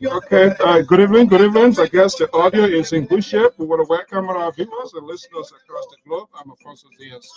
Okay, good evening, good evening. I guess the audio is in good shape. We want to welcome our viewers and listeners across the globe. I'm Alfonso Diaz.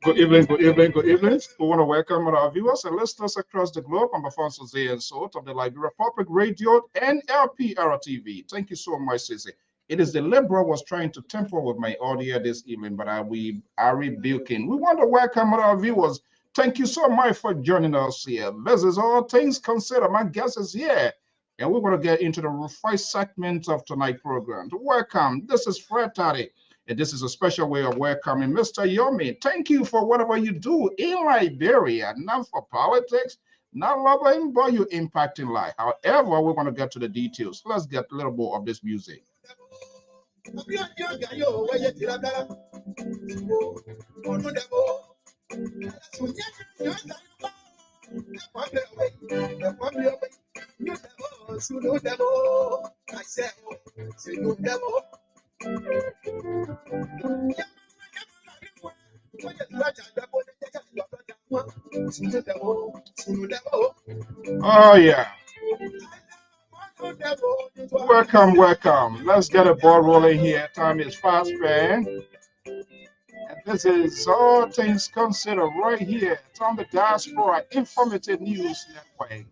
Good evening, good evening, good evening. We want to welcome our viewers and listeners across the globe. I'm Alfonso Diaz of the Liberia Public Radio and LPR-TV. Thank you so much, Sissy. It is the Liberal was trying to tamper with my audio this evening, but we are rebuking. We want to welcome our viewers. Thank you so much for joining us here. This is All Things Considered. My guest is here, and we're going to get into the first segment of tonight's program. Welcome. This is Fred Taddy, and this is a special way of welcoming Mr. YORMIE. Thank you for whatever you do in Liberia, not for politics, not loving, but you're impacting life. However, we want to get to the details. Let's get a little more of this music. Oh yeah. Welcome, welcome. Let's get a ball rolling here. Time is fast, man. And this is All Things Considered right here. It's on the Diaspora Informative News Network.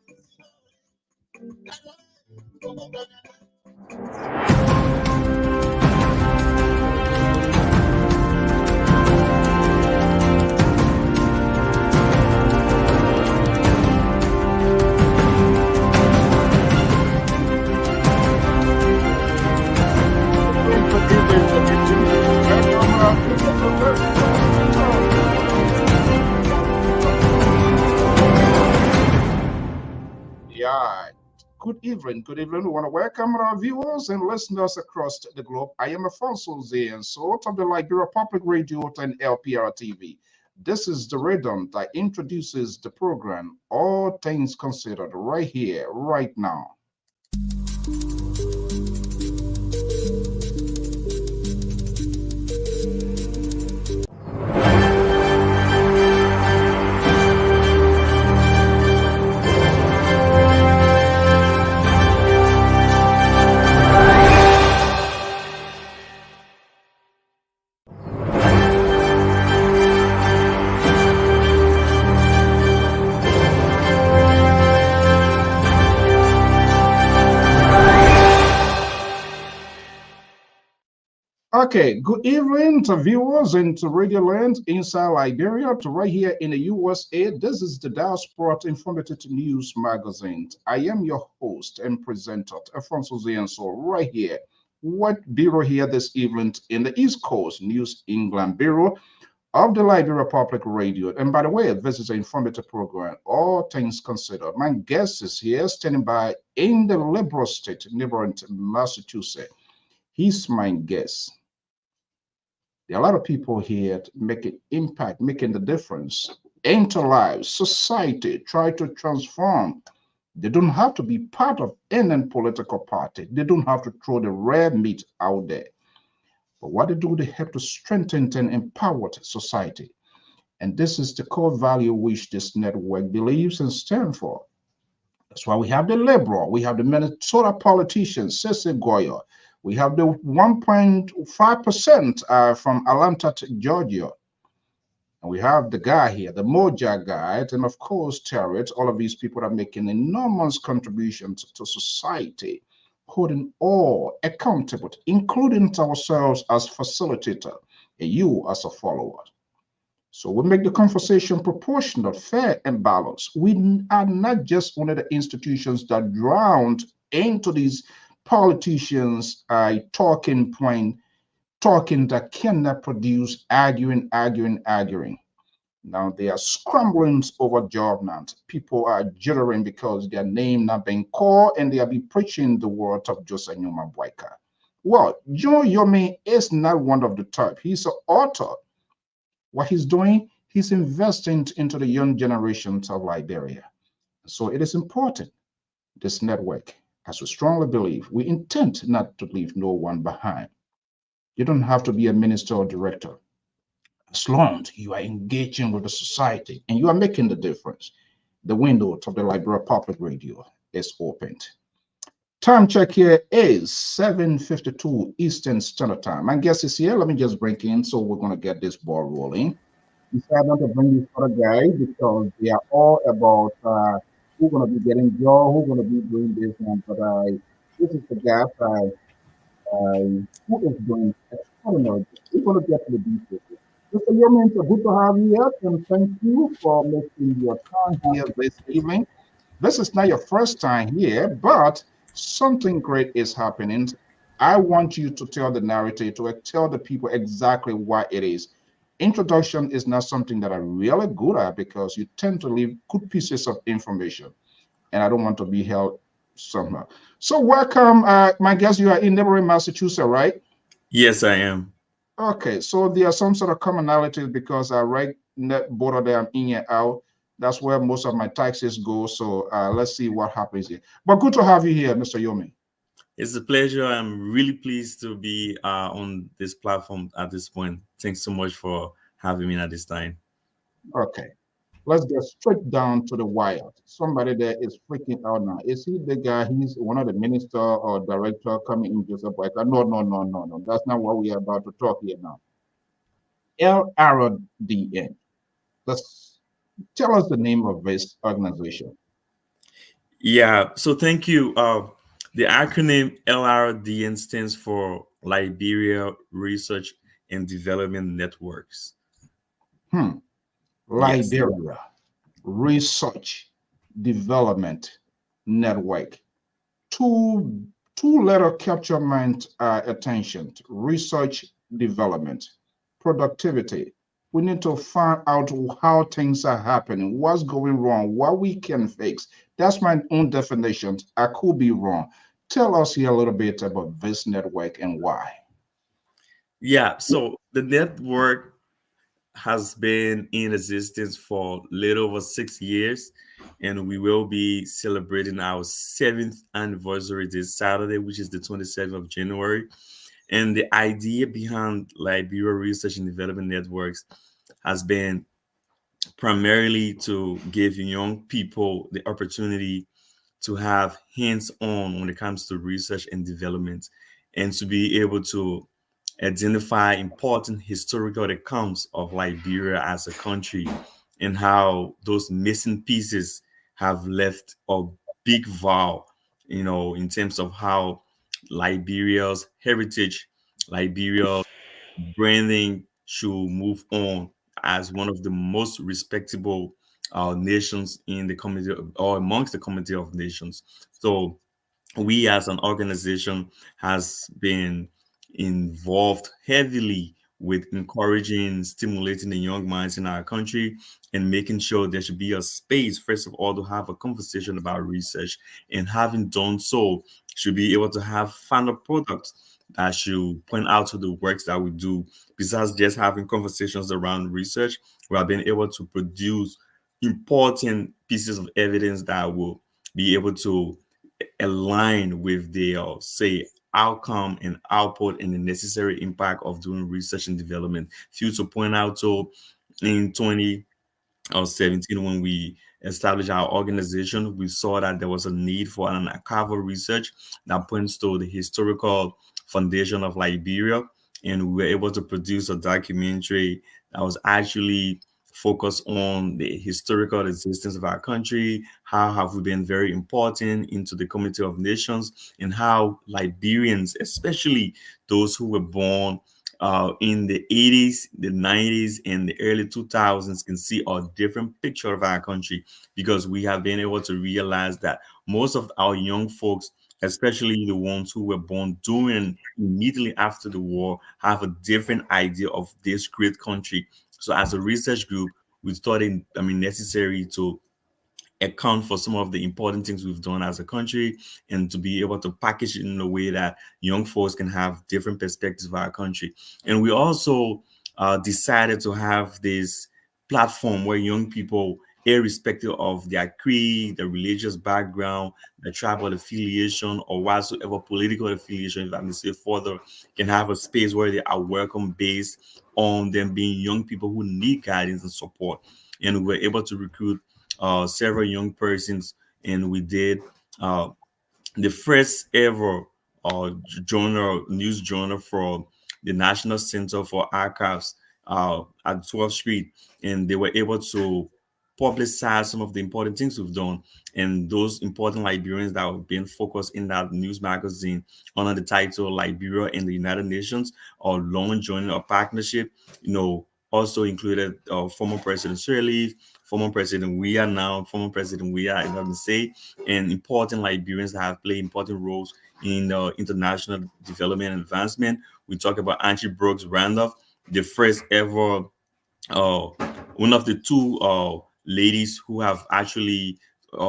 right. Good evening. Good evening. We want to welcome our viewers and listeners across the globe. I am Afonso Zienso of the Liberia Public Radio and LPR-TV. This is the rhythm that introduces the program, All Things Considered, right here, right now. Okay, good evening to viewers and to Radio Land inside Liberia, to right here in the USA. This is the Diaspora Informative News Magazine. I am your host and presenter, Afonso Zienso, right here. What bureau here this evening in the East Coast News England Bureau of the Liberia Public Radio. And by the way, this is an informative program, All Things Considered. My guest is here standing by in the liberal state, neighboring Massachusetts. He's my guest. There are a lot of people here making impact, making the difference into lives, society, try to transform. They don't have to be part of any political party. They don't have to throw the red meat out there. But what they do, they help to strengthen and empower society. And this is the core value which this network believes and stands for. That's why we have the liberal, we have the Minnesota politician, Cece Goyer. We have the 1.5% from Atlanta, Georgia. And we have the guy here, the Moja guy, and of course, Terrett. All of these people are making enormous contributions to society, holding all accountable, including ourselves as facilitator and you as a follower. So we make the conversation proportional, fair, and balanced. We are not just one of the institutions that drowned into these politicians talking that cannot produce, arguing. Now they are scrambling over job now. People are jittering because their name not being called and they are be preaching the word of Joseph Newman Boyka. Well, YORMIE is not one of the type. He's an author. What he's doing, he's investing into the young generations of Liberia. So it is important, this network, as we strongly believe, we intend not to leave no one behind. You don't have to be a minister or director. As long as you are engaging with the society and you are making the difference, the window of the Liberia Public Radio is opened. Time check here is 7:52 Eastern Standard Time. My guest is here. Let me just break in, so we're going to get this ball rolling. I decided not to bring this other guy because they are all about who's going to be getting job, who's going to be doing this one. But this is the guy who is doing extraordinary. We're going to get to the details. Mr. YORMIE, it's good to have you here, and thank you for making your time here this evening. This is not your first time here, but something great is happening. I want you to tell the narrative, to tell the people exactly what it is. Introduction is not something that I'm really good at because you tend to leave good pieces of information, and I don't want to be held somehow. So welcome, my guest. You are in neighboring Massachusetts, right? Yes, I am. Okay, so there are some sort of commonalities because I write both of them in and out. That's where most of my taxes go. So let's see what happens here. But good to have you here, Mr. YORMIE. It's a pleasure. I'm really pleased to be on this platform at this point. Thanks so much for having me at this time. Okay, let's get straight down to the wire. Somebody there is freaking out now. Is he the guy? He's one of the minister or director coming in Joseph Boyka? No. That's not what we are about to talk here now. LRDN. Let's tell us the name of this organization. Yeah, so thank you. The acronym LRDN stands for Liberia Research and Development Networks. Liberia Research Development Network. Two-letter capture my attention: research, development, productivity, We need to find out how things are happening, what's going wrong, what we can fix. That's my own definition. I could be wrong. Tell us here a little bit about this network and why. Yeah, so the network has been in existence for a little over 6 years, and we will be celebrating our seventh anniversary this Saturday, which is the 27th of January. And the idea behind Liberia Research and Development Networks has been primarily to give young people the opportunity to have hands-on when it comes to research and development, and to be able to identify important historical accounts of Liberia as a country, and how those missing pieces have left a big vow, in terms of how Liberia's heritage, Liberia branding should move on as one of the most respectable nations in the community, or amongst the community of nations. So we as an organization has been involved heavily with encouraging, stimulating the young minds in our country, and making sure there should be a space, first of all, to have a conversation about research, and having done so, should be able to have final products that should point out to the works that we do. Besides just having conversations around research, we have been able to produce important pieces of evidence that will be able to align with the say outcome and output and the necessary impact of doing research and development. Few to point out, so in 2017, when we established our organization, we saw that there was a need for an archival research that points to the historical foundation of Liberia, and we were able to produce a documentary that was actually focused on the historical existence of our country, how have we been very important into the community of nations, and how Liberians, especially those who were born in the 80s, the 90s, and the early 2000s, can see a different picture of our country, because we have been able to realize that most of our young folks, especially the ones who were born during immediately after the war, have a different idea of this great country. So as a research group, we thought it, necessary to account for some of the important things we've done as a country, and to be able to package it in a way that young folks can have different perspectives of our country. And we also decided to have this platform where young people, irrespective of their creed, their religious background, their tribal affiliation, or whatsoever political affiliation, if I may say further, can have a space where they are welcome, based on them being young people who need guidance and support. And we were able to recruit several young persons, and we did uh, the first ever news journal for the National Center for Archives at 12th Street, and they were able to publicize some of the important things we've done, and those important Liberians that have been focused in that news magazine under the title Liberia and the United Nations, or long joining a partnership, also included former President Shirley, former President Weah now, former President Weah, if I may say, and important Liberians that have played important roles in international development and advancement. We talk about Angie Brooks Randolph, the first ever, uh, one of the two ladies who have actually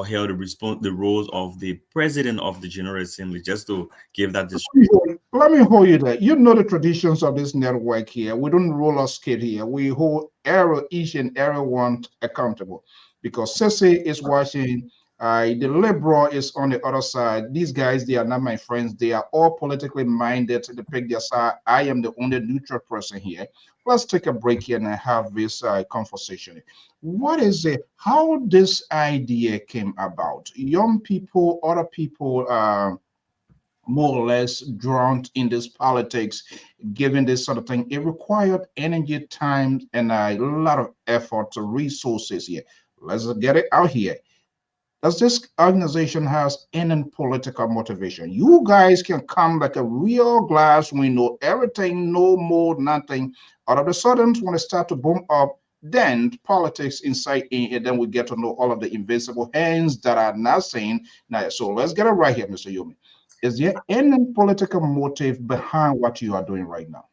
held the roles of the president of the General Assembly, just to give that description. Let me hold you there. You know the traditions of this network here. We don't roll our skate here. We hold each and everyone accountable, because Sese is watching. The liberal is on the other side. These guys, they are not my friends. They are all politically minded to pick their side. I am the only neutral person here. Let's take a break here and have this conversation. What is it? How this idea came about? Young people, other people, more or less drowned in this politics, given this sort of thing. It required energy, time, and a lot of effort, resources here. Let's get it out here. Does this organization has any political motivation? You guys can come like a real glass window, everything, no more, nothing. All of a sudden, when it start to boom up, then politics inside in, and then we get to know all of the invisible hands that are not saying. Now, so let's get it right here, Mr. Yomi. Is there any political motive behind what you are doing right now?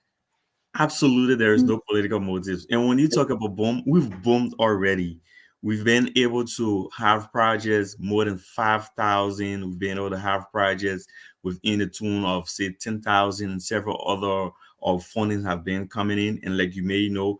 Absolutely, there is no political motives. And when you talk about boom, we've boomed already. We've been able to have projects more than 5,000. We've been able to have projects within the tune of say 10,000, and several other of funding have been coming in. And like you may know,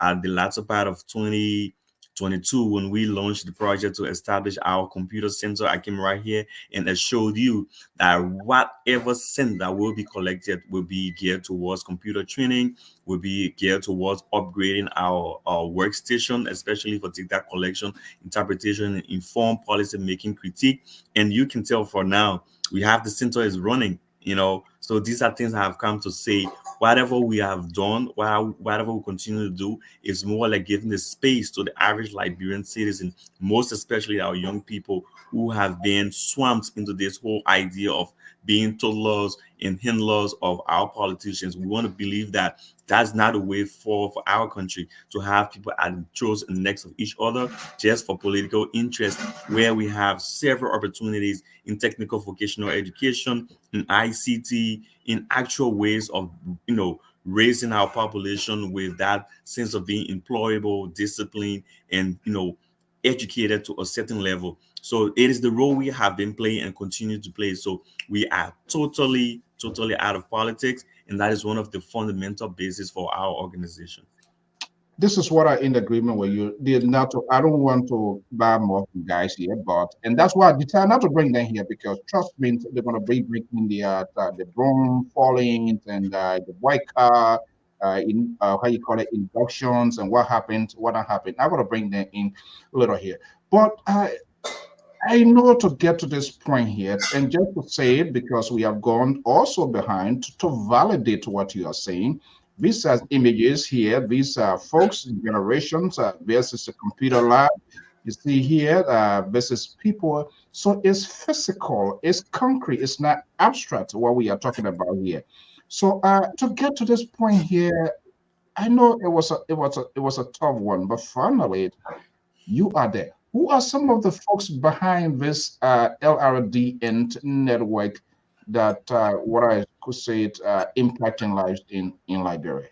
at the latter part of 2022, when we launched the project to establish our computer center, I came right here and I showed you that whatever cent that will be collected will be geared towards computer training, will be geared towards upgrading our workstation, especially for data collection, interpretation, and informed policy making critique. And you can tell for now, we have the center is running, you know. So these are things I have come to say. Whatever we have done, whatever we continue to do, is more like giving the space to the average Liberian citizen, most especially our young people who have been swamped into this whole idea of being toddlers and handlers of our politicians. We want to believe that that's not a way forward for our country, to have people at the throats and necks of each other just for political interest, where we have several opportunities in technical vocational education, in ICT, in actual ways of, you know, raising our population with that sense of being employable, disciplined, and, you know, educated to a certain level. So it is the role we have been playing and continue to play. So we are totally out of politics, and that is one of the fundamental bases for our organization. This is what I in agreement with you. Did not to, I don't want to buy more from guys here, but and that's why I decided not to bring them here, because trust me, they're gonna be breaking the broom falling and the white car, in how you call it, inductions, and what happened, what not happened. I'm gonna bring them in a little here, but I know to get to this point here, and just to say it, because we have gone also behind to validate what you are saying. These are images here. These are folks in generations versus the computer lab. You see here versus people. So it's physical, it's concrete, it's not abstract what we are talking about here. So to get to this point here, I know it was a tough one, but finally you are there. Who are some of the folks behind this LRDN network that, what I could say, it impacting lives in Liberia?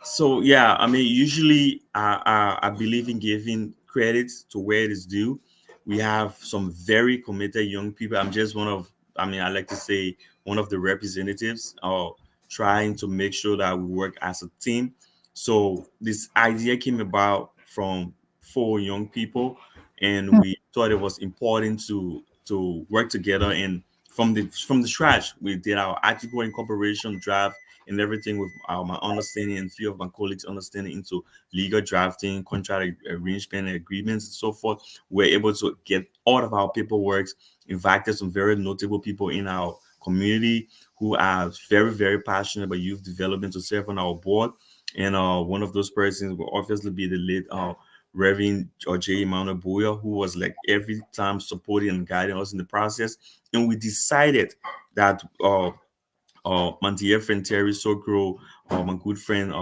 So yeah, I mean, usually I believe in giving credit to where it is due. We have some very committed young people. I'm just one of, I mean, I like to say one of the representatives, trying to make sure that we work as a team. So this idea came about from four young people, and Hmm. we thought it was important to work together. And from the scratch, we did our article incorporation draft and everything with my understanding and few of my colleagues' understanding into legal drafting, contract arrangement, agreements, and so forth. We're able to get all of our paperwork, invited some very notable people in our community who are very passionate about youth development to serve on our board. And one of those persons will obviously be the late Reverend J. Emmanuel Boyer, who was like every time supporting and guiding us in the process. And we decided that my dear friend Terry Sokro, my good friend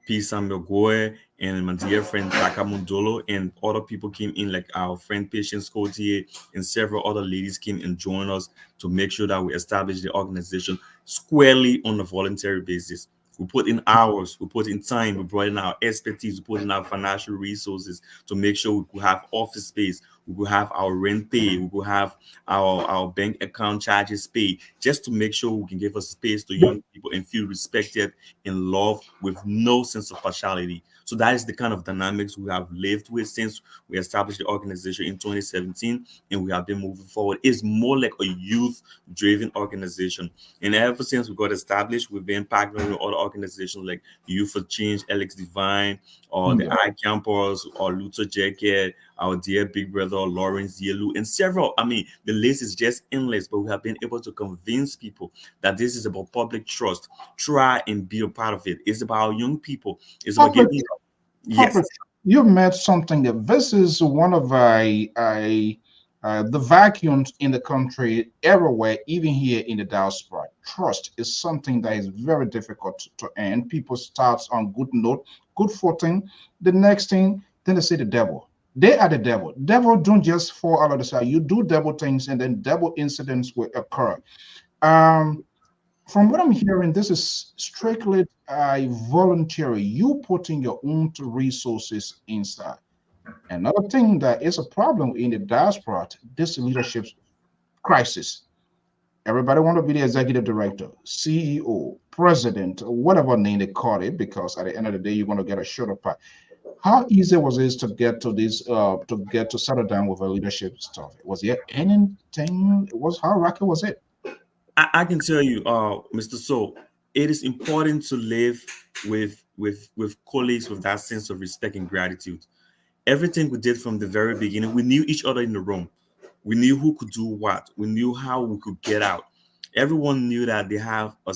P. Samuel Goe, and my dear friend Takamundolo, and other people came in, like our friend Patience Cotier, and several other ladies came and joined us to make sure that we establish the organization squarely on a voluntary basis. We put in hours, we put in time, we brought in our expertise, we put in our financial resources to make sure we could have office space, we could have our rent paid, we could have our bank account charges paid, just to make sure we can give a space to young people and feel respected and loved with no sense of partiality. So that is the kind of dynamics we have lived with since we established the organization in 2017, and we have been moving forward. It's more like a youth-driven organization, and ever since we got established, we've been partnering with other organizations like Youth for Change, Alex Divine, or the Yeah. iCampus, or Luther Jacket, our dear big brother Lawrence Yelu, and several. I mean, the list is just endless, but we have been able to convince people that this is about public trust. Try and be a part of it. It's about young people. It's about Public, giving. public. Yes. You met something that this is one of the vacuums in the country everywhere, even here in the diaspora. Trust is something that is very difficult to end. People start on good note, good footing. The next thing, then they say the devil. They are the devil. Devil don't just fall out of the sky. You do devil things, and then devil incidents will occur. Um, From what I'm hearing, this is strictly voluntary. You putting your own resources inside. Another thing that is a problem in the diaspora, this leadership crisis. Everybody want to be the executive director, CEO, president, whatever name they call it, because at the end of the day, you're going to get a shorter path. How easy was it to get to this, to get to settle down with a leadership stuff? Was there anything? How rocky was it? I can tell you, Mr. So, it is important to live with colleagues with that sense of respect and gratitude. Everything we did from the very beginning, we knew each other in the room. We knew who could do what. We knew how we could get out. Everyone knew that they had a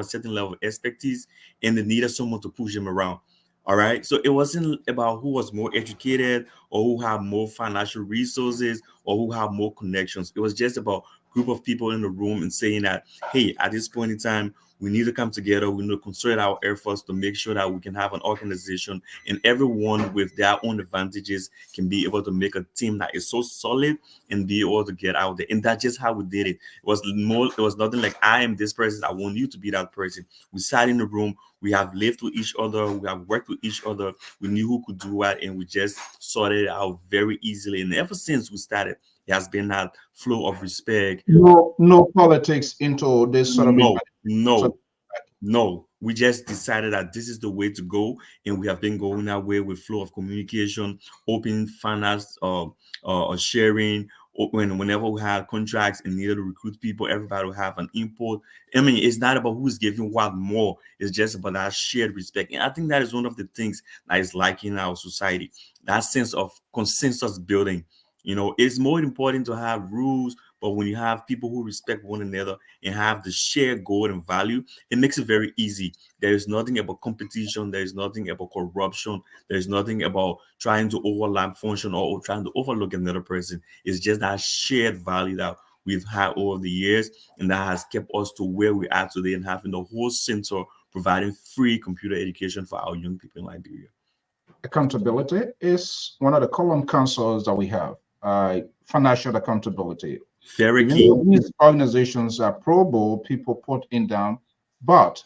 certain level of expertise and they needed someone to push them around. All right. So it wasn't about who was more educated or who had more financial resources or who had more connections. It was just about group of people in the room and saying that, hey, at this point in time, we need to come together. We need to concentrate our efforts to make sure that we can have an organization and everyone with their own advantages can be able to make a team that is so solid and be able to get out there. And that's just how we did it. It was nothing like I am this person. I want you to be that person. We sat in the room. We have lived with each other. We have worked with each other. We knew who could do what, and we just sorted it out very easily. And ever since we started, it has been that flow of respect. No, no politics into this sort of No, event. So no, no. We just decided that this is the way to go, and we have been going that way with flow of communication, open finance, sharing. Whenever we had contracts and needed to recruit people, everybody will have an input. I mean, it's not about who's giving what more. It's just about that shared respect, and I think that is one of the things that is lacking in our society. That sense of consensus building. It's more important to have rules, but when you have people who respect one another and have the shared goal and value, it makes it very easy. There is nothing about competition. There is nothing about corruption. There is nothing about trying to overlap function or trying to overlook another person. It's just that shared value that we've had over the years, and that has kept us to where we are today and having the whole center providing free computer education for our young people in Liberia. accountability is one of the common concerns that we have. Financial accountability. Very Even key. though these organizations are pro bowl, people put in down, but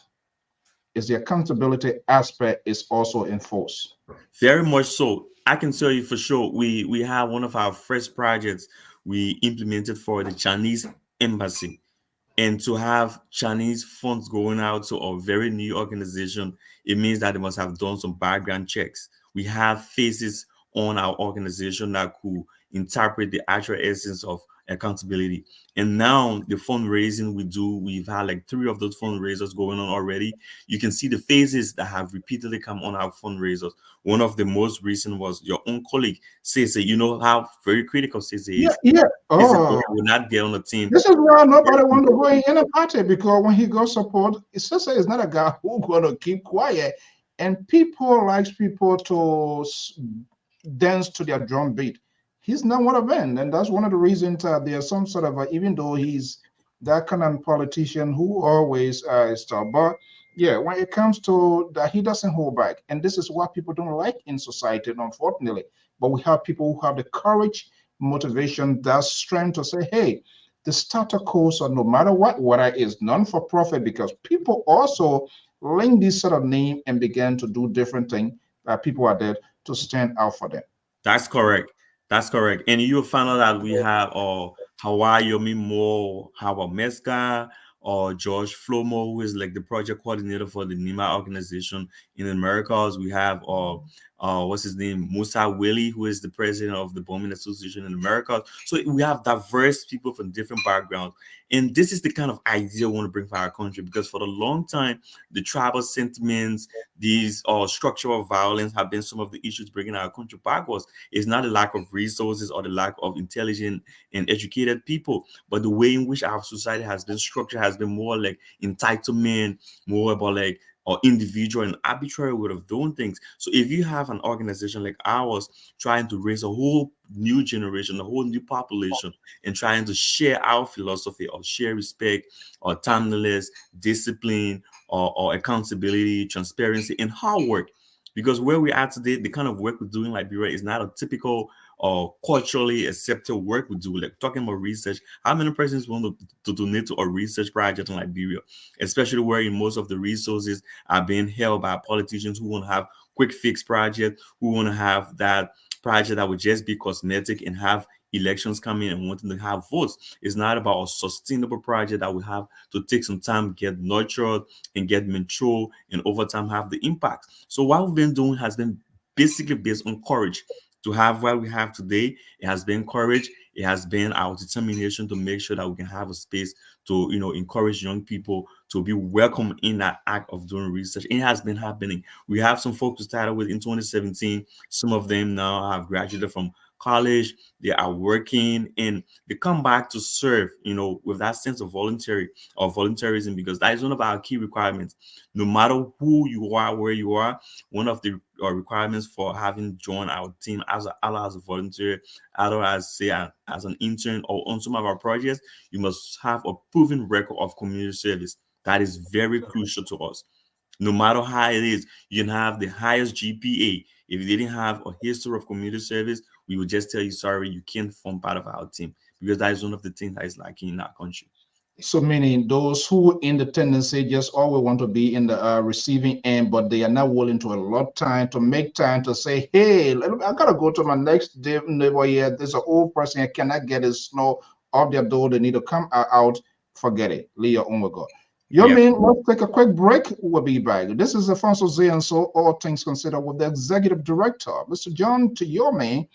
is the accountability aspect is also enforced. Very much so. I can tell you for sure. We have one of our first projects we implemented for the Chinese embassy, and to have Chinese funds going out to a very new organization, it means that they must have done some background checks. We have faces on our organization that could interpret the actual essence of accountability. And now the fundraising we do, we've had like 3 of those fundraisers going on already. You can see the faces that have repeatedly come on our fundraisers. One of the most recent was your own colleague, Cece. You know how very critical Cece Yeah, is. yeah. Cece Oh, will not get on the team. this is why nobody want to go in a party, because when he goes support, it's just is not a guy who gonna keep quiet, and people likes people to dance to their drum beat. He's not one of them, and that's one of the reasons there's some sort of even though he's that kind of politician who always stuff, but yeah, when it comes to that, he doesn't hold back, and this is what people don't like in society, unfortunately. But we have people who have the courage, motivation, that strength to say, hey, the starter course, or no matter what I is non-for-profit, because people also link this sort of name and began to do different things. People are there to stand out for them. That's correct. That's correct. And you'll find out that we have Hawaii Yomi Mo, Hawa Meska, or George Flomo, who is like the project coordinator for the NIMA organization in the Americas. We have what's his name? Musa Willie, who is the president of the Bombing Association in America. So we have diverse people from different backgrounds. And this is the kind of idea we want to bring for our country, because for a long time, the tribal sentiments, these structural violence have been some of the issues bringing our country backwards. It's not the lack of resources or the lack of intelligent and educated people, but the way in which our society has been structured has been more like entitlement, more about like or individual and arbitrary way of doing things. So if you have an organization like ours trying to raise a whole new generation, a whole new population, and trying to share our philosophy or share respect or timeless discipline or accountability, transparency, and hard work. Because where we are today, the kind of work we're doing in Liberia is not a typical or culturally accepted work we do, like talking about research. How many persons want to donate to a research project in Liberia, especially where in most of the resources are being held by politicians who want to have quick fix project, who want to have that project that would just be cosmetic and have elections coming and wanting to have votes. It's not about a sustainable project that we have to take some time, get nurtured and get mature, and over time have the impact. So what we've been doing has been basically based on courage. To have what we have today, it has been courage. It has been our determination to make sure that we can have a space to, encourage young people to be welcome in that act of doing research. It has been happening. We have some folks who started with in 2017. Some of them now have graduated from college. They are working and they come back to serve, with that sense of volunteerism, because that is one of our key requirements. No matter who you are, where you are, one of the requirements for having joined our team as a volunteer, either as an intern or on some of our projects, you must have a proven record of community service. That is very crucial to us. No matter how it is, you can have the highest GPA. If you didn't have a history of community service, we would just tell you, sorry, you can't form part of our team, because that is one of the things that is lacking in our country. So meaning those who in the tendency just always want to be in the receiving end, but they are not willing to allot time to make time to say, hey, I gotta go to my next neighbor here. There's an old person here, cannot get his snow off their door. They need to come out. Forget it. Leave your own with God. YORMIE, let's take a quick break. We'll be back. This is Alfonso Z, and so all things considered with the executive director, Mr. John to YORMIE,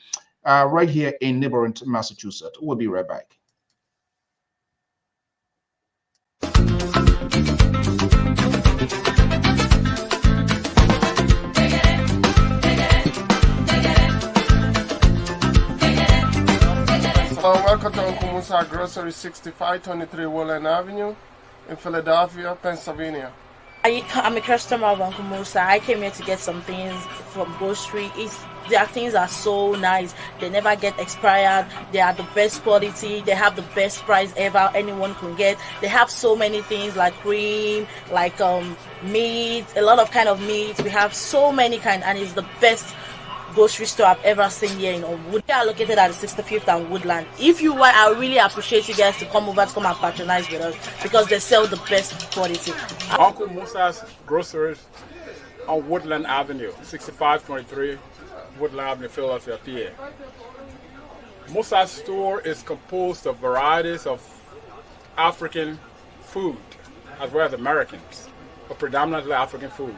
right here in neighboring Massachusetts. We'll be right back. Welcome to Uncle Musa Grocery, 6523 Woodland Avenue in Philadelphia, Pennsylvania. I'm a customer of Uncle Musa. I came here to get some things from grocery. Their things are so nice. They never get expired. They are the best quality. They have the best price ever anyone can get. They have so many things like cream, like meat, a lot of kind of meat. We have so many kind, and it's the best grocery store I've ever seen here in Wood. They are located at the 65th and Woodland. If you want, I really appreciate you guys to come over to come and patronize with us, because they sell the best quality. Uncle Musa's Groceries on Woodland Avenue, 6523 Woodland Avenue, Philadelphia, PA. Musa's store is composed of varieties of African food as well as Americans, but predominantly African food.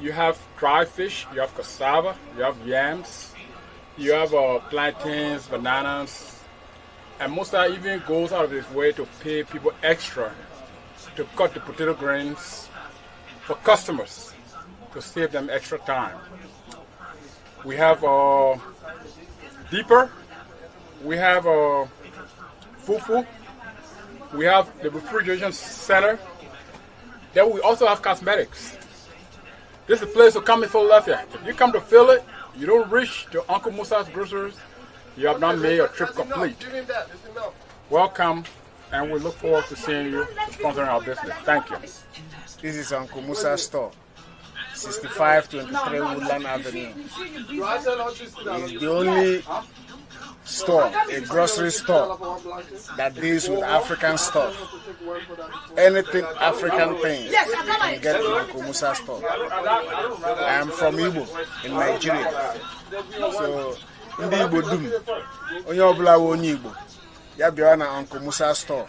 You have dry fish, you have cassava, you have yams, you have plantains, bananas, and Musa even goes out of his way to pay people extra to cut the potato grains for customers to save them extra time. We have deeper, we have fufu, we have the refrigeration center, then we also have cosmetics. This is a place to come in Philadelphia. If you come to Philly, you don't reach to Uncle Musa's Groceries, you have not made your trip complete. Welcome, and we look forward to seeing you sponsoring our business. Thank you. This is Uncle Musa's store, 6523 Woodland Avenue. It's the only store, a grocery store, that deals with African stuff. Anything African thing you can get in Uncle Musa's store. I am from Igbo in Nigeria. So, ndị Igbo dum, onye ọbụla wụ onye Igbo, ya bịara na Uncle Musa's store,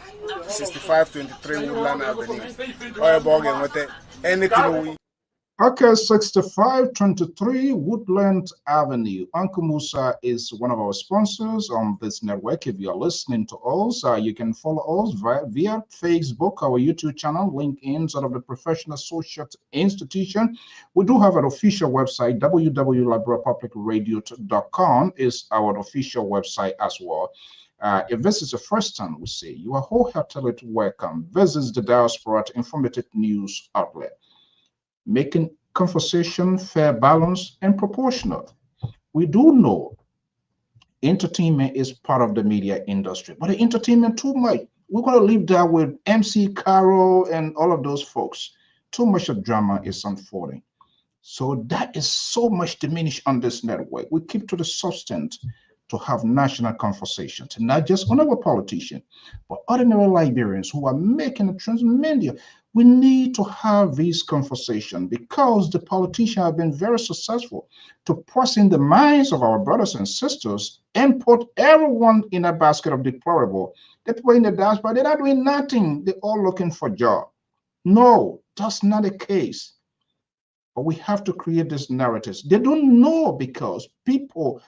6523 Woodland Avenue. Or ebe ọ ga-enweta anything we. Okay, 6523 Woodland Avenue. Uncle Musa is one of our sponsors on this network. If you're listening to us, you can follow us via Facebook, our YouTube channel, LinkedIn, sort of the Professional Associate Institution. We do have an official website, www.liberiapublicradio.com is our official website as well. If this is the first time we say, you are wholeheartedly welcome. This is the Diaspora Informative News Outlet, making conversation fair, balanced, and proportional. We do know entertainment is part of the media industry, but the entertainment too much. We're going to leave that with MC Carol and all of those folks. Too much of drama is unfolding. So that is so much diminished on this network. We keep to the substance to have national conversations, not just on our politicians, but ordinary Liberians who are making a tremendous. We need to have this conversation because the politicians have been very successful to press in the minds of our brothers and sisters and put everyone in a basket of deplorable. The people in the diaspora, they're not doing nothing. They're all looking for a job. No, that's not the case. But we have to create these narratives. They don't know because people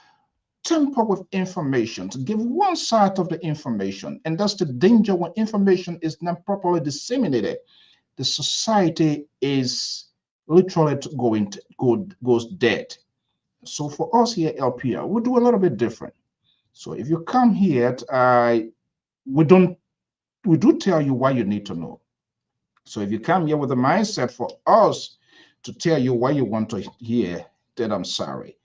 tamper with information to give one side of the information. And that's the danger when information is not properly disseminated. The society is literally goes dead. So for us here at LPR, we do a little bit different. So if you come here, we do tell you what you need to know. So if you come here with a mindset for us to tell you what you want to hear, then I'm sorry.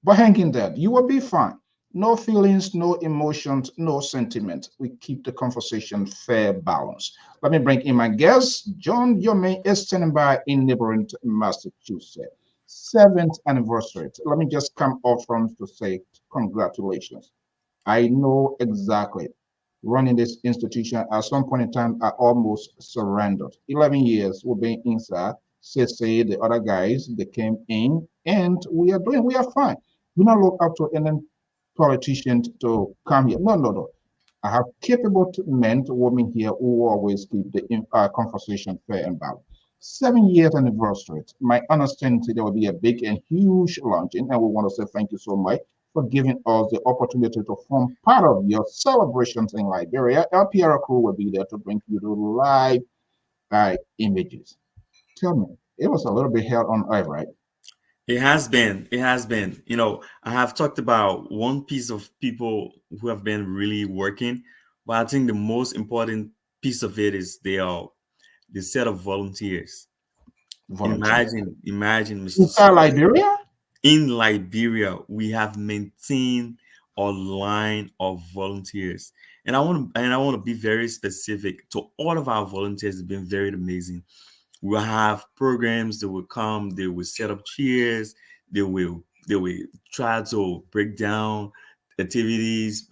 But hang in there, you will be fine. No feelings, no emotions, no sentiment. We keep the conversation fair, balanced. Let me bring in my guest. John YORMIE is standing by in neighboring Massachusetts. 7th anniversary. Let me just come off front to say congratulations. I know exactly. Running this institution at some point in time, I almost surrendered. 11 years we've been inside. Say the other guys, they came in, and we are fine. Do not look up to any politician to come here. No. I have capable men, women here who always keep the conversation fair and balanced. 7 years anniversary. My understanding there will be a big and huge launching, and we want to say thank you so much for giving us the opportunity to form part of your celebrations in Liberia. LPR crew will be there to bring you the live images. Tell me, it was a little bit hell on earth, right? It has been. It has been. You know, I have talked about one piece of people who have been really working, but I think the most important piece of it is the set of volunteers. Imagine, Mr. Inside Liberia? In Liberia, we have maintained a line of volunteers, and I want to be very specific to all of our volunteers. Have been very amazing. We'll have programs that will come, they will set up chairs, they will try to break down activities,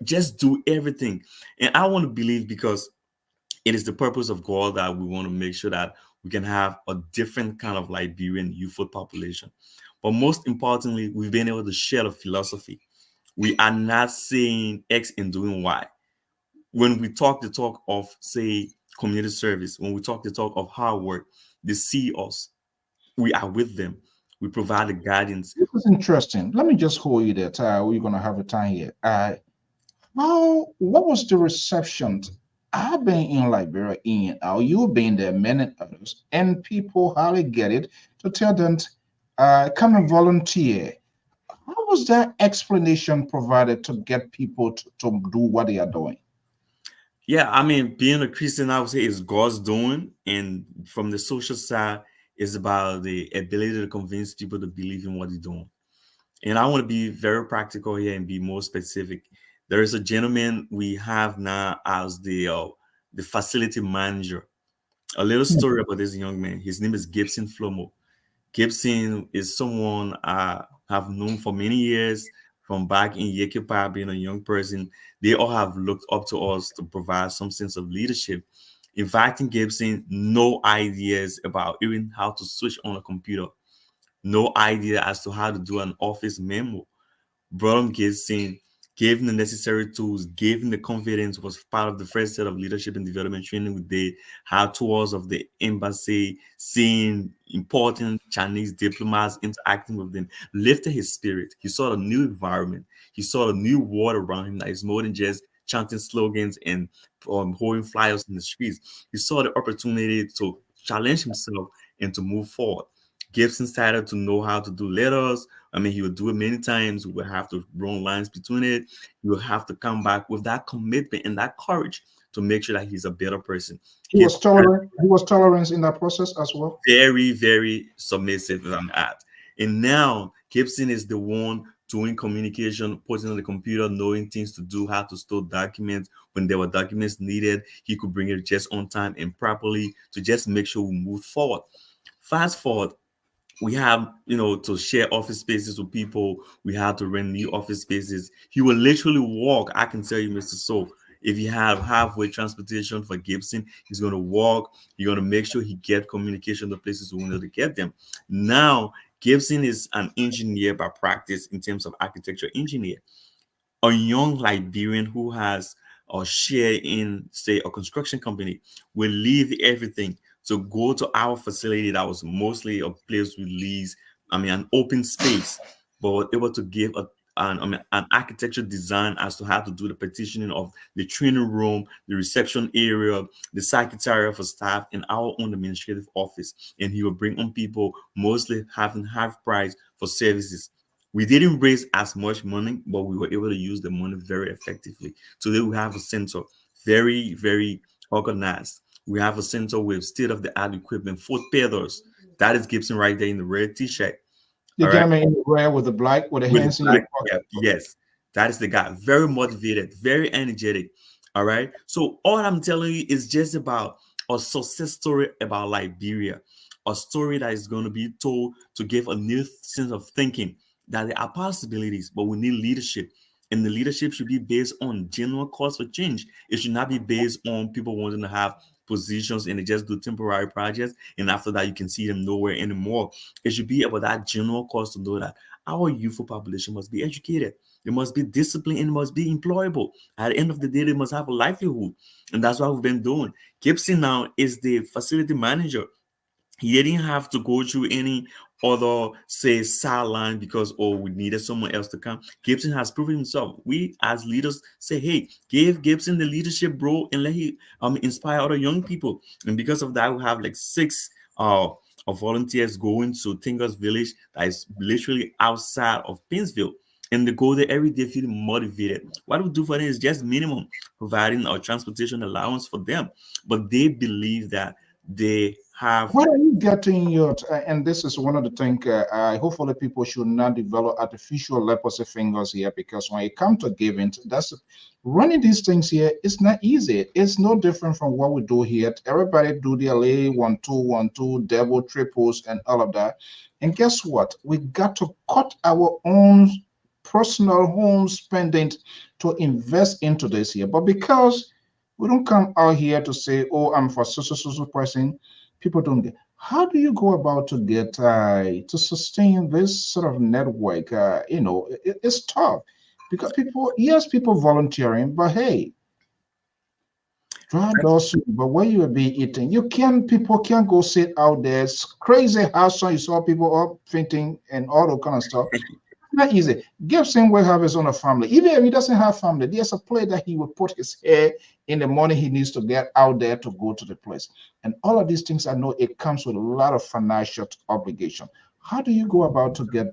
just do everything. And I want to believe, because it is the purpose of God, that we want to make sure that we can have a different kind of Liberian youthful population. But most importantly, we've been able to share a philosophy. We are not saying X and doing Y. When we talk the talk of, say, community service, when we talk the talk of hard work, they see us. We are with them. We provide the guidance. This is interesting. Let me just hold you there, Ty. We're going to have a time here. What was the reception? I've been in Liberia, you've been there, many others, and people hardly get it to tell them, come and volunteer. How was that explanation provided to get people to do what they are doing? Yeah, I mean, being a Christian, I would say, is God's doing. And from the social side, it's about the ability to convince people to believe in what they're doing. And I want to be very practical here and be more specific. There is a gentleman we have now as the facility manager. A little story about this young man. His name is Gibson Flomo. Gibson is someone I have known for many years, from back in Yekipa, being a young person. They all have looked up to us to provide some sense of leadership. In fact, in Gibson, no ideas about even how to switch on a computer, no idea as to how to do an office memo. Brought him Gibson, gave him the necessary tools, gave him the confidence, was part of the first set of leadership and development training we did, had tours of the embassy, seeing important Chinese diplomats, interacting with them, lifted his spirit. He saw a new environment. He saw a new world around him that is more than just chanting slogans and holding flyers in the streets. He saw the opportunity to challenge himself and to move forward. Gibson started to know how to do letters. I mean, he would do it many times. We would have to run lines between it. He would have to come back with that commitment and that courage to make sure that he's a better person. He was tolerant. He was tolerant in that process as well. Very, very submissive, I'm at. And now Gibson is the one doing communication, putting on the computer, knowing things to do, how to store documents. When there were documents needed, he could bring it just on time and properly to just make sure we move forward. Fast forward, We have, to share office spaces with people. We have to rent new office spaces. He will literally walk. I can tell you, Mr. So, if you have halfway transportation for Gibson, he's going to walk. You're going to make sure he get communication to places we wanted to get them. Now, Gibson is an engineer by practice in terms of architecture engineer. A young Liberian who has a share in, say, a construction company will leave everything to go to our facility that was mostly a place we lease, an open space, but we're able to give an architecture design as to how to do the partitioning of the training room, the reception area, the secretariat for staff, and our own administrative office. And he will bring on people mostly having half price for services. We didn't raise as much money, but we were able to use the money very effectively. Today we have a center, very, very organized. We have a center with state-of-the-art equipment, foot pedals. That is Gibson right there in the red t-shirt. The gentleman in the red with the black, with the hands in your pocket. Yes, that is the guy. Very motivated, very energetic. All right. So all I'm telling you is just about a success story about Liberia, a story that is going to be told to give a new sense of thinking that there are possibilities, but we need leadership. And the leadership should be based on genuine cause for change. It should not be based on people wanting to have positions and they just do temporary projects, and after that you can see them nowhere anymore. It should be about that general cause to know that our youthful population must be educated, they must be disciplined, and must be employable. At the end of the day, they must have a livelihood, and that's what we've been doing. Gibson now is the facility manager. He didn't have to go through any other, say, sideline because, we needed someone else to come. Gibson has proven himself. We as leaders say, hey, give Gibson the leadership role and let him inspire other young people. And because of that, we have like 6 of volunteers going to Tinker's Village that is literally outside of Pinsville. And they go there every day feeling motivated. What we do for them is just minimum, providing our transportation allowance for them. But they believe that they have. What are you getting your? And this is one of the things. Hopefully, people should not develop artificial leprosy fingers here, because when it comes to giving, that's running these things here. It's not easy. It's no different from what we do here. Everybody do their lay 1 2 1 2 double triples and all of that. And guess what? We got to cut our own personal home spending to invest into this here. But because we don't come out here to say, oh, I'm for social person, people don't get. How do you go about to get to sustain this sort of network? It's tough because people volunteering, but hey, drive those, but where you will be eating, people can't go sit out there. It's crazy how some you saw people up fainting and all that kind of stuff. Not easy. Gibson will have his own family. Even if he doesn't have family, there's a place that he will put his hair in the morning. He needs to get out there to go to the place. And all of these things, I know it comes with a lot of financial obligation. How do you go about to get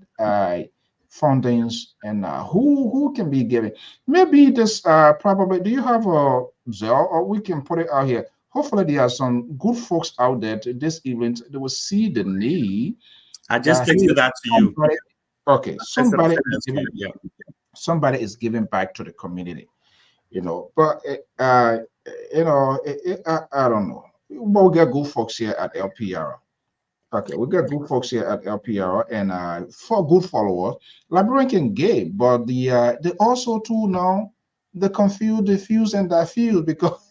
fundings, and who can be giving? Maybe this probably, do you have a Zelle, or we can put it out here? Hopefully there are some good folks out there to this event. They will see the need. I just texted that to you. Okay, somebody is giving back to the community, but I don't know. But we got good folks here at LPR. Okay, we got good folks here at LPR, and for good followers, Liberian can give, but they also too now they confuse the fuse and diffuse, because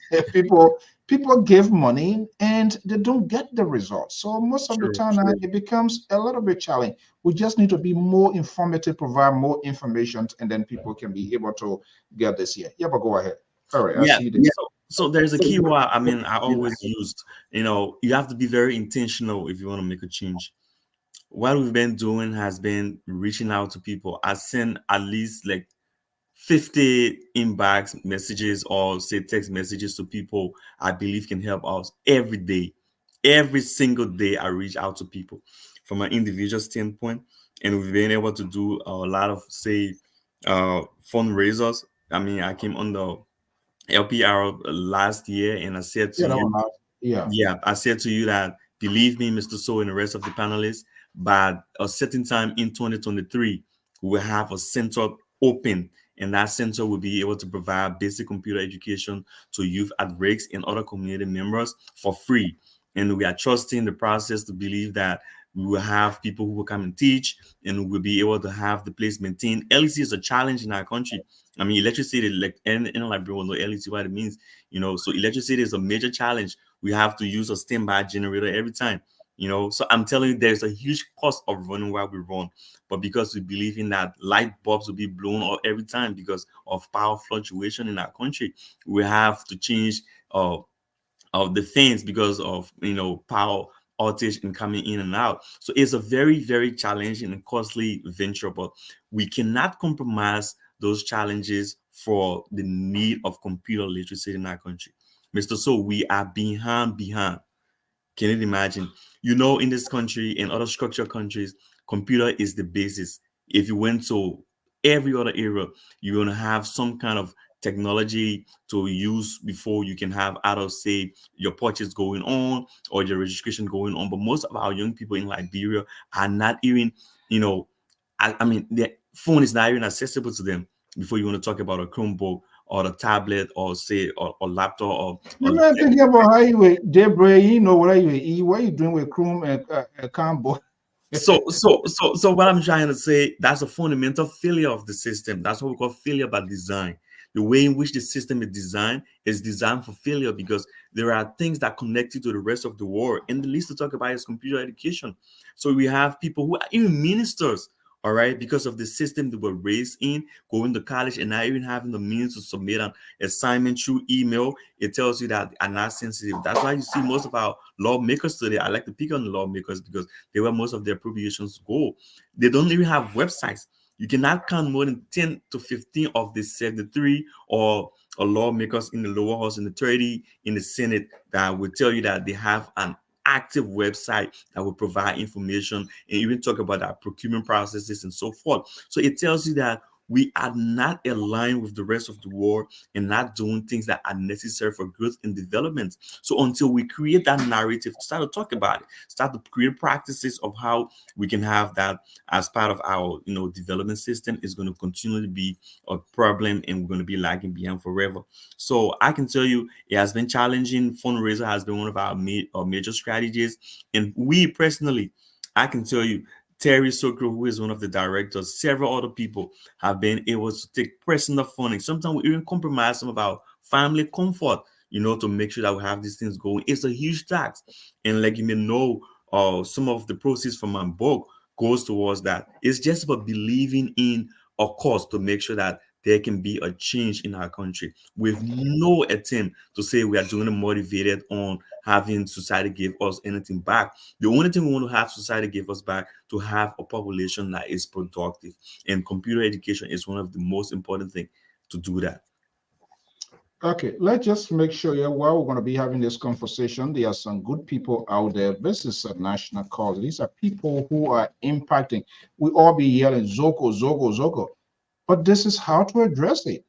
people give money and they don't get the results. So most of the time it becomes a little bit challenging. We just need to be more informative, provide more information, and then people can be able to get this here. Yeah, but go ahead. All right, I see this. So there's a key word I always used. You have to be very intentional if you want to make a change. What we've been doing has been reaching out to people. I send at least like 50 inbox messages or say text messages to people I believe can help us every day. Every single day I reach out to people from an individual standpoint, and we've been able to do a lot of, say, fundraisers. I came on the LPR last year, and I said to I said to you that, believe me, Mr. So, and the rest of the panelists, by a certain time in 2023, we will have a center open, and that center will be able to provide basic computer education to youth at risk and other community members for free. And we are trusting the process to believe that We will have people who will come and teach, and we'll be able to have the place maintained. LEC is a challenge in our country. I mean, electricity, like and like everyone know LEC what it means, So electricity is a major challenge. We have to use a standby generator every time. So I'm telling you, there's a huge cost of running while we run, but because we believe in that light bulbs will be blown out every time because of power fluctuation in our country, we have to change of the things because of power outage and coming in and out. So it's a very, very challenging and costly venture, but we cannot compromise those challenges for the need of computer literacy in our country. Mr. So we are behind. Can you imagine? In this country and other structured countries, computer is the basis. If you went to every other area, you're going to have some kind of technology to use before you can have either say your purchase going on or your registration going on. But most of our young people in Liberia are not even, I mean, their phone is not even accessible to them before you want to talk about a Chromebook or a tablet or say or laptop You know, thinking about how you were Debra, what are you doing with Chrome and combo? So what I'm trying to say, that's a fundamental failure of the system. That's what we call failure by design. The way in which the system is designed for failure because there are things that connect you to the rest of the world. And the least to talk about is computer education. So we have people who are even ministers, all right, because of the system they were raised in, going to college and not even having the means to submit an assignment through email. It tells you that are not sensitive. That's why you see most of our lawmakers today. I like to pick on the lawmakers because they where most of their appropriations go. They don't even have websites. You cannot count more than 10 to 15 of the 73 or lawmakers in the lower house and the 30 in the Senate that will tell you that they have an active website that will provide information and even talk about our procurement processes and so forth. So it tells you that we are not aligned with the rest of the world and not doing things that are necessary for growth and development. So until we create that narrative, start to talk about it, start to create practices of how we can have that as part of our development system, is going to continue to be a problem and we're going to be lagging behind forever. So I can tell you it has been challenging. Fundraiser has been one of our major strategies. And we personally, I can tell you, Terry Sokro, who is one of the directors, several other people have been able to take personal funding. Sometimes we even compromise some of our family comfort, to make sure that we have these things going. It's a huge tax. And like you may know, some of the proceeds from my book goes towards that. It's just about believing in a cause to make sure that there can be a change in our country with no attempt to say we are doing it motivated on having society give us anything back. The only thing we want to have society give us back to have a population that is productive. And computer education is one of the most important things to do that. Okay, let's just make sure while we're going to be having this conversation, there are some good people out there. This is a national cause. These are people who are impacting. We all be yelling Zoko, Zoko, Zoko. But this is how to address it.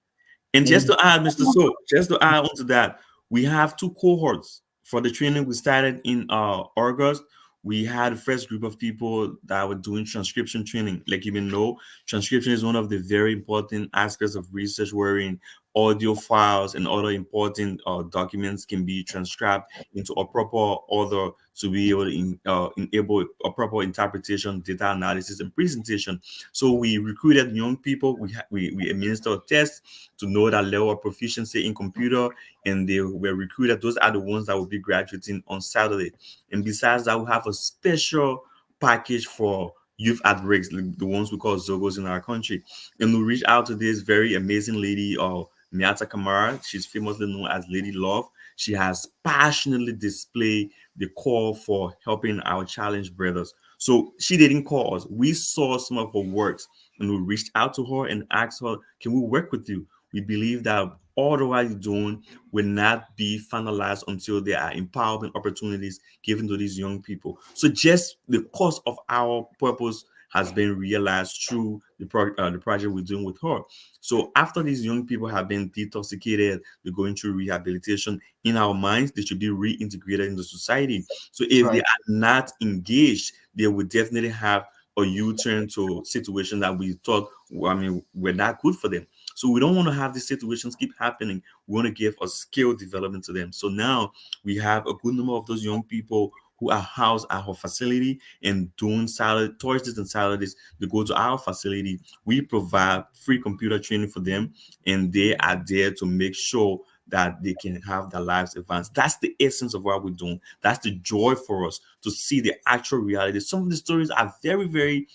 And just to add, Mr. So, just to add on to that, we have two cohorts for the training we started in August. We had a first group of people that were doing transcription training. Like you may know, transcription is one of the very important aspects of research wherein audio files and other important documents can be transcribed into a proper order to be able to enable a proper interpretation, data analysis, and presentation. So we recruited young people. We administered a test to know that level of proficiency in computer, and they were recruited. Those are the ones that will be graduating on Saturday. And besides that, we have a special package for youth at risk, the ones we call Zogos in our country. And we reached out to this very amazing lady, Miata Kamara. She's famously known as Lady Love. She has passionately displayed the call for helping our challenged brothers. So she didn't call us. We saw some of her works and we reached out to her and asked her, can we work with you? We believe that all the work you're doing will not be finalized until there are empowerment opportunities given to these young people. So just the cost of our purpose has been realized through the project we're doing with her. So after these young people have been detoxicated, they're going through rehabilitation, in our minds, they should be reintegrated into society. So if they are not engaged, they would definitely have a U-turn to situations that we thought, were not good for them. So we don't want to have these situations keep happening. We want to give a skill development to them. So now we have a good number of those young people who are housed at our facility and doing Thursdays and Saturdays, they go to our facility. We provide free computer training for them, and they are there to make sure that they can have their lives advanced. That's the essence of what we're doing. That's the joy for us to see the actual reality. Some of the stories are very, very,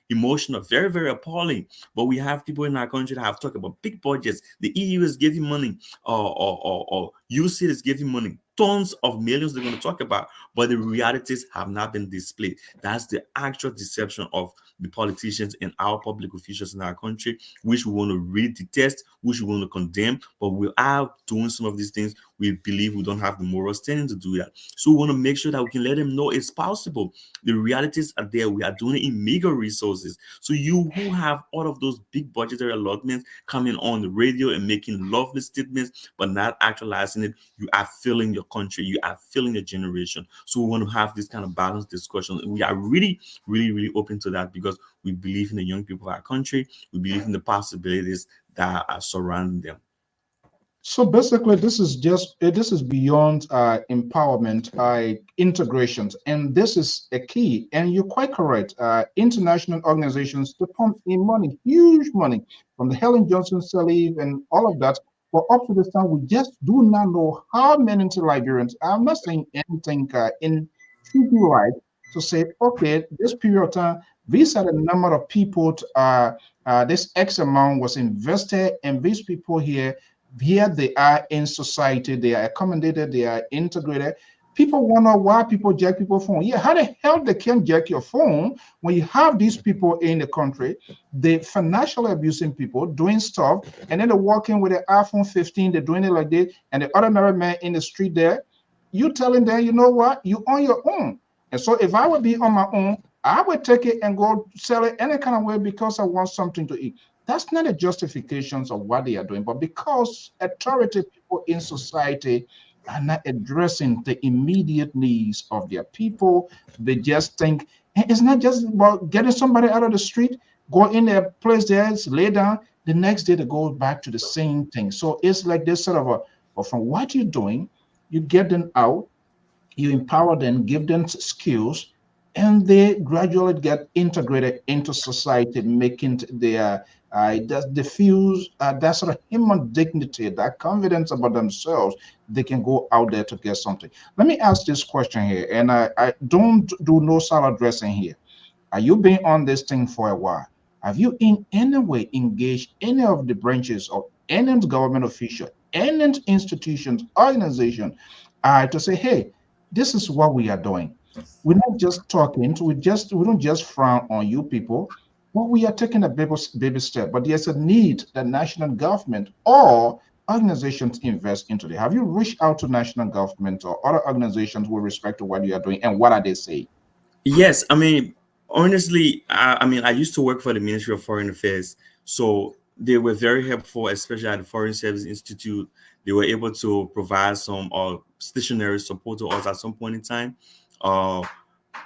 emotional, very, very appalling. But we have people in our country that have talked about big budgets. The EU is giving money, or UC is giving money, tons of millions they're going to talk about, but the realities have not been displayed. That's the actual deception of the politicians and our public officials in our country, which we want to retest, which we want to condemn, but we are doing some of these things. We believe we don't have the moral standing to do that. So we want to make sure that we can let them know it's possible. The realities are there. We are doing it in meager resources. So you who have all of those big budgetary allotments coming on the radio and making lovely statements, but not actualizing it, you are failing your country. You are failing your generation. So we want to have this kind of balanced discussion. We are really, really, really open to that because we believe in the young people of our country. We believe in the possibilities that are surrounding them. So basically, this is beyond empowerment, integrations, and this is a key. And you're quite correct. International organizations, they pump in money, huge money, from the Helen Johnson Sirleaf and all of that. But up to this time, we just do not know how many Liberians. I'm not saying anything in TV right to say, okay, this period of time, these are the number of people. This X amount was invested, and these people here they are in society, they are accommodated, they are integrated. People wonder why people jack people's phone. Yeah, how the hell they can jack your phone when you have these people in the country, they financially abusing people, doing stuff, and then they're walking with an iPhone 15, they're doing it like this, and the ordinary man in the street there, you telling them, you know what, you on your own. And so if I would be on my own, I would take it and go sell it any kind of way because I want something to eat. That's not a justification of what they are doing, but because authority people in society are not addressing the immediate needs of their people, they just think it's not just about getting somebody out of the street, go in their place there, lay down, the next day they go back to the same thing. So it's like this sort of but from what you're doing, you get them out, you empower them, give them skills, and they gradually get integrated into society, making their diffuse that sort of human dignity, that confidence about themselves. They can go out there to get something. Let me ask this question here, and I don't do no salad dressing here. Are you been on this thing for a while? Have you in any way engaged any of the branches of any government official, any institutions, organization, to say, hey, this is what we are doing. We're not just talking, we don't just frown on you people. Well, we are taking a baby step, but there's a need that national government or organizations invest into it. Have you reached out to national government or other organizations with respect to what you are doing, and what are they saying? Yes, honestly, I used to work for the Ministry of Foreign Affairs, so they were very helpful, especially at the Foreign Service Institute. They were able to provide some stationary support to us at some point in time.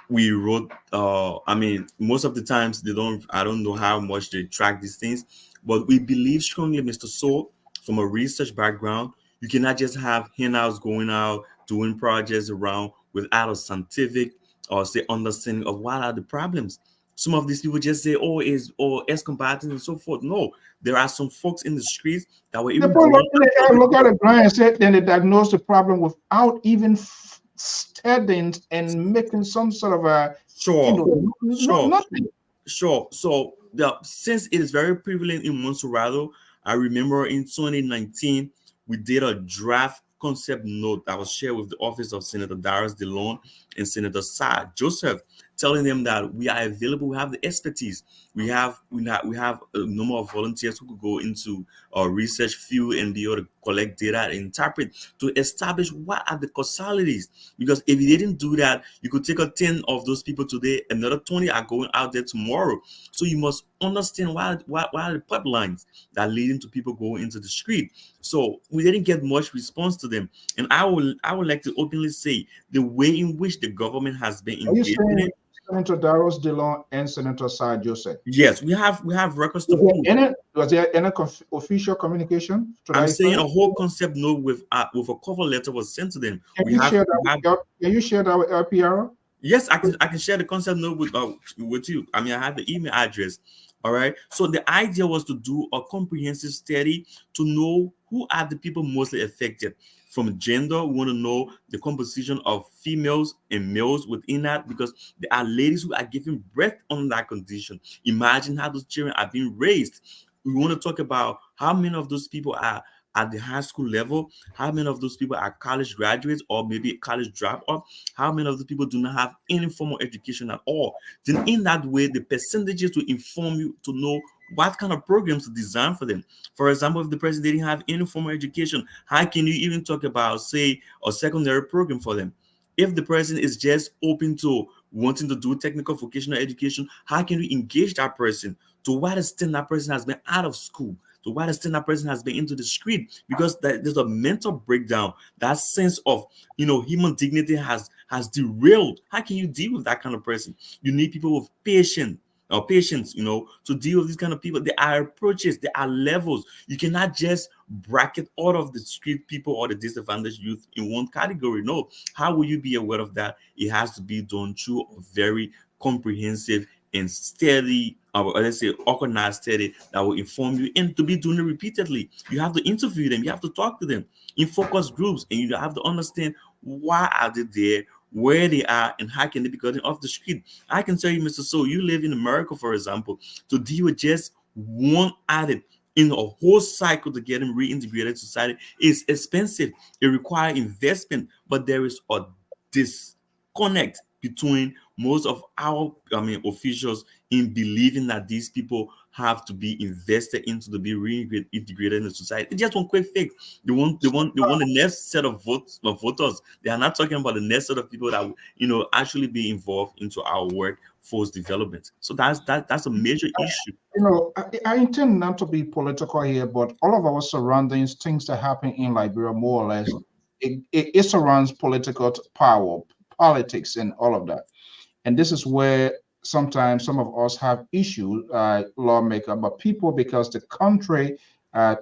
We wrote, most of the times I don't know how much they track these things, but we believe strongly, Mr. So, from a research background, you cannot just have handouts going out, doing projects around without a scientific or say understanding of what are the problems. Some of these people just say, ex-combatants and so forth. No, there are some folks in the streets that were even look at the ground and say, then they diagnose the problem without even studying and making some sort of a nothing. Sure. So since it is very prevalent in Monserrado, I remember in 2019 we did a draft concept note that was shared with the office of Senator Darius DeLone and Senator Sa Joseph, telling them that we are available, we have the expertise, we have a number of volunteers who could go into our research field and be able to collect data and interpret to establish what are the causalities. Because if you didn't do that, you could take 10 of those people today, another 20 are going out there tomorrow. So you must understand what are the pipelines that are leading to people going into the street. So we didn't get much response to them. And I would like to openly say the way in which the government has been engaged in it. Senator Darius Dillon and Senator Sir Joseph? Yes, we have records to prove. Was there any official communication? I'm saying a whole concept note with a cover letter was sent to them. Can you share that with LPR? Yes, I can share the concept note with you. I mean, I have the email address. All right. So the idea was to do a comprehensive study to know who are the people mostly affected. From gender, we want to know the composition of females and males within that, because there are ladies who are giving birth under that condition. Imagine how those children are being raised. We want to talk about how many of those people are at the high school level, how many of those people are college graduates or maybe college dropout, how many of those people do not have any formal education at all. Then in that way, the percentages will inform you to know what kind of programs to design for them. For example, if the person didn't have any formal education, how can you even talk about, say, a secondary program for them? If the person is just open to wanting to do technical vocational education, how can you engage that person? To what extent that person has been out of school? To what extent that person has been into the street? Because there's a mental breakdown. That sense of, human dignity has derailed. How can you deal with that kind of person? You need people with patience, to deal with these kind of people. There are approaches, there are levels. You cannot just bracket all of the street people or the disadvantaged youth in one category. No. How will you be aware of that? It has to be done through a very comprehensive and steady, or let's say organized study that will inform you, and to be doing it repeatedly. You have to interview them, you have to talk to them in focus groups, and you have to understand why are they there, where they are, and how can they be gotten off the street. I can tell you, Mr. So, you live in America, for example, to deal with just one addict in a whole cycle to get them reintegrated to society is expensive. It requires investment, but there is a disconnect between most of our officials in believing that these people have to be invested into to be reintegrated in the society. It's just one quick fix. They want the next set of voters. They are not talking about the next set of people that will, actually be involved into our workforce development. So that's a major issue. I intend not to be political here, but all of our surroundings, things that happen in Liberia, more or less, it surrounds political power, politics, and all of that. And this is where sometimes some of us have issues, lawmaker, but people, because the country,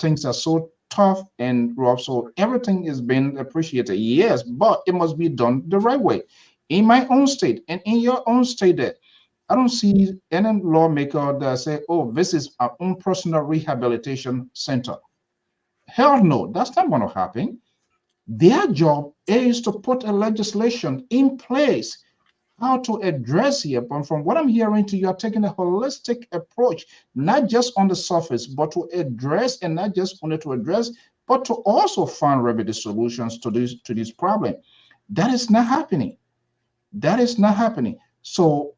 things are so tough and rough, so everything is being appreciated. Yes, but it must be done the right way. In my own state and in your own state, there, I don't see any lawmaker that say, "Oh, this is our own personal rehabilitation center." Hell no, that's not going to happen. Their job is to put a legislation in place how to address here. But from what I'm hearing, you are taking a holistic approach, not just on the surface, but to address, and not just only to address, but to also find remedy solutions to this problem. That is not happening. That is not happening. So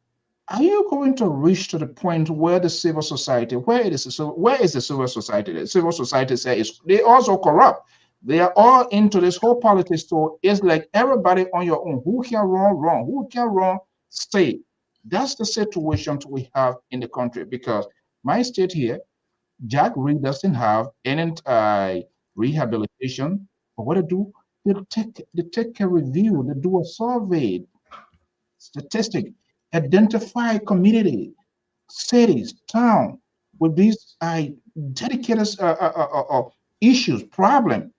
are you going to reach to the point where the civil society, where is the civil society? The civil society says they also corrupt. They are all into this whole politics. So it's like everybody on your own. Who can run, wrong? Who can run, stay. That's the situation we have in the country, because my state here, Jack Reed doesn't have any rehabilitation. But what they do, they take a review, they do a survey, statistic, identify community, cities, town with these dedicated issues, problem.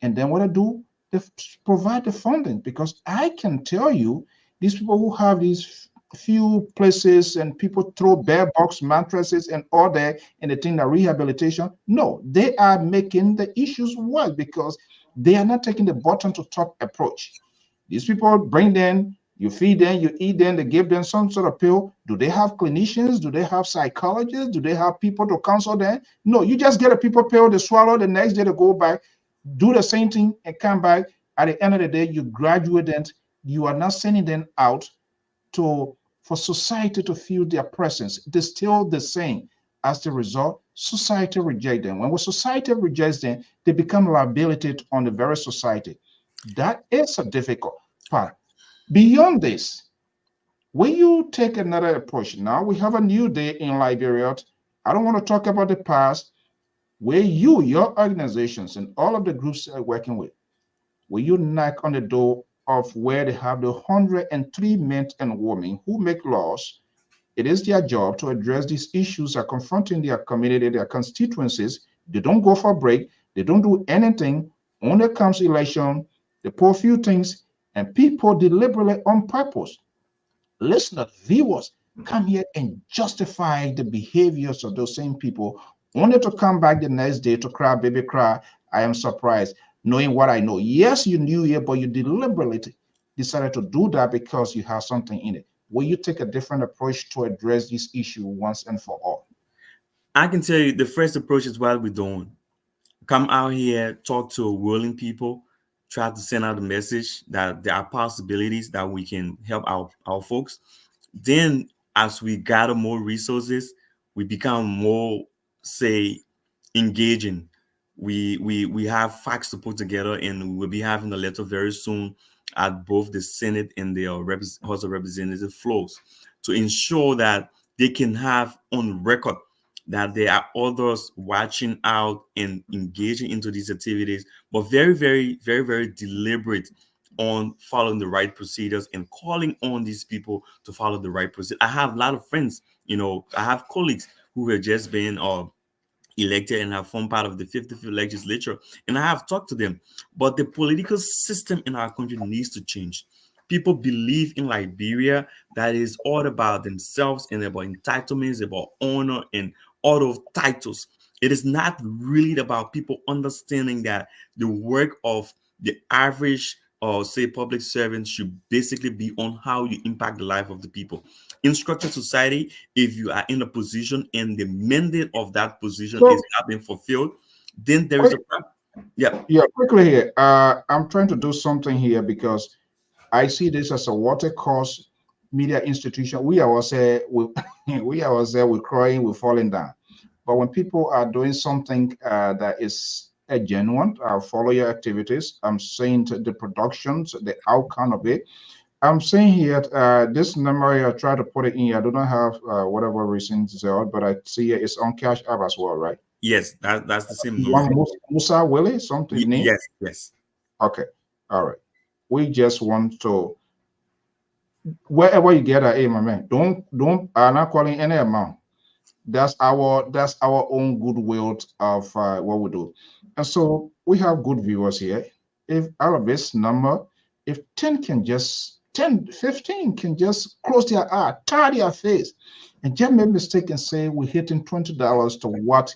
And then what I do, they provide the funding, because I can tell you, these people who have these few places and people throw bare box mattresses and all that, and they think that rehabilitation, no, they are making the issues worse, because they are not taking the bottom to top approach. These people bring them, you feed them, you eat them, they give them some sort of pill. Do they have clinicians? Do they have psychologists? Do they have people to counsel them? No, you just get a people pill, they swallow, the next day they go back, do the same thing and come back. At the end of the day, you graduate and you are not sending them out for society to feel their presence. They're still the same. As the result, society rejects them. When society rejects them, they become liability on the very society. That is a difficult part. Beyond this, when you take another approach, now we have a new day in Liberia. I don't want to talk about the past, where your organizations and all of the groups are working with, will you knock on the door of where they have the 103 men and women who make laws. It is their job to address these issues that are confronting their community, their constituencies. They don't go for a break. They don't do anything. Only comes election, they pull a few things, and people deliberately on purpose. Listeners, viewers, come here and justify the behaviors of those same people, only to come back the next day to cry, baby, cry. I am surprised, knowing what I know. Yes, you knew it, but you deliberately decided to do that because you have something in it. Will you take a different approach to address this issue once and for all? I can tell you the first approach is what we're doing. Come out here, talk to willing people, try to send out a message that there are possibilities that we can help our folks. Then as we gather more resources, we become more, say, engaging. We have facts to put together, and we'll be having a letter very soon at both the Senate and the House of Representatives floors to ensure that they can have on record that there are others watching out and engaging into these activities, but very, very, very, very deliberate on following the right procedures and calling on these people to follow the right procedure. I have a lot of friends, I have colleagues who have just been elected and have formed part of the 55th legislature, and I have talked to them. But the political system in our country needs to change. People believe in Liberia that is all about themselves and about entitlements, about honor and all those titles. It is not really about people understanding that the work of the average or say public servant should basically be on how you impact the life of the people. In structured society, if you are in a position and the mandate of that position is not being fulfilled, then there is a problem. Yeah, quickly here. I'm trying to do something here because I see this as a water course media institution. We ourselves, we're crying, we're falling down. But when people are doing something that is a genuine, follow your activities. I'm saying to the productions, the outcome of it. I'm saying here, this number, I try to put it in here. I do not have whatever reasons there, but I see it's on Cash App as well, right? Yes, that's the same number. Musa Willie, something name? Yes. Okay, all right. We just want to, wherever you get that, hey, my man, don't, I'm not calling any amount. That's our own goodwill of what we do. And so we have good viewers here. If out of this number, if 10 can just 10, 15 can just close their eye, tie their face, and just make mistake and say we're hitting $20 to what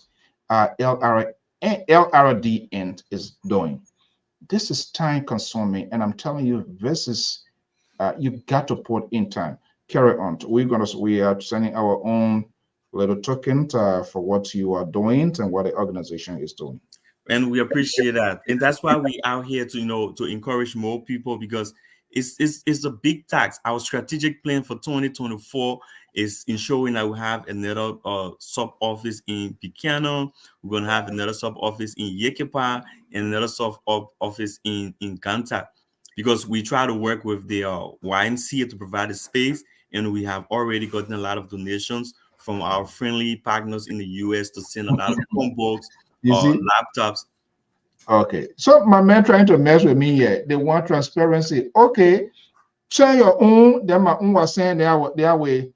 LRDN is doing. This is time consuming, and I'm telling you, this is you got to put in time. Carry on. We are sending our own little token for what you are doing and what the organization is doing. And we appreciate that, and that's why we out here to to encourage more people, because it's a big tax. Our strategic plan for 2024 is ensuring that we have another sub office in Buchanan. We're going to have another sub office in Yekepa and another sub office in Ganta, because we try to work with the YMCA to provide a space, and we have already gotten a lot of donations from our friendly partners in the US to send a lot of Chromebooks or laptops. Okay, so my man trying to mess with me here. They want transparency. Okay, share your own. Then my own was saying their way.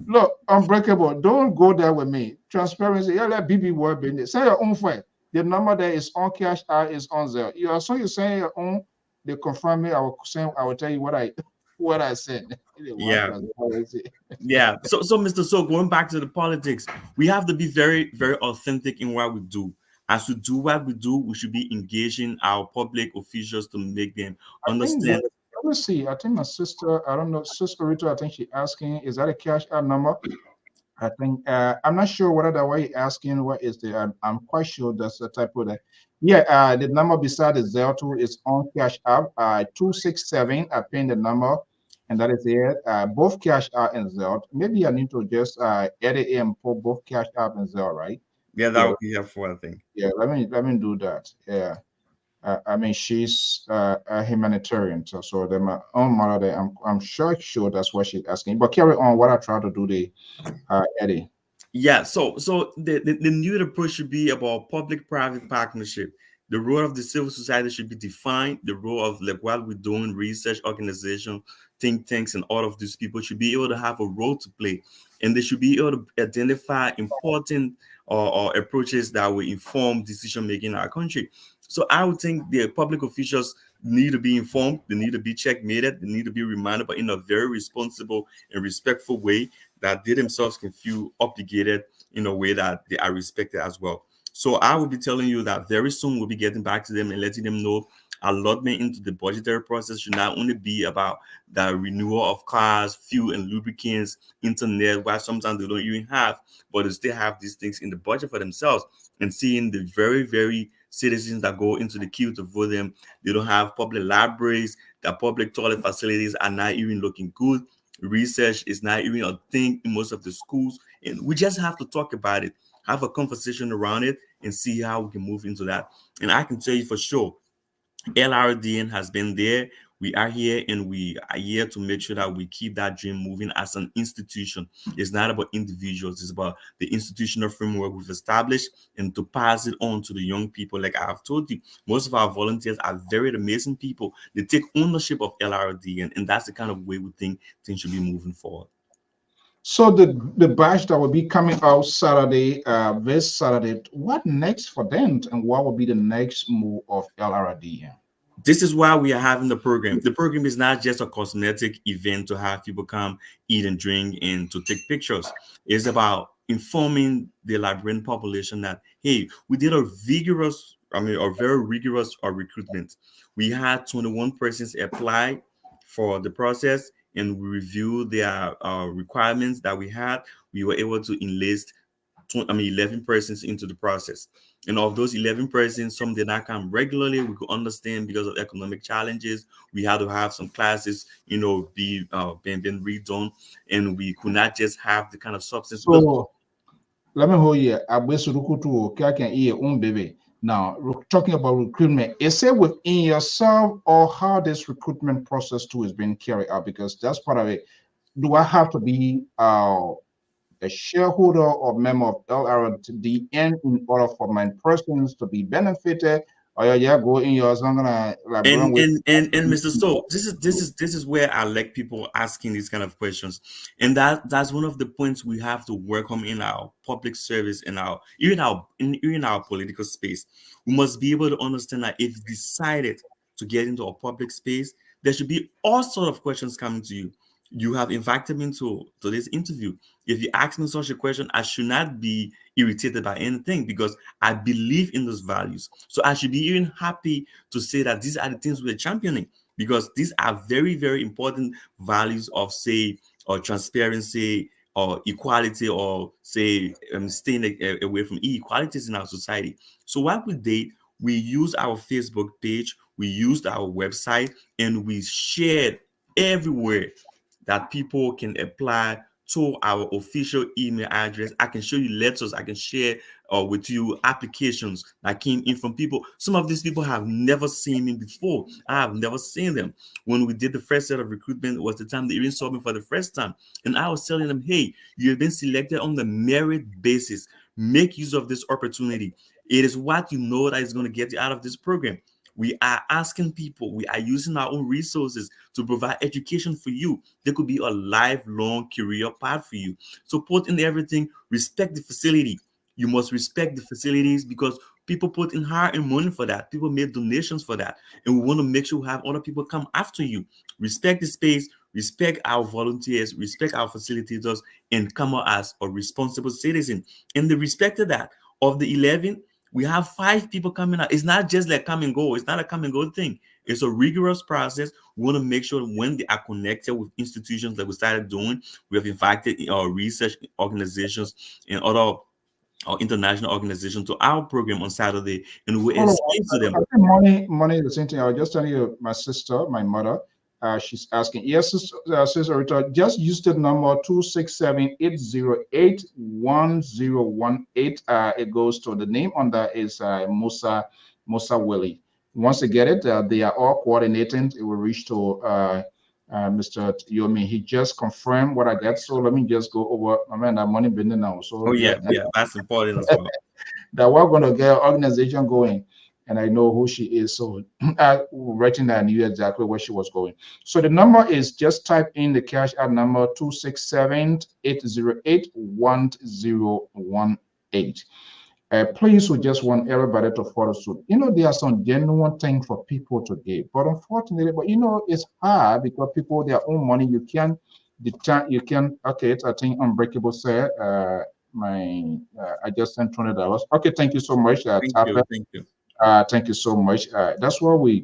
Look, Unbreakable, don't go there with me. Transparency. Yeah, let BB word business. Say your own friend. The number there is on Cash App is on there. You're saying your own. They confirm me. I will tell you what I said. Yeah. Yeah. So Mr. So going back to the politics, we have to be very, very authentic in what we do. As we do what we do, we should be engaging our public officials to make them understand. Let me see. I think my sister, I don't know, Sister Rita, I think she's asking, is that a Cash App number? I think I'm not sure whether that way asking what is the I'm quite sure that's the type of that. Yeah, the number beside the 02 is on Cash App 267. I pinned the number, and that is it. Both Cash App and Zelle. Maybe I need to just edit and put both Cash App and Zelle, right? Yeah, that would be helpful, I think. Yeah, let me do that. Yeah. I mean, she's a humanitarian, so then my own mother, I'm sure that's what she's asking. But carry on. What I try to do, Eddie. Yeah. So the new approach should be about public-private partnership. The role of the civil society should be defined. The role of like what we're doing, research organization, think tanks, and all of these people should be able to have a role to play, and they should be able to identify important or approaches that will inform decision making in our country. So I would think the public officials need to be informed, they need to be checkmated, they need to be reminded, but in a very responsible and respectful way that they themselves can feel obligated in a way that they are respected as well. So I will be telling you that very soon we'll be getting back to them and letting them know allotment into the budgetary process should not only be about the renewal of cars, fuel and lubricants, internet, where sometimes they don't even have, but they still have these things in the budget for themselves. And seeing the very, very citizens that go into the queue to vote them, they don't have public libraries, their public toilet facilities are not even looking good. Research is not even a thing in most of the schools. And we just have to talk about it, have a conversation around it, and see how we can move into that. And I can tell you for sure, LRDN has been there. We are here, and we are here to make sure that we keep that dream moving as an institution. It's not about individuals, it's about the institutional framework we've established and to pass it on to the young people. Like I've told you, most of our volunteers are very amazing people. They take ownership of LRDN, and that's the kind of way we think things should be moving forward. So the batch that will be coming out Saturday, this Saturday, what next for them, and what will be the next move of LRDN? This is why we are having the program. The program is not just a cosmetic event to have people come eat and drink and to take pictures. It's about informing the Liberian population that, hey, we did a very rigorous recruitment. We had 21 persons apply for the process, and we reviewed their requirements that we had. We were able to enlist 11 persons into the process. And of those 11 persons, some did not come regularly. We could understand because of economic challenges. We had to have some classes, being redone, and we could not just have the kind of substance. So let me hold you. Now, talking about recruitment, is it within yourself or how this recruitment process too is being carried out? Because that's part of it. Do I have to be a shareholder or member of LRDN in order for my persons to be benefited? Or go in yours, I'm gonna like and Mr. So this is where I like people asking these kind of questions, and that's one of the points we have to work on in our public service and even our political space. We must be able to understand that if you decided to get into a public space, there should be all sort of questions coming to you. You have invited me to this interview. If you ask me such a question, I should not be irritated by anything because I believe in those values. So I should be even happy to say that these are the things we're championing because these are very, very important values of, say, or transparency or equality or, say, staying away from inequalities in our society. So what we did, we used our Facebook page, we used our website, and we shared everywhere that people can apply to our official email address. I can show you letters. I can share with you applications that came in from people. Some of these people have never seen me before. I have never seen them. When we did the first set of recruitment, it was the time they even saw me for the first time. And I was telling them, hey, you have been selected on the merit basis. Make use of this opportunity. It is what you know that is going to get you out of this program. We are asking people, we are using our own resources to provide education for you. There could be a lifelong career path for you. So put in everything, respect the facility. You must respect the facilities because people put in hard money for that. People made donations for that. And we want to make sure we have other people come after you. Respect the space, respect our volunteers, respect our facilitators, and come out as a responsible citizen. And they respected that. Of the 11, we have 5 people coming out. It's not just like come and go. It's not a come and go thing. It's a rigorous process. We want to make sure when they are connected with institutions that we started doing, we have invited our research organizations and other international organizations to our program on Saturday, and we explain to them. Money, the same thing. I was just telling you, my sister, my mother, she's asking, yes, Sister Rita, just use the number 267-808-1018. It goes to the name on that is Musa Willie. Once they get it, they are all coordinating. It will reach to Mr. YORMIE. He just confirmed what I got. So let me just go over. I mean, that money been now. So yeah, that's important as well. That we're going to get organization going. and I know who she is. So writing that, I knew exactly where she was going. So the number is, just type in the cash out number 267-808-1018. Please, we just want everybody to follow suit. You know, there are some genuine things for people to give, but unfortunately, you know, it's hard because people, their own money, you can, okay, it's, I think Unbreakable said, I just sent $20. Okay, thank you so much. Thank you. Thank you so much. That's why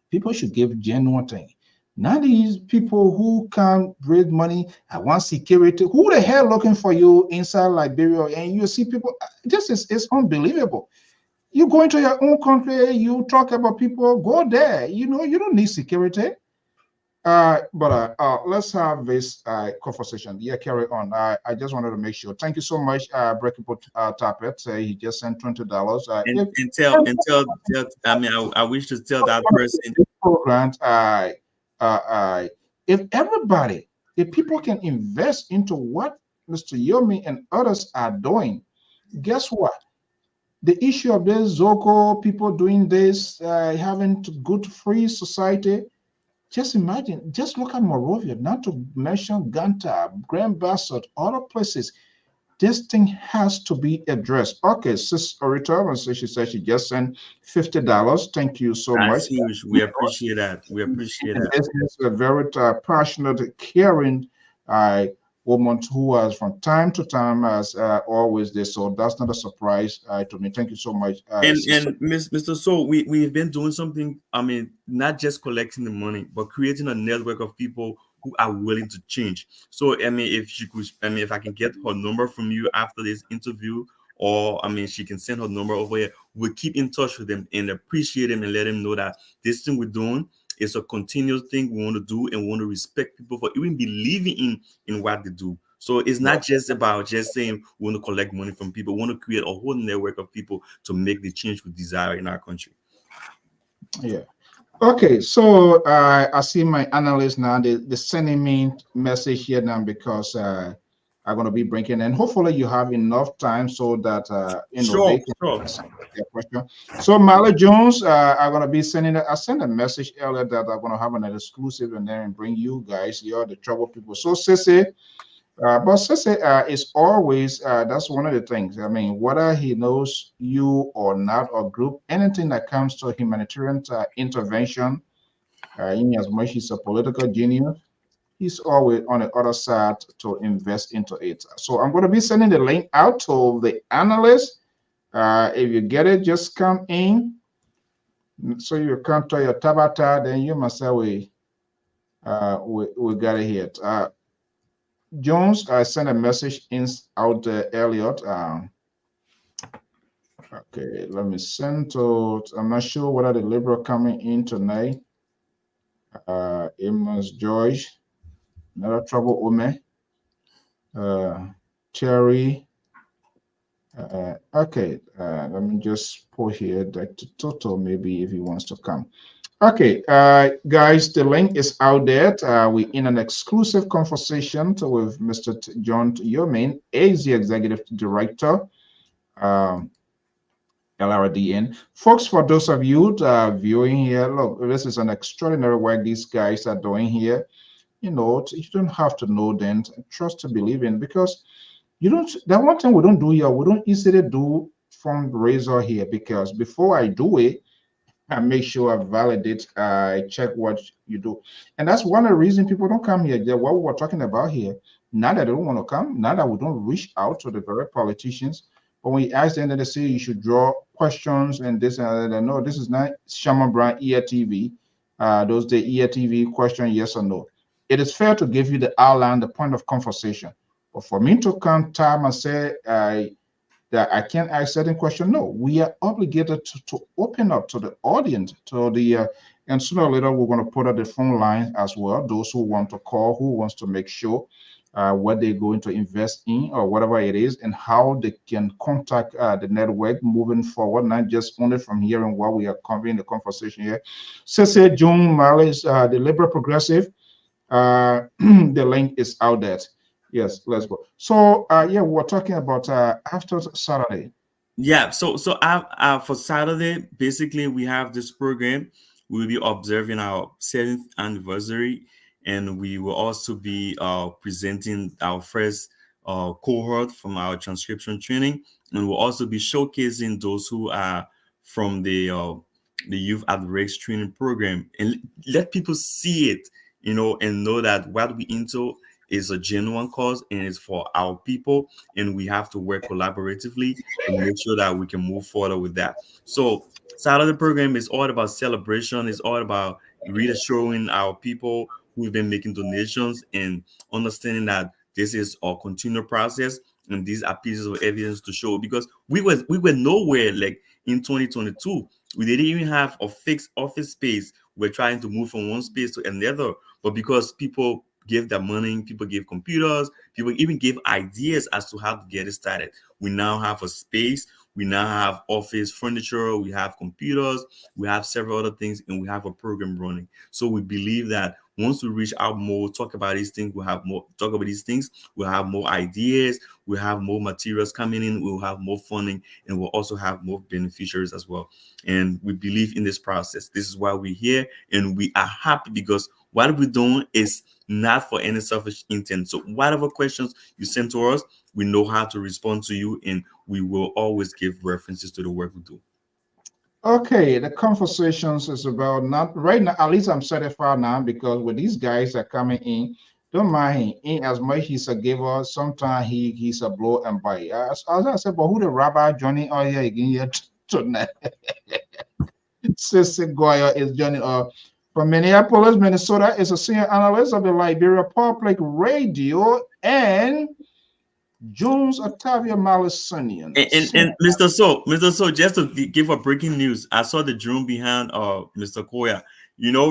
people should give genuine things. Not these people who can't raise money. I want security. Who the hell looking for you inside Liberia? And you see people, it's unbelievable. You go into your own country, you talk about people, go there. You know, you don't need security. But let's have this conversation. Yeah, carry on. I just wanted to make sure. Thank you so much, Breakable Tapet. He just sent $20. I mean, I wish to tell that person. Grant, if everybody, if people can invest into what Mr. YORMIE and others are doing, guess what? The issue of this Zoco, people doing this, having good free society. Just imagine, just look at Morovia, not to mention Ganta, Grand Bassett, other places. This thing has to be addressed. Okay, Sis Orita, so she said she just sent $50. Thank you so much. We appreciate that. We appreciate that. This is a very passionate, caring woman who has from time to time as always this. So that's not a surprise to me. Thank you so much. And Mr. So we've been doing something. I mean, not just collecting the money, but creating a network of people who are willing to change. So I mean, if she could, I mean, if I can get her number from you after this interview, or I mean, she can send her number over here. We'll keep in touch with them and appreciate them and let them know that this thing we're doing is a continuous thing we want to do, and we want to respect people for even believing in what they do. So it's not just about just saying we want to collect money from people. We want to create a whole network of people to make the change we desire in our country. Yeah. Okay, so I see my analysts now. They're sending me message here now because I'm going to be bringing, and hopefully you have enough time so that they can ask their question. So Marley Jones, I'm going to be sending. I sent a message earlier that I'm going to have an exclusive and then bring you guys. You're the trouble people. So Sissy. But Sissy is always, that's one of the things. I mean, whether he knows you or not, or group, anything that comes to humanitarian intervention, in as much he's a political genius, he's always on the other side to invest into it. So I'm going to be sending the link out to the analysts. If you get it, just come in. So you come to your Tabata, then you must say we got it here. Jones, I sent a message out there, Elliot. Okay, let me send to. I'm not sure whether the Liberal coming in tonight. Amos George, another trouble Ome. Terry. Okay, let me just put here Dr. Toto, maybe if he wants to come. Okay, guys, the link is out there. We're in an exclusive conversation with Mr. John YORMIE, is the Executive Director, LRDN. Folks, for those of you viewing here, look, this is an extraordinary work these guys are doing here. You know, you don't have to know them, trust to believe in, because you don't, that one thing we don't do here, we don't easily do fundraiser here, because before I do it, I make sure I validate, I check what you do. And that's one of the reasons people don't come here. What we're talking about here, not that they don't want to come, not that we don't reach out to the very politicians, but when you ask them, they say you should draw questions and this and that. No, this is not Shaman Brown ER-TV. Those the ER-TV question, yes or no. It is fair to give you the outline, the point of conversation. But for me to come time and say, that I can't ask certain question. No, we are obligated to open up to the audience, to the and sooner or later we're going to put out the phone line as well. Those who want to call, who wants to make sure what they're going to invest in or whatever it is, and how they can contact the network moving forward, not just only from hearing what we are covering the conversation here. Cece June Marley's the Liberal Progressive. The link is out there. Yes, let's go. So yeah, we're talking about after Saturday. Yeah, so for Saturday, basically we have this program. We'll be observing our 7th anniversary, and we will also be presenting our first cohort from our transcription training, and we'll also be showcasing those who are from the Youth at Risk training program, and let people see it, and know that what we into is a genuine cause and it's for our people, and we have to work collaboratively to make sure that we can move forward with that. So Saturday program is all about celebration. It's all about reassuring our people who've been making donations and understanding that this is a continual process, and these are pieces of evidence to show, because we were nowhere like in 2022. We didn't even have a fixed office space. We're trying to move from one space to another, but because people give their money, people give computers, people even give ideas as to how to get it started. We now have a space, we now have office furniture, we have computers, we have several other things, and we have a program running. So we believe that once we reach out more, talk about these things, we'll have more ideas, we'll have more materials coming in, we'll have more funding, and we'll also have more beneficiaries as well. And we believe in this process. This is why we're here, and we are happy because what we're doing is not for any selfish intent. So whatever questions you send to us, we know how to respond to you, and we will always give references to the work we do. Okay, the conversations is about not right now. At least I'm satisfied now, because when these guys are coming in, don't mind him. In as much he's a giver, sometimes he's a blow and buy. As I said, but who the rabbi joining all here again here tonight? Sister Goya is joining from Minneapolis, Minnesota, is a senior analyst of the Liberia Public Radio, and Jones Octavia Malisonian. And Mr. So, just to give a breaking news, I saw the drone behind Mr. Koya.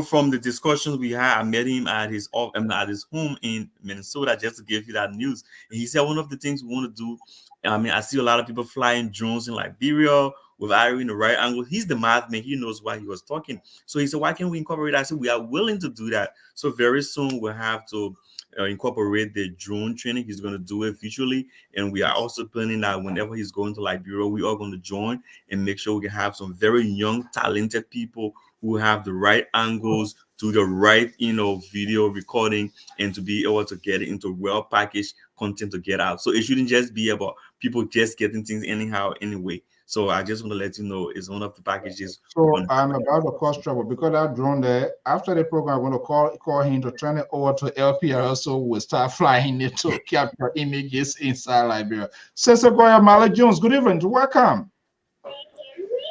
From the discussions we had, I met him at his home in Minnesota, just to give you that news. And he said one of the things we want to do. I see a lot of people flying drones in Liberia with Irie in the right angle. He's the math man. He knows why he was talking. So he said, why can't we incorporate that? I said, we are willing to do that. So very soon we'll have to incorporate the drone training. He's going to do it visually. And we are also planning that whenever he's going to Liberia, we are going to join and make sure we can have some very young, talented people who have the right angles, do the right, video recording, and to be able to get it into well-packaged content to get out. So it shouldn't just be about people just getting things anyhow, anyway. So I just want to let you know it's one of the packages. So I'm about to cause trouble because that drone there. After the program, I'm going to call him to turn it over to LPR, so we'll start flying it to capture images inside Liberia. Sister Goya Mala Jones, good evening. Welcome.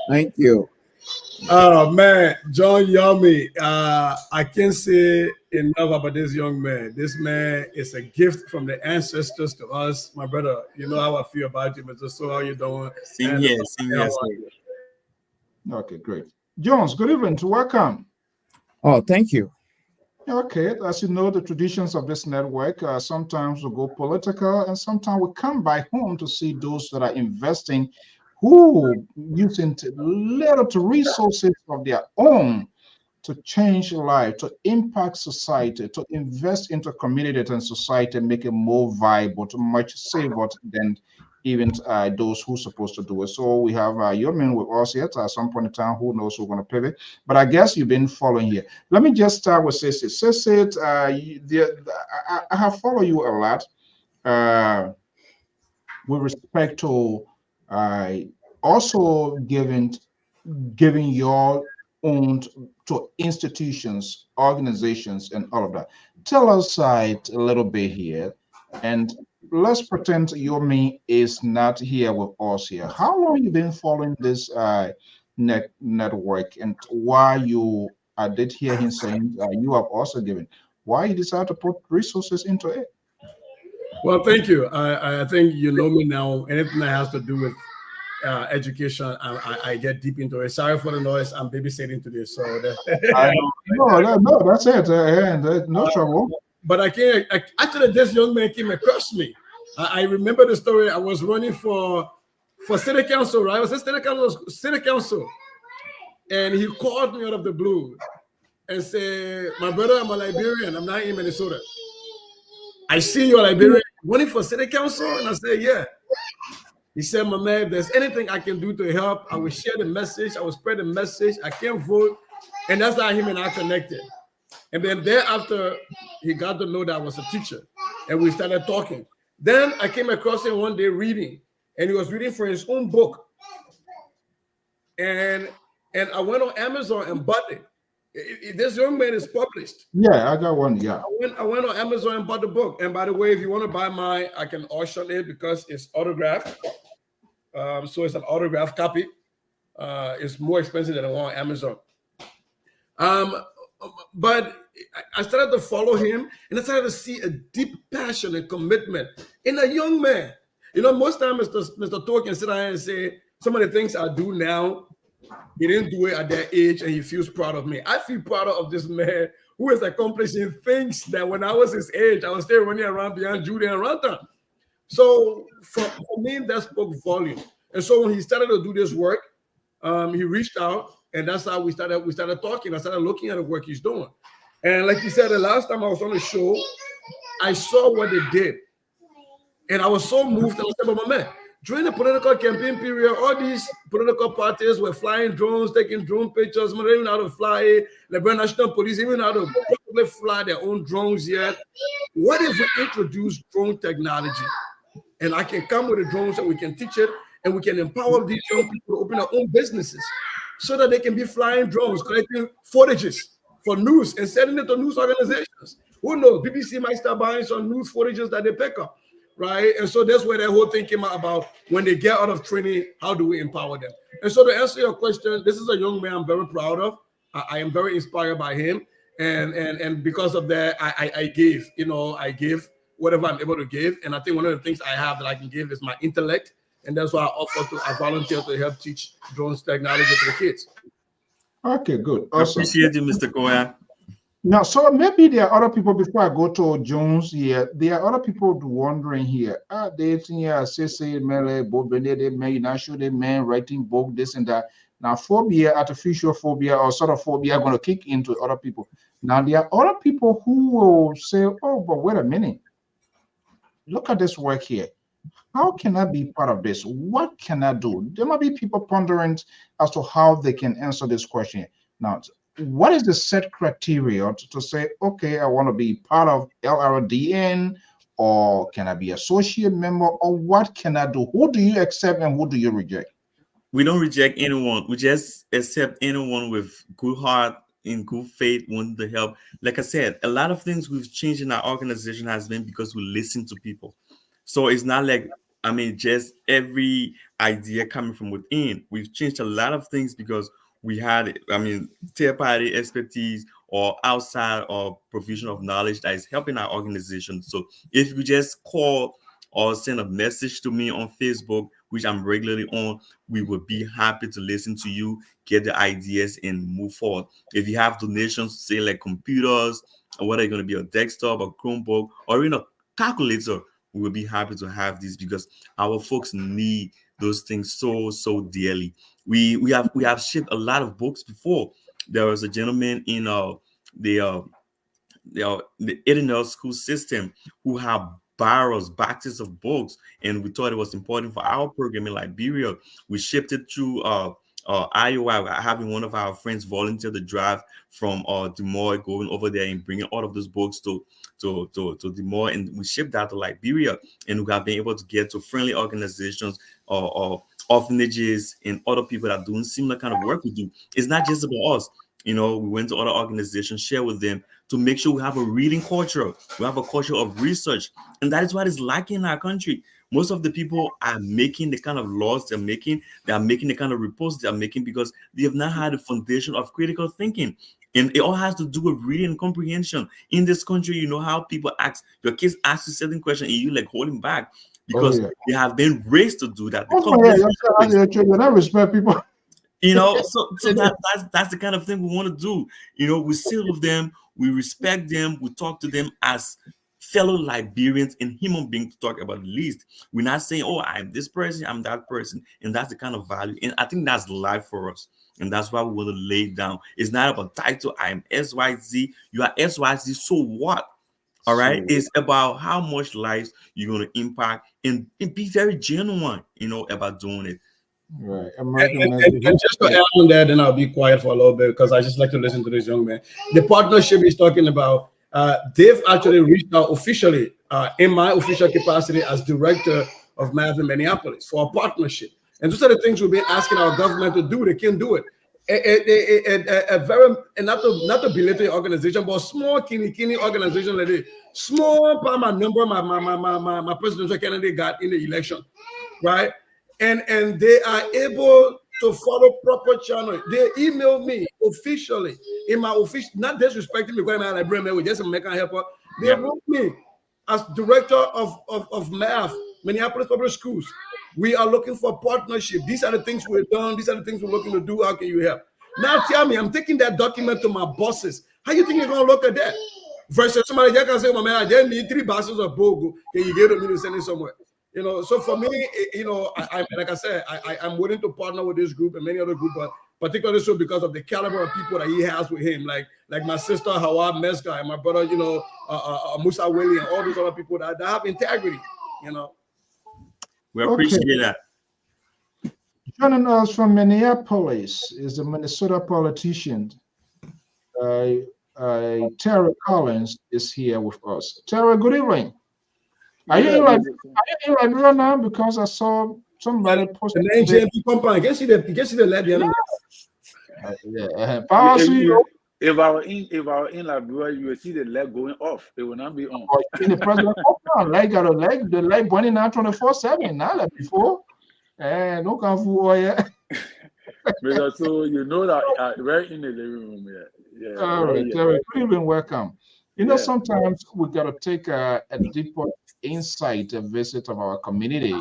Thank you. Oh man, John YORMIE. I can't say enough about this young man. This man is a gift from the ancestors to us. My brother, you know how I feel about you, Mr. So how you doing? Same here. Okay, great. Jones, good evening. Welcome. Oh, thank you. Okay, as you know, the traditions of this network, sometimes we go political, and sometimes we come by home to see those that are investing, who using little to resources of their own to change life, to impact society, to invest into community and society, make it more viable, to much safer than even those who are supposed to do it. So we have YORMIE with us yet at some point in time. Who knows who's going to pivot? But I guess you've been following here. Let me just start with Sissy. Sissy, I have followed you a lot with respect to also giving your own to institutions, organizations, and all of that. Tell us a little bit here, and let's pretend YORMIE is not here with us here. How long have you been following this network, and why I did hear him saying you have also given. Why you decided to put resources into it? Well, thank you. I think you know me now. Anything that has to do with education, I get deep into it. Sorry for the noise. I'm babysitting today, so no, that's it. No trouble. But actually, this young man came across me. I remember the story. I was running for city council, right? I was at city council, and he called me out of the blue and said, "My brother, I'm a Liberian. I'm not in Minnesota. I see you're Liberian running for city council," and I said, "Yeah." He said, my man, if there's anything I can do to help, I will share the message. I will spread the message. I can't vote. And that's how him and I connected. And then thereafter, he got to know that I was a teacher. And we started talking. Then I came across him one day reading. And he was reading for his own book. And I went on Amazon and bought it. This young man is published. Yeah, I got one. Yeah. I went on Amazon and bought the book. And by the way, if you want to buy mine, I can auction it because it's autographed. So it's an autographed copy. It's more expensive than the one on Amazon. But I started to follow him, and I started to see a deep passion and commitment in a young man. You know, most times Mr. Tour can sit down and say, some of the things I do now, he didn't do it at that age, and he feels proud of me. I feel proud of this man who is accomplishing things that when I was his age, I was still running around beyond Judah and Rantan. So for me, that spoke volume. And so when he started to do this work, he reached out, and that's how we started talking. I started looking at the work he's doing. And like you said, the last time I was on the show, I saw what they did. And I was so moved. And I said, but my man, during the political campaign period, all these political parties were flying drones, taking drone pictures. They didn't know how to fly. The National Police even know how to probably fly their own drones yet. What if we introduce drone technology? And I can come with the drones and we can teach it, and we can empower these young people to open their own businesses so that they can be flying drones, collecting footages for news and sending it to news organizations. Who knows? BBC might start buying some news footages that they pick up, right? And so that's where that whole thing came out about when they get out of training, how do we empower them? And so to answer your question, this is a young man I'm very proud of. I am very inspired by him. And because of that, I give whatever I'm able to give. And I think one of the things I have that I can give is my intellect. And that's why I volunteer to help teach drones technology to the kids. Okay, good. Awesome. Appreciate you, Mr. Koya. Now, so maybe there are other people before I go to Jones here. There are other people wondering here. They think, yeah, say, man, Bob Benedict, man, not sure they man writing book, this and that. Now, phobia, artificial phobia, or sort of phobia are going to kick into other people. Now, there are other people who will say, oh, but wait a minute. Look at this work here. How can I be part of this? What can I do? There might be people pondering as to how they can answer this question. Now, what is the set criteria to say, okay, I want to be part of LRDN, or can I be associate member, or what can I do? Who do you accept and who do you reject? We don't reject anyone. We just accept anyone with good heart, in good faith, wanting to help. Like I said, a lot of things we've changed in our organization has been because we listen to people. So it's not like, just every idea coming from within. We've changed a lot of things because we had, third-party expertise or outside or provision of knowledge that is helping our organization. So if you just call or send a message to me on Facebook, which I'm regularly on, we would be happy to listen to you, get the ideas, and move forward. If you have donations, say like computers, or whether it's going to be a desktop, a Chromebook, or even a calculator, we will be happy to have this because our folks need those things so dearly. We have shipped a lot of books before. There was a gentleman in the Illinois school system who had boxes of books, and we thought it was important for our program in Liberia. We shipped it through Iowa, having one of our friends volunteer to drive from Des Moines, going over there and bringing all of those books to Des Moines, and we shipped that to Liberia, and we have been able to get to friendly organizations or orphanages and other people that are doing similar kind of work we do. It's not just about us. We went to other organizations, share with them to make sure we have a reading culture. We have a culture of research. And that is what is lacking in our country. Most of the people are making the kind of laws they're making. They are making the kind of reports they're making because they have not had a foundation of critical thinking. And it all has to do with reading and comprehension. In this country, you know how people ask, your kids ask you certain questions and you like holding back because they have been raised to do that. I respect people. So that's the kind of thing we want to do. We sit with them, we respect them, we talk to them as fellow Liberians and human beings to talk about the least. We're not saying, oh, I'm this person, I'm that person. And that's the kind of value. And I think that's life for us. And that's why we want to lay down. It's not about title. I'm SYZ. You are SYZ. So what? All right. It's about how much lives you're going to impact and be very genuine, about doing it. Right. And just to add on that, then I'll be quiet for a little bit because I just like to listen to this young man. The partnership he's talking about, they've actually reached out officially in my official capacity as director of Math in Minneapolis for a partnership. And those are the things we've been asking our government to do. They can't do it. A very, and not to belittle organization, but small kini organization like this. Small by my number, my presidential candidate got in the election, right? And they are able to follow proper channel. They emailed me officially in my office, not disrespecting me, because I'm a librarian, we just make a helper. They wrote me as director of math, Minneapolis Public Schools. We are looking for partnership. These are the things we've done. These are the things we're looking to do. How can you help? Now tell me, I'm taking that document to my bosses. How you think you're gonna look at that? Versus somebody that can say, "Well, man, I just need 3 boxes of bogo. Can you get me to send it somewhere?" So for me, I like I said, I'm willing to partner with this group and many other groups, but particularly so because of the caliber of people that he has with him, like my sister Hawa Mesga and my brother, Musa Willie and all these other people that have integrity, We appreciate that. Joining us from Minneapolis is the Minnesota politician. Terry Collins is here with us. Terry, good evening. Are you in Liberia now? Because I saw somebody posted. The NGMP company. You can see the lead. If I were in Liberia, you will see the leg going off. It will not be on. In the president, the leg burning now 24/7. Now like before, no comfort. Yeah. So that we're in the living room here. Yeah. All right, Terry, good evening, welcome. Sometimes we got to take a deeper insight, a visit of our community.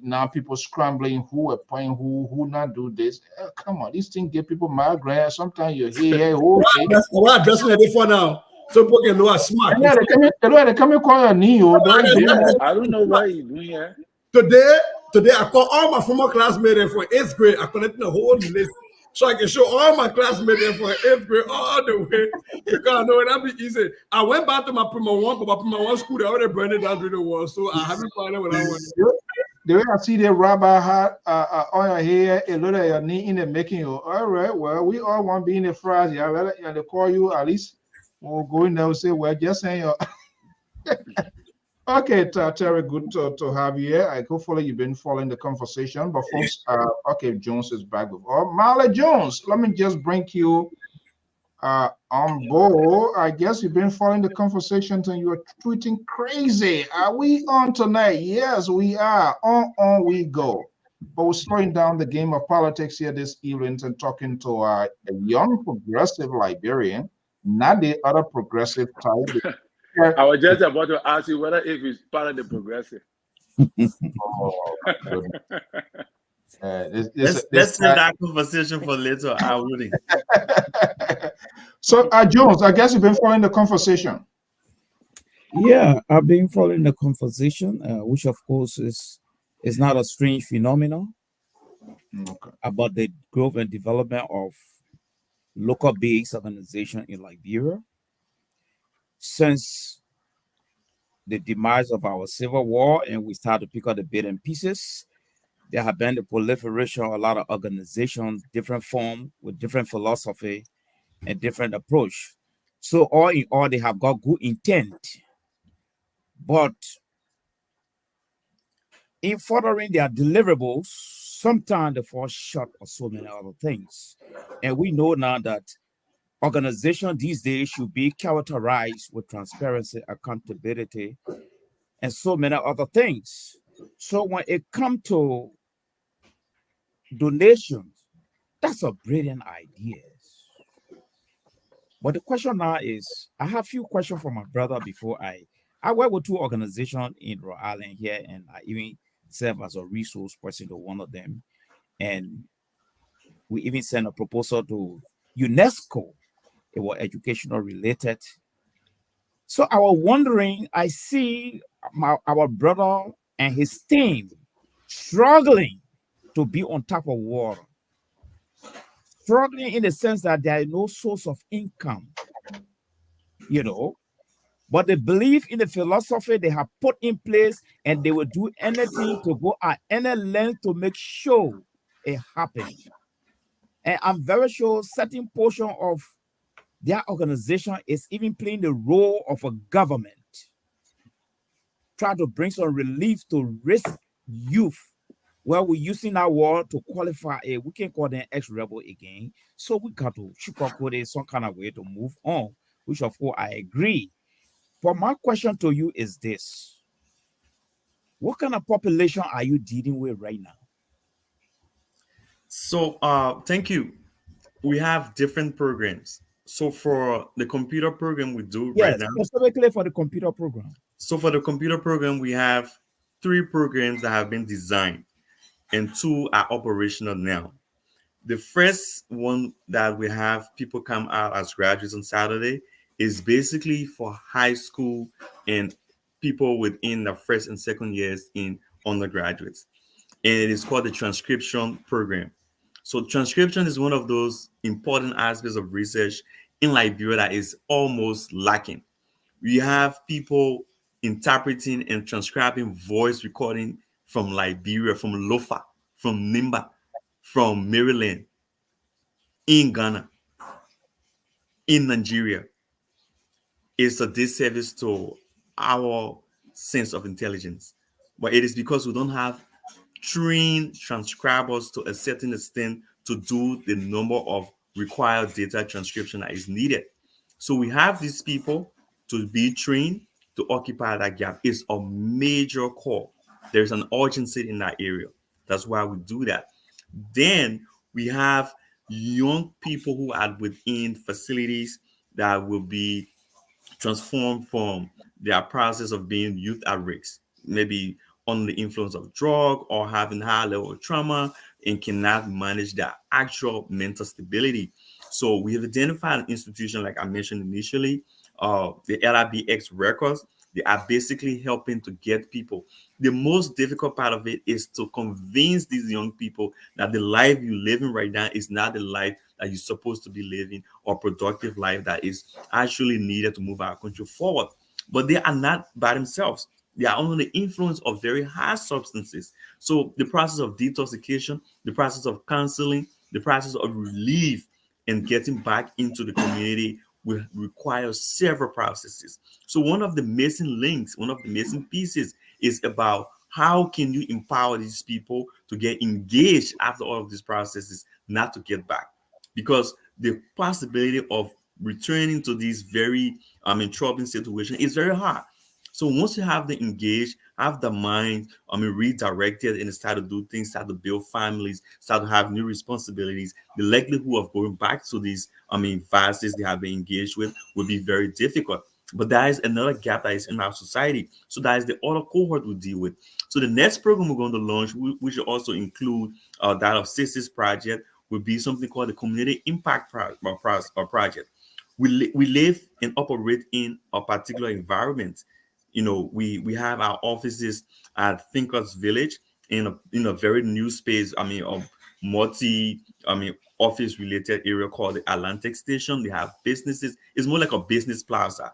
Now people scrambling, who appoint who not do this. Come on, these things get people migraine. Sometimes you hear, we're addressing it for now. So people can know smart. Yeah, they come and call Neo. I don't know why you're doing here. Today I call all my former classmates for 8th grade. I collected the whole list. So I can show all my classmates for 8th grade all the way. Because I know that'll be easy. I went back to my Prima 1, but my Prima 1 school, they already burned it down through the wall. So I haven't found out what I want. The way I see the rubber hat on your hair, a lot of your knee in the making you. All right, well, we all want to be in the phrase. Yeah, they call you at least. We'll go in there and say, well, just saying. Okay, Terry, good to have you here. Hopefully you've been following the conversation. But folks, okay, Jones is back with Marley Jones. Let me just bring you on board. I guess you've been following the conversation and you're tweeting crazy. Are we on tonight? Yes, we are. On we go. But we're slowing down the game of politics here this evening and talking to a young progressive Liberian, not the other progressive type. I was just about to ask you whether if it's part of the progressive. Let's save that conversation for later. I wouldn't. So, Jones, I guess you've been following the conversation. Yeah, I've been following the conversation, which of course is not a strange phenomenon about the growth and development of local-based organization in Liberia. Since the demise of our civil war and we started to pick up the bit and pieces, there have been the proliferation of a lot of organizations, different form with different philosophy and different approach. So all in all, they have got good intent, but in furthering their deliverables, sometimes they fall short of so many other things. And we know now that organization these days should be characterized with transparency, accountability, and so many other things. So when it comes to donations, that's a brilliant idea. But the question now is, I have a few questions for my brother before I work with 2 organizations in Rhode Island here, and I even serve as a resource person to one of them. And we even sent a proposal to UNESCO. It was educational related. So I was wondering, I see our brother and his team struggling to be on top of water. Struggling in the sense that there is no source of income, but they believe in the philosophy they have put in place, and they will do anything to go at any length to make sure it happens. And I'm very sure certain portion of their organization is even playing the role of a government, try to bring some relief to risk youth. Well, we're using that word to qualify it. We can call them ex-rebel again. So we got to sugarcoat it some kind of way to move on, which of course I agree. But my question to you is this: what kind of population are you dealing with right now? So, thank you. We have different programs. So for the computer program we do right Yes, now. specifically for the computer program. So for the computer program, we have 3 programs that have been designed, and 2 are operational now. The first one that we have people come out as graduates on Saturday is basically for high school and people within the first and second years in undergraduates. And it is called the transcription program. So transcription is one of those important aspects of research in Liberia that is almost lacking. We have people interpreting and transcribing voice recording from Liberia, from Lofa, from Nimba, from Maryland, in Ghana, in Nigeria. It's a disservice to our sense of intelligence. But it is because we don't have trained transcribers to a certain extent to do the number of required data transcription that is needed. So we have these people to be trained to occupy that gap. It's a major call. There's an urgency in that area. That's why we do that. Then we have young people who are within facilities that will be transformed from their process of being youth at risk, maybe under the influence of drug or having high level of trauma and cannot manage their actual mental stability. So we have identified an institution, like I mentioned initially, the LRDX records. They are basically helping to get people. The most difficult part of it is to convince these young people that the life you're living right now is not the life that you're supposed to be living, or productive life that is actually needed to move our country forward. But they are not by themselves. They are under the influence of very high substances. So the process of detoxification, the process of counseling, the process of relief and getting back into the community will require several processes. So one of the missing links, one of the missing pieces is about how can you empower these people to get engaged after all of these processes, not to get back. Because the possibility of returning to these very troubling situation is very hard. So once you have them engaged, have the mind, redirected and start to do things, start to build families, start to have new responsibilities, the likelihood of going back to these, vices they have been engaged with will be very difficult. But that is another gap that is in our society. So that is the other cohort we deal with. So the next program we're going to launch, which will also include that of CISIS project, will be something called the Community Impact Project. We live and operate in a particular environment. We have our offices at Thinkers Village in a very new space. A multi office related area called the Atlantic Station. They have businesses. It's more like a business plaza.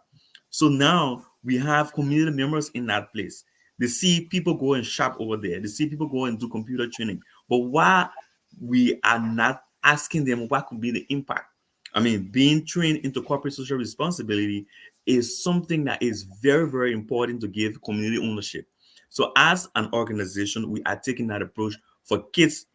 So now we have community members in that place. They see people go and shop over there. They see people go and do computer training. But why we are not asking them what could be the impact? Being trained into corporate social responsibility is something that is very, very important to give community ownership. So as an organization, we are taking that approach for kids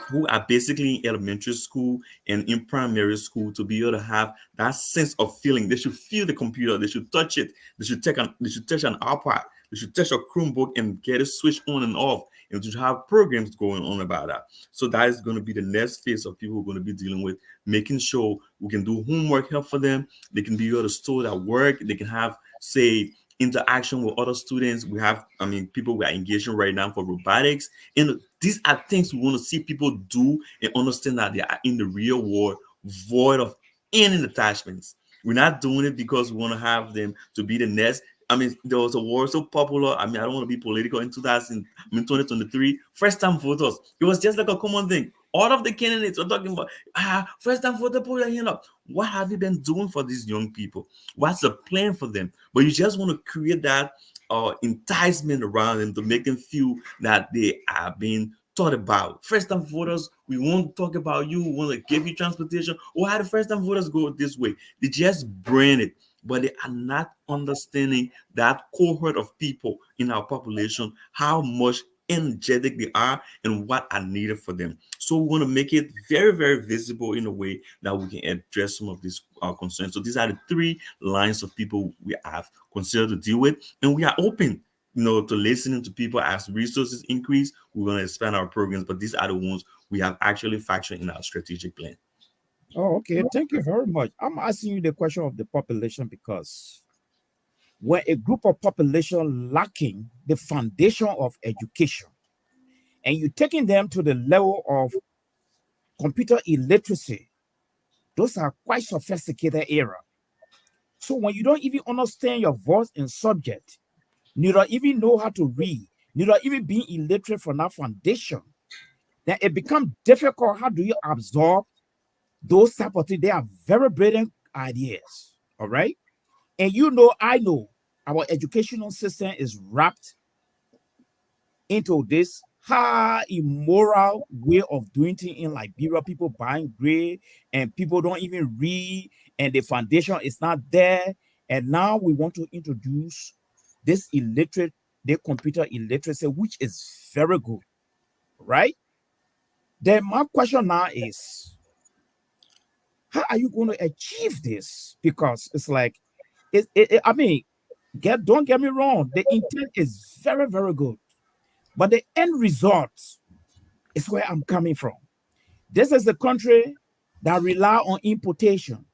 who are basically in elementary school and in primary school, to be able to have that sense of feeling. They should feel the computer. They should touch it. They should touch an iPad. They should touch a Chromebook and get it switched on and off, and to have programs going on about that. So that is going to be the next phase of people who are going to be dealing with making sure we can do homework help for them. They can be able to store their work. They can have, say, interaction with other students. We have, people we are engaging right now for robotics. And these are things we want to see people do and understand that they are in the real world, void of any attachments. We're not doing it because we want to have them to be the next. There was a word so popular. I don't want to be political in 2023. First time voters. It was just like a common thing. All of the candidates are talking about first time voter, put your hand up. What have you been doing for these young people? What's the plan for them? But you just want to create that enticement around them to make them feel that they are being thought about. First time voters, we won't talk about you, we want to give you transportation. Or how the first time voters go this way? They just brand it, but they are not understanding that cohort of people in our population, how much energetic they are and what are needed for them. So we want to make it very, very visible in a way that we can address some of these concerns. So these are the 3 lines of people we have considered to deal with, and we are open, to listening to people. As resources increase, we're going to expand our programs, but these are the ones we have actually factored in our strategic plan. Oh, okay. Thank you very much. I'm asking you the question of the population because when a group of population lacking the foundation of education and you're taking them to the level of computer illiteracy, those are quite sophisticated era. So when you don't even understand your voice and subject, neither even know how to read, neither even being illiterate from that foundation, then it becomes difficult. How do you absorb those type of things? They are very brilliant ideas, all right? And I know our educational system is wrapped into this high immoral way of doing things in Liberia. People buying grade and people don't even read and the foundation is not there. And now we want to introduce this the computer illiteracy, which is very good, right? Then my question now is, how are you going to achieve this? Because it's like, don't get me wrong, the intent is very, very good, but the end result is where I'm coming from. This is a country that rely on importation.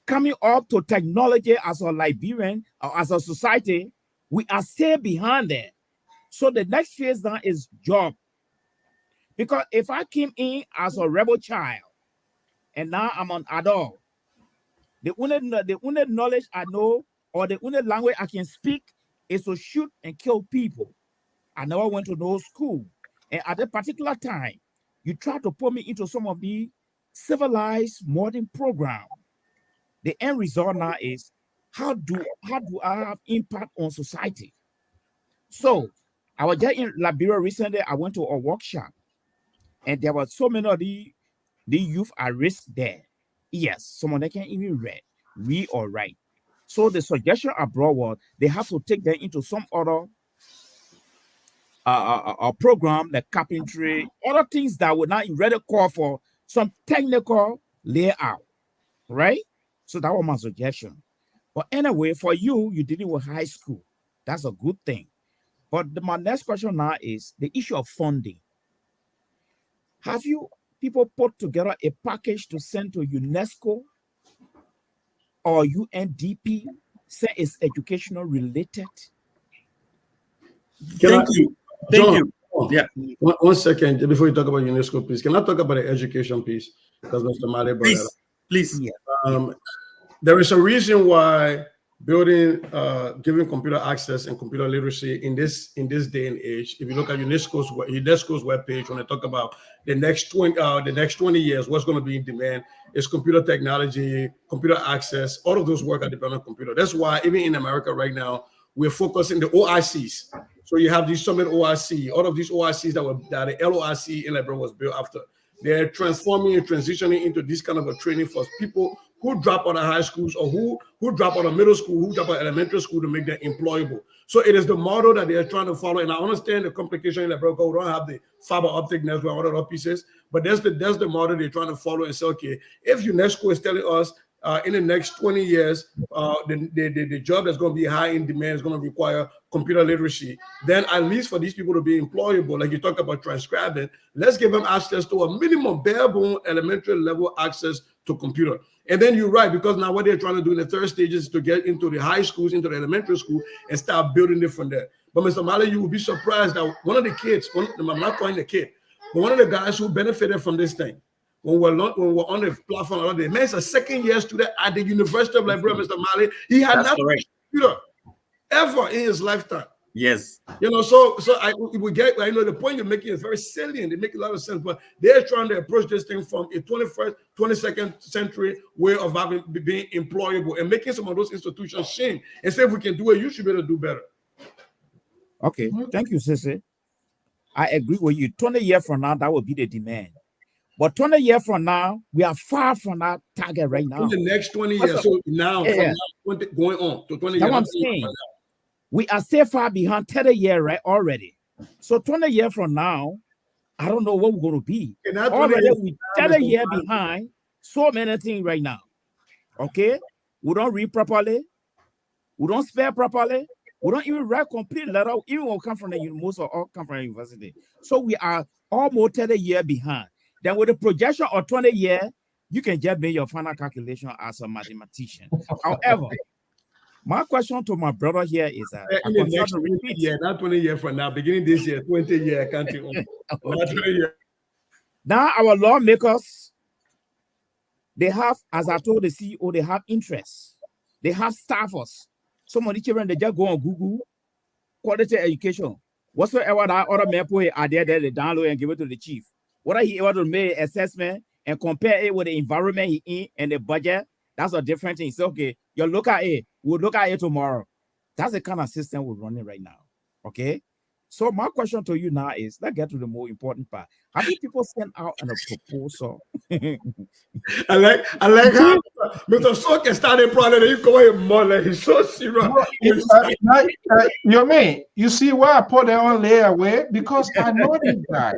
Coming up to technology as a Liberian or as a society, we are still behind there. So the next phase now is job. Because if I came in as a rebel child and now I'm an adult, the only knowledge I know or the only language I can speak is to shoot and kill people. I never went to no school. And at a particular time, you try to put me into some of the civilized modern program. The end result now is how do I have impact on society? So I was just in Liberia recently. I went to a workshop and there were so many of the youth at risk there. Yes, some of them can't even read or write. So the suggestion I brought was they have to take them into some other program like carpentry, other things that would not really call for some technical layout, right? So that was my suggestion. But anyway, for you dealing with high school. That's a good thing. But my next question now is the issue of funding. Have you people put together a package to send to UNESCO or UNDP, say it's educational related? Thank you. Yeah. One second before you talk about UNESCO, please. Can I talk about the education piece? Because Mr. Male brought that up. Please. Yeah. There is a reason why giving computer access and computer literacy in this day and age. If you look at UNESCO's webpage, when they talk about the next 20 years, what's going to be in demand is computer technology, computer access. All of those work are dependent on computer. That's why even in America right now, we're focusing the OICs. So you have these Summit OIC, all of these OICs that the LOIC in Liberia was built after. They're transforming and transitioning into this kind of a training for people who drop out of high schools or who drop out of middle school, who drop out of elementary school to make them employable. So it is the model that they are trying to follow. And I understand the complication in Liberia. We don't have the fiber optic network and all other pieces, but that's the model they're trying to follow and say, okay, if UNESCO is telling us in the next 20 years, the job that's going to be high in demand is going to require computer literacy, then at least for these people to be employable, like you talk about transcribing, let's give them access to a minimum bare bone elementary level access to computer. And then you're right, because now what they're trying to do in the third stage is to get into the high schools, into the elementary school, and start building it from there. But Mr. Male, you will be surprised that one of the kids, I'm not calling the kid, but one of the guys who benefited from this thing, when we're on the platform, the man is a second-year student at the University of Liberia, Mr. Male. He had not a computer ever in his lifetime. Yes. You know, we get. I know the point you're making is very salient. It makes a lot of sense, but they're trying to approach this thing from a 22nd century way of being employable and making some of those institutions shame. And say if we can do it, you should be able to do better. Okay, thank you, Sissy. I agree with you. 20 years from now, that will be the demand. But 20 years from now, we are far from that target right now. In the next 20 years, so now, from now 20, going on to 20 years. That's what I'm saying. We are still far behind 30 years right already. So 20 years from now, I don't know what we're going to be. Already we 30 years behind so many things right now. Okay? We don't read properly. We don't spell properly. We don't even write complete letter, even when we come from the most of all come from the university. So we are almost 30 years behind. Then with the projection of 20 years, you can just make your final calculation as a mathematician. However, my question to my brother here is that in the next 20 years, not 20 years from now, beginning this year, 20 years, I can't think of. Okay. Now our lawmakers, they have, as I told the CEO, they have interests. They have staffers. Some of the children, they just go on Google, quality education. Whatsoever that other man put are there, they download and give it to the chief. Whether he able to make assessment and compare it with the environment he in and the budget, that's a different thing. So, okay, you look at it, we'll look at it tomorrow. That's the kind of system we're running right now. Okay. So my question to you now is, let's get to the more important part. How many people send out a proposal? I like how Mr. Soke started probably you go ahead more like he's so serious. YORMIE, you see why I put that on layaway? Because I know these guys.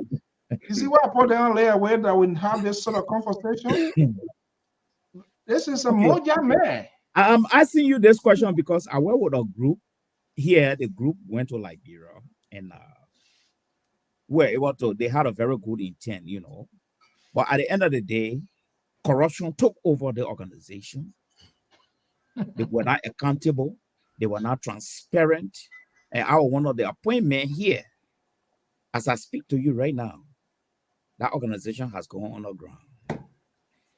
You see why I put that on layaway that we have this sort of conversation? This is a moja man. I'm asking you this question because I work with a group here. The group went to Liberia and they had a very good intent, you know. But at the end of the day, corruption took over the organization. They were not accountable. They were not transparent. And I was one of the appointment here. As I speak to you right now, that organization has gone on the ground.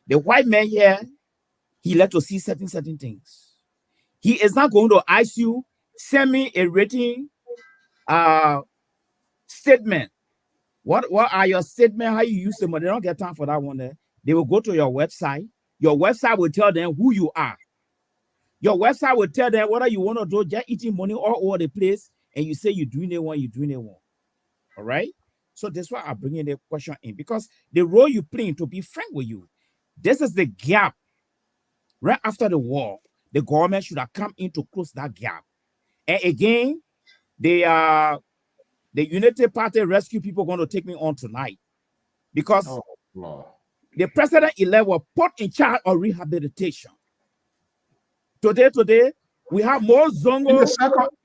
The white man here, he let to see certain things. He is not going to ask you, send me a written statement. What are your statements? How you use them? But they don't get time for that one there. They will go to your website. Your website will tell them who you are. Your website will tell them whether you want to do just eating money all over the place, and you say you're doing it one, you're doing it one. All right? So that's why I'm bringing the question in, because the role you play, to be frank with you, this is the gap. Right after the war, the government should have come in to close that gap. And again, the United Party rescue people are going to take me on tonight, because the president-elect was put in charge of rehabilitation. Today, we have more Zongo.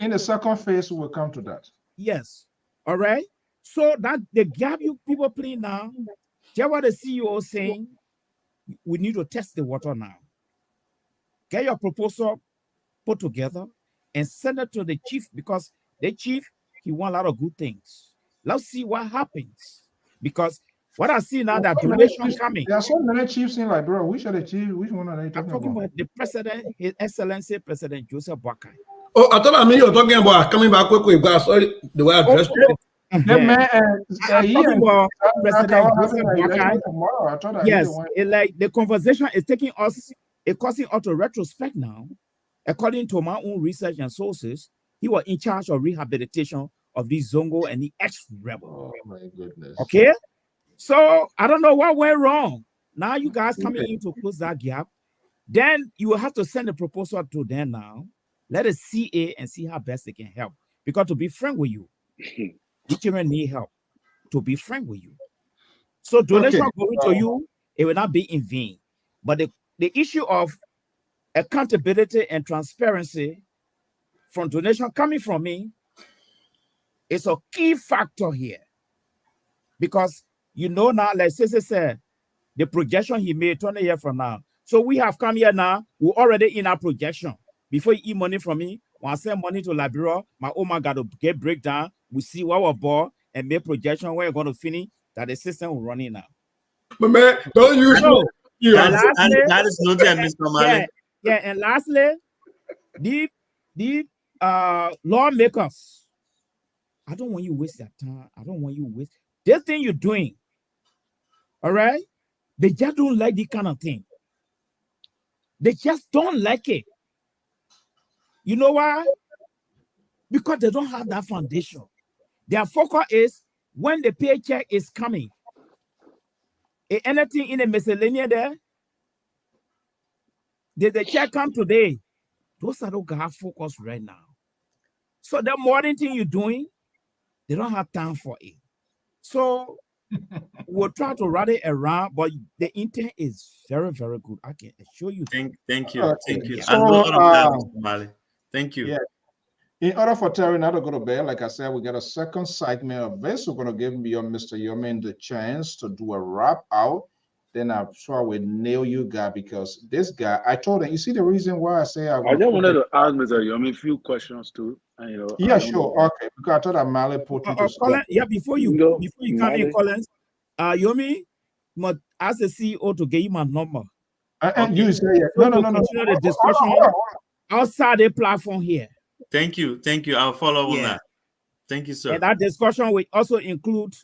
In the second phase, we will come to that. Yes. All right. So that the gap you people play now, just what the CEO is saying, we need to test the water now. Get your proposal put together and send it to the chief, because the chief, he wants a lot of good things. Let's see what happens. Because what I see now, that donation coming. There are so many chiefs in Liberia. Which are the chiefs? Which one are they talking about? The president, His Excellency President Joseph Boakai. Oh, I thought you were talking about coming back quickly, but I saw the way I dressed. Yes, like the conversation is taking us, it's causing us to retrospect now. According to my own research and sources, he was in charge of rehabilitation of the Zongo and the ex-rebel. Oh my goodness. Okay, so I don't know what went wrong. Now you guys coming in to close that gap. Then you will have to send a proposal to them now. Let us see it and see how best they can help. Because to be frank with you, the children need help. To be frank with you. So donation going to you, it will not be in vain. But the issue of accountability and transparency from donation coming from me is a key factor here. Because you know now, like Sissy said, the projection he made 20 years from now. So we have come here now, we're already in our projection. Before you eat money from me, when I send money to Liberia, my man got to get breakdown. We see what we're bought and make projection where you're going to finish, that the system will run in now. But man, don't use that is not there, Mr. Mali. Yeah, and lastly, the lawmakers, I don't want you to waste your time. I don't want you to waste this thing you're doing. All right? They just don't like this kind of thing. They just don't like it. You know why? Because they don't have that foundation. Their focus is when the paycheck is coming. Anything in the miscellaneous there? Did the check come today? Those are don't have focus right now. So the modern thing you're doing, they don't have time for it. So we'll try to run it around, but the intent is very, very good. I can assure you. Thank you. Thank you. So, I know all of that, Mr. Mali. Thank you. Yeah. In order for Terry not to go to bed, like I said, we got a second segment of this. We're going to give Mr. YORMIE the chance to do a wrap out. Then I'm sure I will nail you guy, because this guy, I told him, you see the reason why I say I just wanted to ask Mr. YORMIE a few questions too. And, you know, yeah, sure. Okay. Because I thought that Mali put you to sleep. Yeah, before you come in, Collins, YORMIE, must ask the CEO to give you my number. And you say, yeah. So No. continue the discussion outside the platform here. Thank you. I'll follow on that. Thank you, sir. And that discussion will also include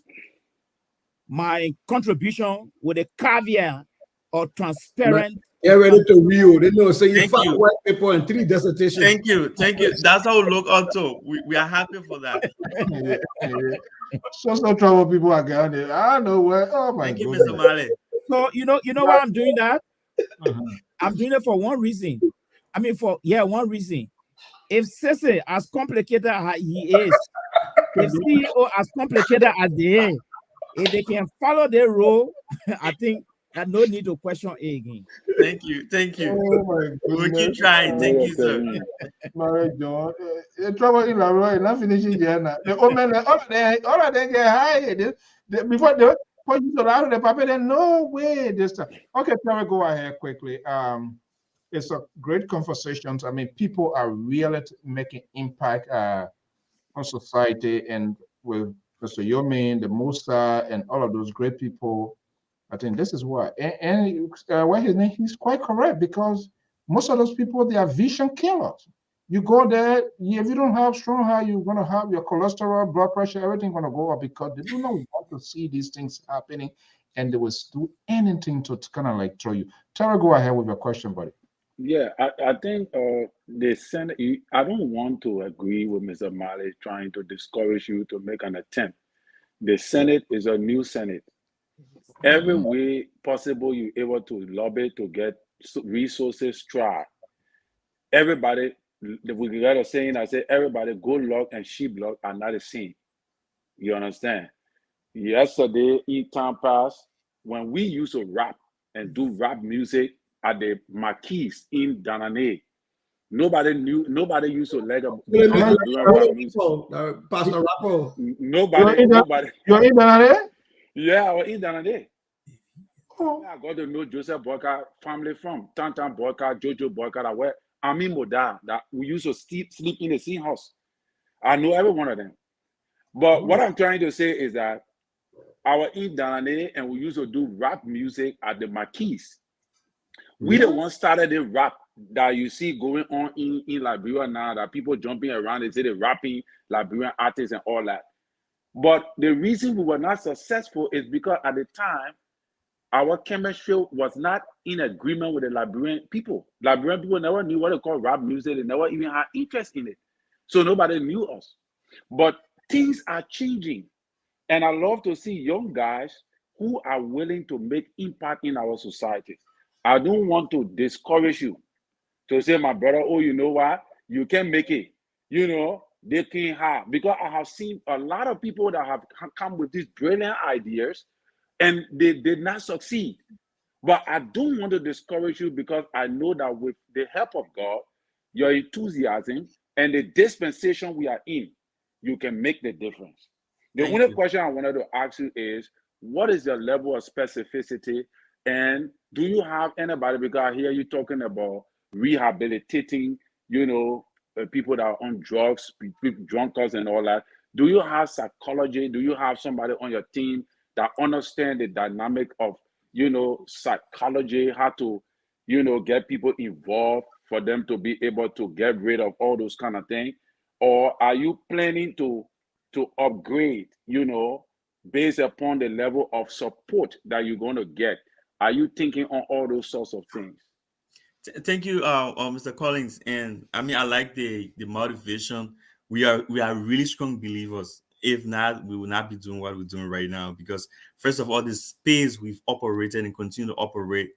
my contribution with a caveat or transparent. Get ready to Rio. They know say you 5 white people and 3 dissertations. Thank you. That's how we look also. We are happy for that. So trouble people are getting. I don't know where. Oh my Thank you, goodness. Mr. Mali. So you know why I'm doing that? I'm doing it for one reason. One reason. If Sese as complicated as he is, if CEO as complicated as they are, if they can follow their role, I think that no need to question it again. Thank you. Oh my goodness. We'll keep trying. Thank you, sir. Mary John, trouble in Liberia, not finishing yet. The woman, all of them get high. Before they put you to the paper, then no way this time. Okay, Terry, go ahead quickly. It's a great conversation. I mean, people are really making impact on society, and with Mr. YORMIE, the Musa, and all of those great people. I think this is why. And what his name, he's quite correct, because most of those people, they are vision killers. You go there, if you don't have strong heart, you're going to have your cholesterol, blood pressure, everything going to go up, because they do not want to see these things happening, and they will do anything to kind of like throw you. Tara, go ahead with your question, buddy. Yeah, I think the Senate, I don't want to agree with Mr. Mali trying to discourage you to make an attempt. The Senate is a new Senate. Every way possible you're able to lobby to get resources, try. Everybody, we got a saying, I say, everybody gold log and sheep log are not the same. You understand? Yesterday, in time past, when we used to rap and do rap music at the Marquis in Danane, nobody used to leg up. Pastor Rappo. Nobody. You're in Danane? Yeah, I was in Danane. I got to know Joseph Boyka family from Tantan Boyka, Jojo Boyka, that were Ami Moda, that we used to sleep in the same house. I know every one of them. But what I'm trying to say is that I was in Danane and we used to do rap music at the Marquis. We the ones started the rap that you see going on in Liberia now, that people jumping around, they say they're rapping Liberian artists and all that. But the reason we were not successful is because at the time, our chemistry was not in agreement with the Liberian people. Liberian people never knew what they call rap music. They never even had interest in it. So nobody knew us. But things are changing. And I love to see young guys who are willing to make impact in our society. I don't want to discourage you to say, my brother, oh, you know what? You can make it. You know, they can have. Because I have seen a lot of people that have come with these brilliant ideas and they did not succeed. But I don't want to discourage you, because I know that with the help of God, your enthusiasm, and the dispensation we are in, you can make the difference. The only question I wanted to ask you is, what is your level of specificity? And do you have anybody, because I hear you talking about rehabilitating, you know, people that are on drugs, drunkards and all that. Do you have psychology? Do you have somebody on your team that understand the dynamic of, you know, psychology, how to, you know, get people involved for them to be able to get rid of all those kind of things? Or are you planning to to upgrade, you know, based upon the level of support that you're going to get? Are you thinking on all those sorts of things? Thank you, Mr. Collins. And I mean, I like the motivation. We are really strong believers. If not, we will not be doing what we're doing right now. Because first of all, the space we've operated and continue to operate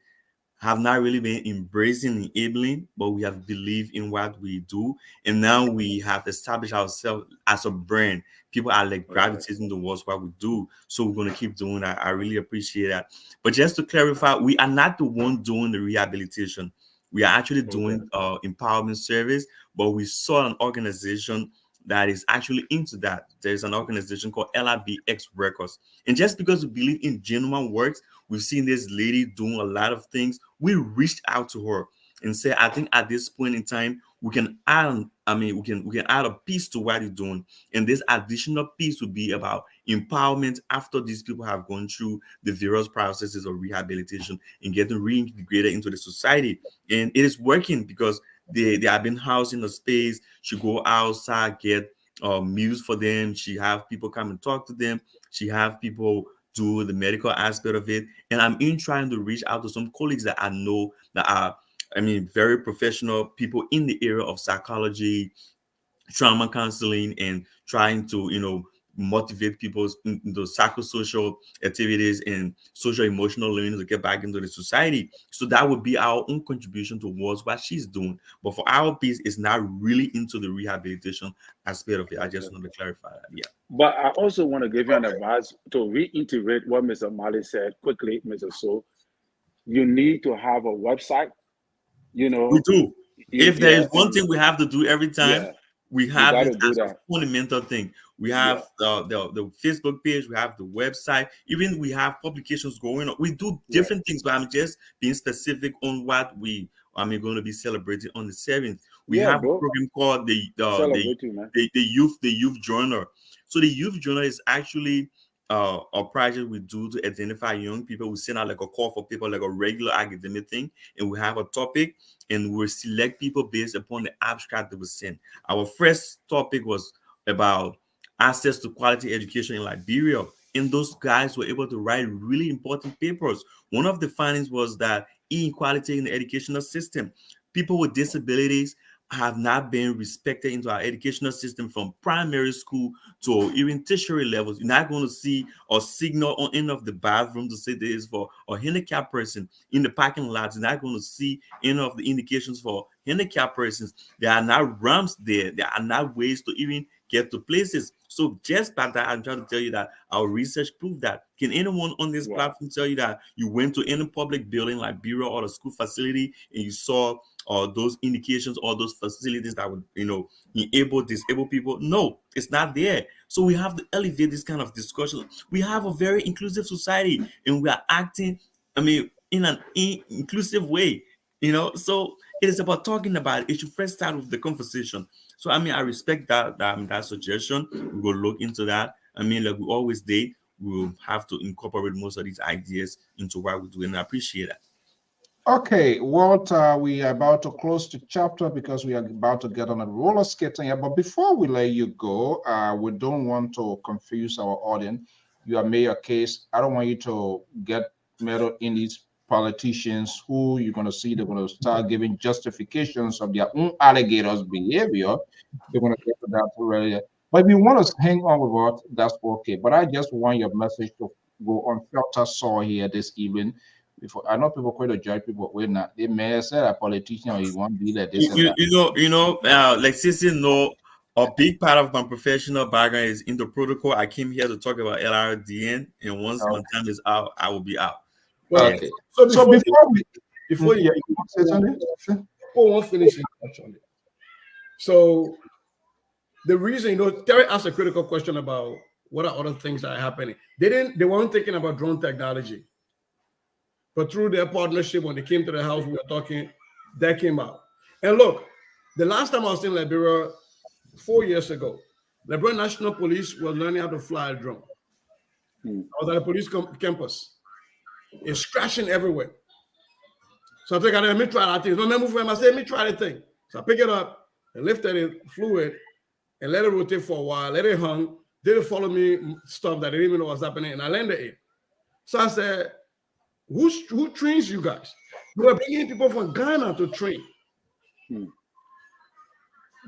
have not really been embracing enabling, but we have believed in what we do, and now we have established ourselves as a brand. People are like gravitating towards what we do, so we're going to keep doing that. I really appreciate that. But just to clarify, we are not the one doing the rehabilitation. We are actually doing empowerment service, but we saw an organization that is actually into that. There's an organization called LRDN Records. And just because we believe in genuine works, we've seen this lady doing a lot of things. We reached out to her and said, I think at this point in time, we can add, we can add a piece to what you're doing. And this additional piece would be about empowerment after these people have gone through the various processes of rehabilitation and getting reintegrated into the society. And it is working because they have been housed in a space. She go outside, get meals for them. She have people come and talk to them. She have people do the medical aspect of it. And I'm in trying to reach out to some colleagues that I know that are, very professional people in the area of psychology, trauma counseling, and trying to, motivate people into psychosocial activities and social emotional learning to get back into the society. So that would be our own contribution towards what she's doing. But for our piece, it's not really into the rehabilitation aspect of it. I just want to clarify that. Yeah. But I also want to give you an advice to reiterate what Mr. Mali said quickly, Mr. So. You need to have a website. We do. If there is one thing we have to do every time, we have it as a fundamental thing. We have the Facebook page, we have the website, even we have publications going on. We do different things, but I'm just being specific on what we going to be celebrating on the 7th. We have a program called the Youth Journal. So the Youth Journal is actually a project we do to identify young people. We send out like a call for people, like a regular academic thing, and we have a topic, and we select people based upon the abstract that we send. Our first topic was about access to quality education in Liberia, and those guys were able to write really important papers. One of the findings was that inequality in the educational system, people with disabilities have not been respected into our educational system from primary school to even tertiary levels. You're not going to see a signal on end of the bathroom to say this is for a handicapped person. In the parking lots, you're not going to see any of the indications for handicapped persons. There are not ramps there. There are not ways to even get to places. So just by that, I'm trying to tell you that our research proved that. Can anyone on this platform tell you that you went to any public building like Bureau or a school facility and you saw those indications or those facilities that would, enable disabled people? No, it's not there. So we have to elevate this kind of discussion. We have a very inclusive society, and we are acting, in an inclusive way, So it is about talking about it. It should first start with the conversation. So I respect that suggestion. We will look into that. Like we always did, we will have to incorporate most of these ideas into what we do, and I appreciate that. Okay, Walt, we are about to close the chapter because we are about to get on a roller skating here. But before we let you go, we don't want to confuse our audience. You have made your case. I don't want you to get meddled in these politicians who you're going to see they're going to start giving justifications of their own alligators' behavior. They're going to get to that already. But if you want to hang on with what, that's okay. But I just want your message to go on filter soil here this evening. Before I know people quite to judge people, we're not. They may have said a politician or he won't be like this. Like Sissy, a big part of my professional background is in the protocol. I came here to talk about LRDN, and once my time is out, I will be out. Well, okay. So before you say something, people won't finish it. So the reason, Terry asked a critical question about what are other things that are happening. They weren't thinking about drone technology. But through their partnership, when they came to the house, we were talking, that came out. And look, the last time I was in Liberia 4 years ago, Liberia National Police was learning how to fly a drone. I was at a police campus. It's crashing everywhere. So I think, let me try that thing. No, move for him. I said, let me try the thing. So I pick it up and lifted it, flew it, and let it rotate for a while, let it hang, They didn't follow me stuff that they didn't even know what's happening, and I landed it. So I said, who trains you guys? We were bringing people from Ghana to train.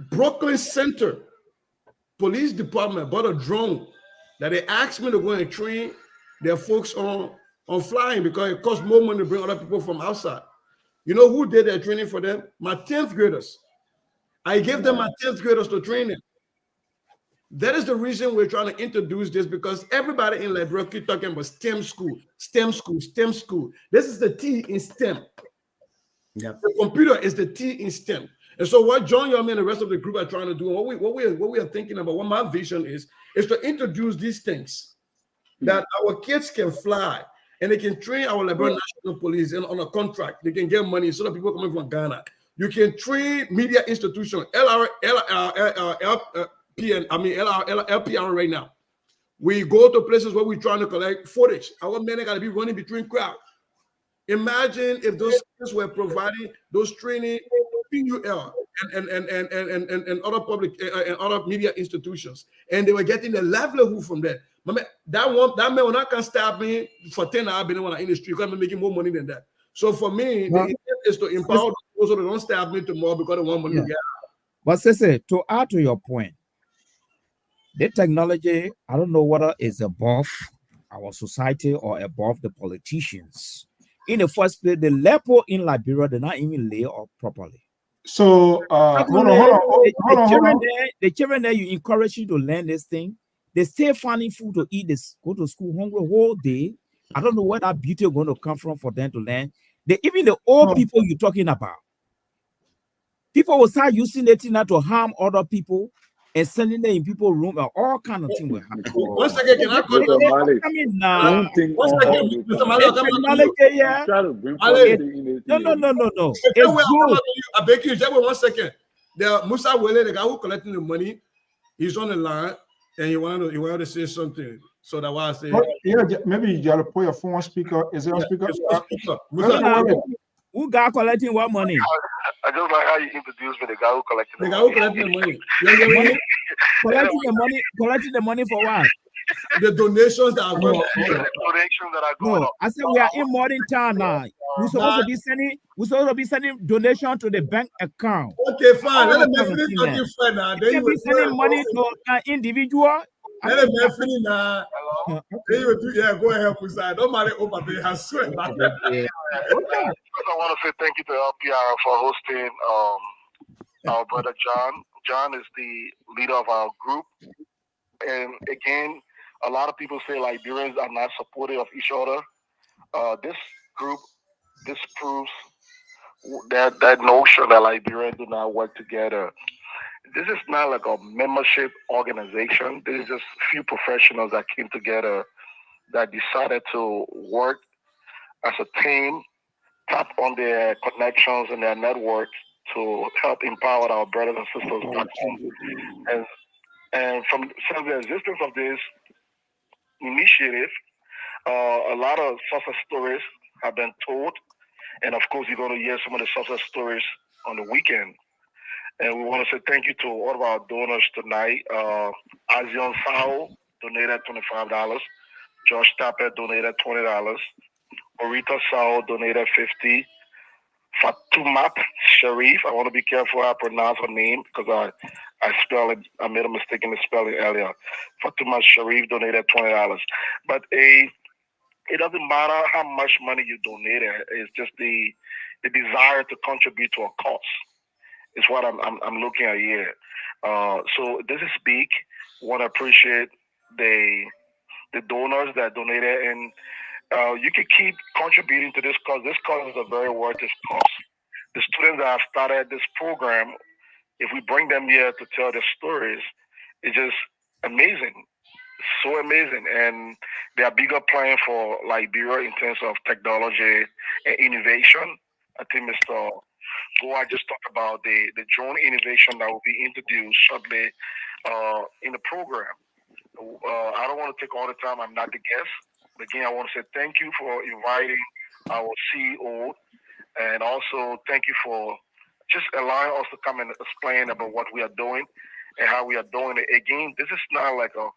Brooklyn Center Police Department bought a drone that they asked me to go and train their folks on flying because it costs more money to bring other people from outside. You know who did their training for them? My 10th graders. I gave them my 10th graders to train them. That is the reason we're trying to introduce this, because everybody in Liberia keep talking about STEM school, STEM school, STEM school. This is the T in STEM. Yep. The computer is the T in STEM. And so what John YORMIE and the rest of the group are trying to do, and what we are thinking about, what my vision is to introduce these things that our kids can fly and they can train our Liberian National Police and on a contract. They can get money so that people coming from Ghana. You can train media institutions, LPR right now. We go to places where we're trying to collect footage. Our men got to be running between crowds. Imagine if those kids were providing those training PUL and other public and other media institutions, and they were getting the livelihood from that. That man will not can stab me for 10 hours in the industry because I'm making more money than that. So for me, the intent is to empower those so they don't stab me tomorrow because they want money to get out. But Sese, to add to your point, the technology, I don't know whether it's above our society or above the politicians. In the first place, the level in Liberia did not even lay up properly. So hold on. The children there, you encourage you to learn this thing. They stay finding food to eat, this go to school hungry whole day. I don't know where that beauty is going to come from for them to learn. Even the old people you're talking about, people will start using it now to harm other people and sending them in people's room, and all kind of things will happen. One second, can I call you? Don't think one second, Mr. Malik, No. I beg you, just one second. The Musa Wele, the guy who collecting the money, he's on the line and he wanted to say something. So that's why I say, maybe you gotta put your phone on speaker. Is it on speaker? Who got collecting what money? I just like how you introduced me, the guy who collected the money. The guy who collected the money. Collecting the money for what? The donations that are going on. No, I said we are in modern time now. We're supposed to be sending donation to the bank account. Okay, fine. Let them finish talking fine now. Then you be sending money to an individual. Let them finish now. Then you do, go ahead, Pusa. Don't matter, I swear. I want to say thank you to LPR for hosting our brother John. John is the leader of our group. And again, a lot of people say Liberians are not supportive of each other. This group, this proves that notion that Liberians do not work together. This is not like a membership organization. This is just a few professionals that came together that decided to work as a team, tap on their connections and their network to help empower our brothers and sisters back home. And from the existence of this initiative, a lot of success stories have been told. And of course, you're going to hear some of the success stories on the weekend. And we want to say thank you to all of our donors tonight. Azion Sao donated $25. Josh Tapper donated $20. Orita Sao donated $50. Fatumat Sharif, I want to be careful how I pronounce her name because I spell it. I made a mistake in the spelling earlier. Fatumat Sharif donated $20. But it doesn't matter how much money you donated. It's just the desire to contribute to a cause. Is what I'm looking at here. So this is big. Want to appreciate the donors that donated, and you can keep contributing to this cause. This cause is a very worth this cause. The students that have started this program, if we bring them here to tell their stories, it's just amazing. So amazing. And they are bigger plan for Liberia in terms of technology and innovation. I think Mr. Goa just talked about the drone innovation that will be introduced shortly in the program. I don't want to take all the time. I'm not the guest. But again, I want to say thank you for inviting our CEO, and also thank you for just allowing us to come and explain about what we are doing and how we are doing it. Again, this is not like a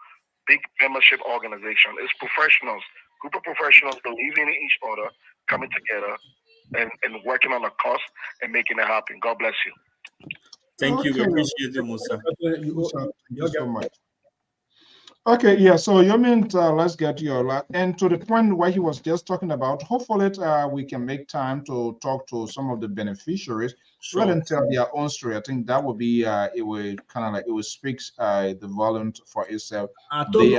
big membership organization. It's professionals, group of professionals believing in each other, coming together and working on a cause and making it happen. God bless you. Thank you. We appreciate you, Musa. Musa, thank you so much. Okay, yeah, so you mean let's get your last, and to the point where he was just talking about, hopefully we can make time to talk to some of the beneficiaries, Sure. let them tell their own story. I think that would be, it will kind of like, it will speak the volume for itself. Please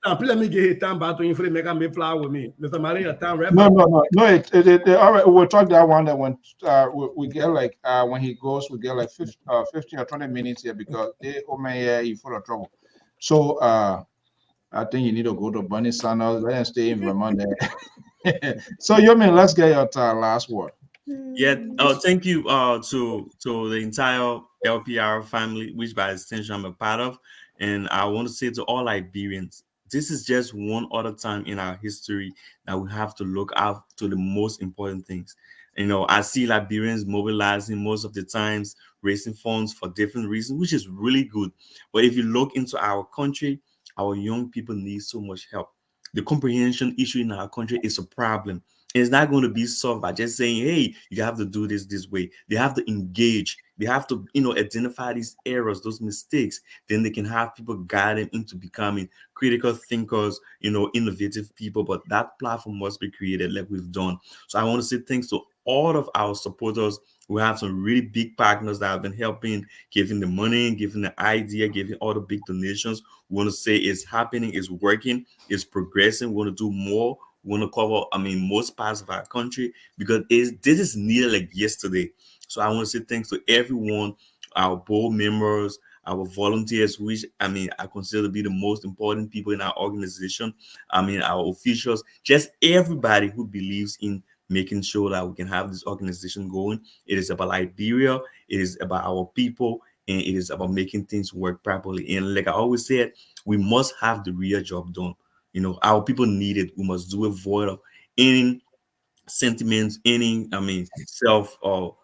let me get time back to you for make a flower with me. Mr. Maria, time right No, all right, we'll talk that one that when we get like, when he goes, we get like 50 or 20 minutes here because they he full of trouble. So, I think you need to go to Bunny Sandals. Let them stay in Vermont there. So, Yomi, let's get your last word. Yeah. Thank you to the entire LPR family, which by extension I'm a part of. And I want to say to all Liberians, this is just one other time in our history that we have to look out to the most important things. You know, I see Liberians mobilizing most of the times, raising funds for different reasons, which is really good. But if you look into our country, our young people need so much help. The comprehension issue in our country is a problem. It's not going to be solved by just saying, hey, you have to do this way. They have to engage. They have to, identify these errors, those mistakes. Then they can have people guide them into becoming critical thinkers, innovative people. But that platform must be created like we've done. So I want to say thanks to all of our supporters. We have some really big partners that have been helping, giving the money, giving the idea, giving all the big donations. We want to say it's happening, it's working, it's progressing. We want to do more. We want to cover, most parts of our country because this is needed like yesterday. So I want to say thanks to everyone, our board members, our volunteers, which I consider to be the most important people in our organization. Our officials, just everybody who believes in making sure that we can have this organization going. It is about Liberia, it is about our people, and it is about making things work properly. And like I always said, we must have the real job done. Our people need it. We must do a void of any sentiments, any self or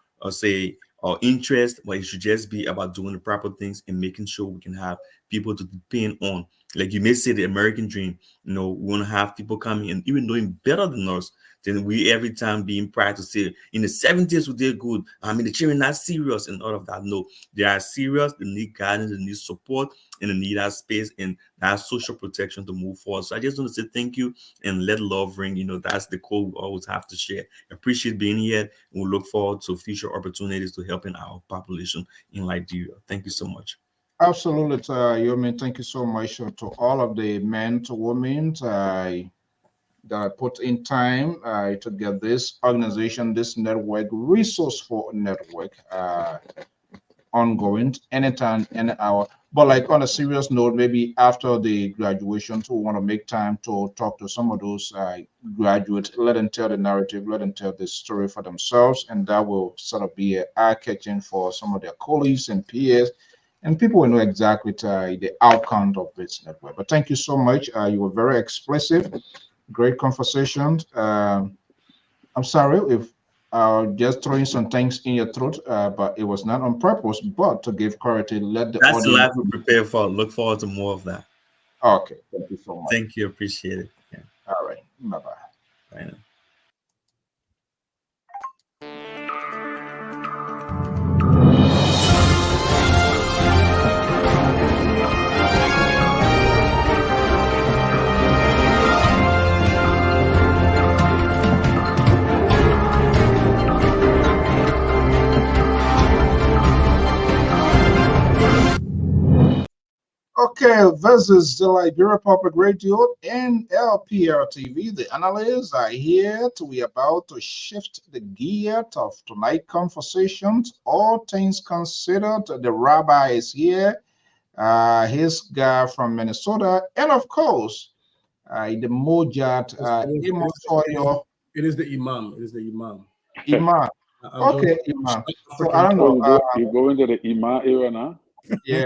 interest, but it should just be about doing the proper things and making sure we can have people to depend on. Like you may say the American dream, we want to have people coming and even doing better than us. Then we every time being proud to say in the 70s we did good. The children not serious and all of that. No, they are serious. They need guidance, they need support, and they need that space and that social protection to move forward. So I just want to say thank you and let love ring. That's the code we always have to share. Appreciate being here, and we look forward to future opportunities to helping our population in Liberia. Thank you so much. Absolutely, Yomi. Thank you so much to all of the men to women that put in time to get this organization, this network, resourceful network, ongoing anytime, any hour. But like on a serious note, maybe after the graduation, we want to make time to talk to some of those graduates, let them tell the narrative, let them tell the story for themselves, and that will sort of be eye-catching for some of their colleagues and peers. And people will know exactly the outcome of this network. But thank you so much. You were very explicit. Great conversation. I'm sorry if just throwing some things in your throat, but it was not on purpose, but to give clarity, let the That's audience. the life we prepare for. Look forward to more of that. Okay, thank you so much. Thank you, appreciate it. Yeah. All right, bye-bye. Bye now. Okay, this is the Liberia Public Radio and LPR-TV. The analysts are here. We're about to shift the gear of tonight's conversations. All things considered, the rabbi is here. His guy from Minnesota, and of course, the Mojat. It is the Imam. It is the Imam. Imam. Okay, Imam. So I don't know. You go into the Imam era now? Yeah.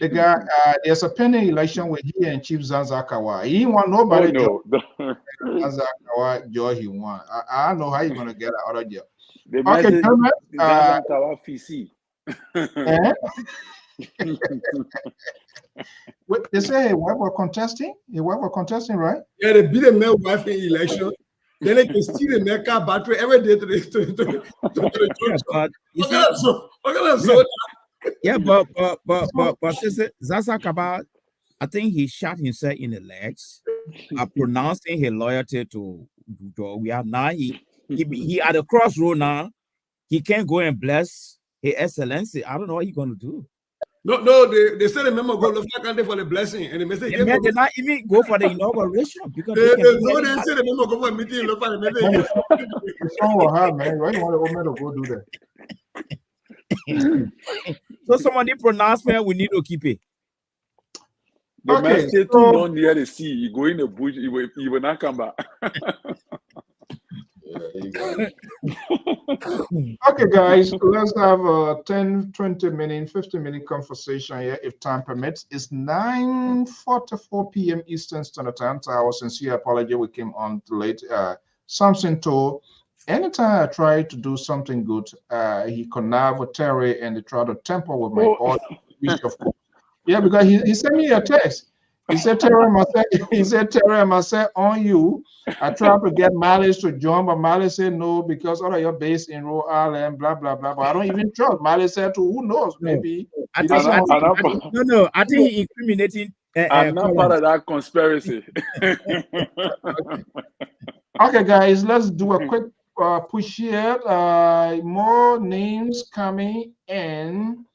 The guy, there's a pending election with he and Chief Zanzakawa. He didn't want nobody. Oh, no. Zanzakawa, Joe, he won. I don't know how you're going to get out of jail. Okay, gentlemen. Zanzakawa PC. Wait, they say his wife was contesting? His wife was contesting, right? Yeah, they beat the male wife in election. Then they can steal the male car battery every day to the but Sister Zaza Kabal, I think he shot himself in the legs, pronouncing his loyalty to we are now he at the crossroad now. He can't go and bless His Excellency. I don't know what he's going to do. No, they said the memo go look like for the blessing, and the message they did not even go for the inauguration because they said the memo go for a meeting. Look for the message. It's wrong with her, man. Why do you want the woman to go do that? So somebody pronouncement, we need to keep it. The man stay too long near the sea. You go in the bush, he will not come back. Okay, guys, let's have a 10, 20 minute, 15-minute conversation here if time permits. It's 9:44 p.m. Eastern Standard Time. So our sincere apology, we came on late. Something to anytime I try to do something good, he connive with Terry and they try to tamper with my order, which of course. Yeah, because he sent me a text. He said, Terry, I must say on you. I tried to get Miles to join, but Miles said no, because all of your base in Rhode Island, blah, blah, blah. But I don't even trust. Miles said to who knows, maybe. I think he incriminating. I'm not part of that conspiracy. Okay, guys, let's do a quick push here. More names coming in.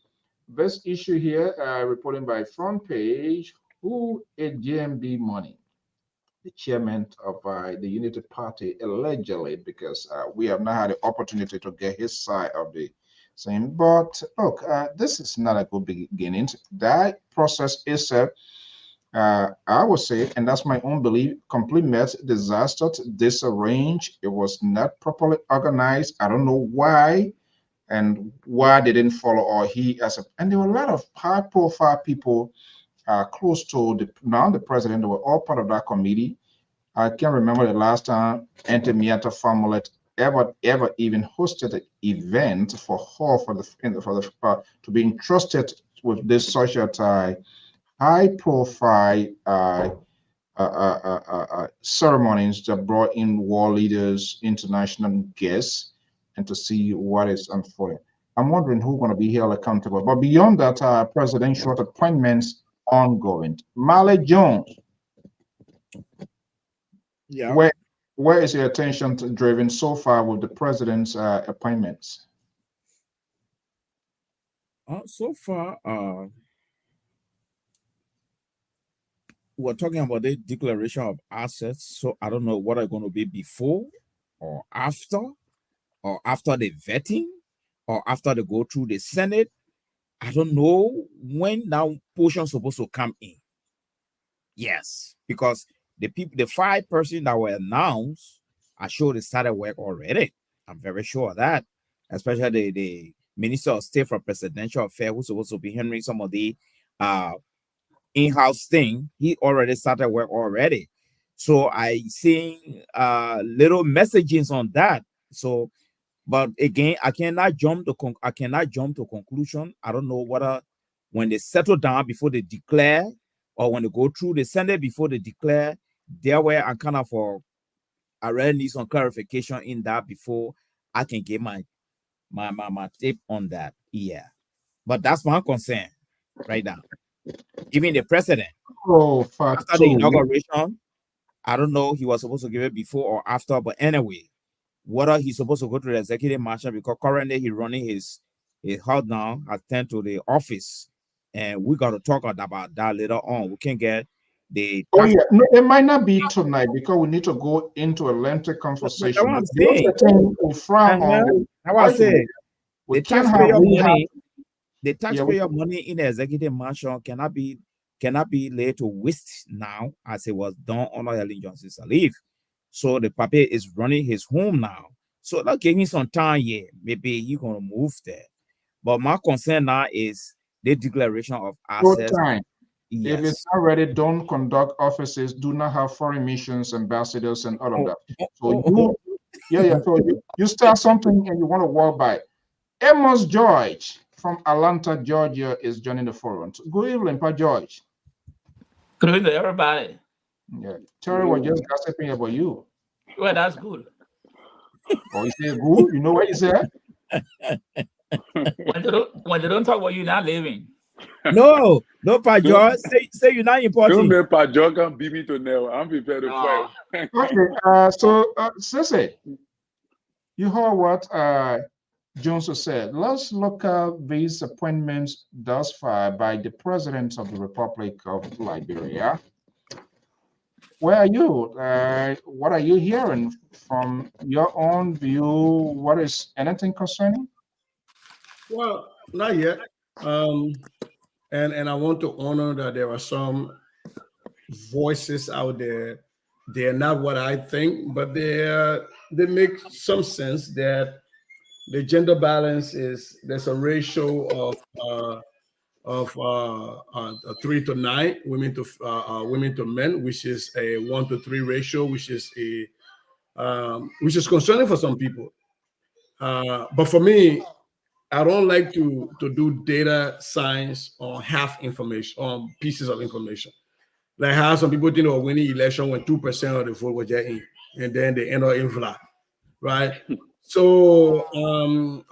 This issue here, reporting by front page. Who is GMB Money, the chairman of the Unity Party, allegedly, because we have not had the opportunity to get his side of the same. But look, this is not a good beginning. That process is, I would say, and that's my own belief, complete mess, disaster, disarranged. It was not properly organized. I don't know why and why they didn't follow, or he as a, and there were a lot of high-profile people close to the president. They were all part of that committee. I can't remember the last time Antemiata Famulet ever even hosted an event for her to be entrusted with this such a high-profile ceremonies that brought in war leaders, international guests, and to see what is unfolding. I'm wondering who's going to be held accountable. But beyond that, presidential appointments ongoing. Marley Jones. Yeah. Where is your attention driven so far with the president's appointments? So far, we're talking about the declaration of assets. So I don't know what are going to be before or after the vetting, or after they go through the Senate. I don't know when that portion is supposed to come in. Yes, because the 5 persons that were announced, I'm sure they started work already. I'm very sure of that. Especially the Minister of State for Presidential Affairs, who's supposed to be handling some of the in-house thing. He already started work already. So I seen little messages on that. So, but again, I cannot jump to conclusion. I don't know whether when they settle down before they declare, or when they go through the Senate before they declare. There where I kind of I really need some clarification in that before I can get my tip on that. Yeah, but that's my concern right now. Even the president, after the inauguration, I don't know, he was supposed to give it before or after, but anyway, whether he's supposed to go to the executive marshal, because currently he's running his house now, attend to the office, and we got to talk about that later on. We can get the. Oh yeah, no, it might not be tonight because we need to go into a lengthy conversation. The taxpayer money in the executive mansion cannot be laid to waste now, as it was done under Helen Johnson's leave. So the papi is running his home now. So that gave me some time here. Maybe he's gonna move there. But my concern now is the declaration of assets. Yes. If it's already, don't conduct offices, do not have foreign missions, ambassadors, and all of that. So you start something and you want to walk by. Amos George, from Atlanta, Georgia, is joining the forum. Good evening, Pa George. Good evening, everybody. Yeah, Terry was just gossiping about you. Well, that's good. Oh, you say good? You know what you said? When they don't talk about you not living. No, Pa George. Say you're not important. Don't make Pa George come beat me to nail. I'm prepared to fight. Okay, so Sissy, you heard what Johnson said. Let's look at these appointments thus far by the President of the Republic of Liberia. Where are you? What are you hearing from your own view? What is anything concerning? Well, not yet. And I want to honor that there are some voices out there. They're not what I think, but they make some sense that the gender balance is there's a ratio of 3 to 9 women to men, which is a 1 to 3 ratio, which is concerning for some people. But for me, I don't like to do data science on half information, on pieces of information. Like how some people think of winning election when 2% of the vote was in, and then they end up in flat, right? So,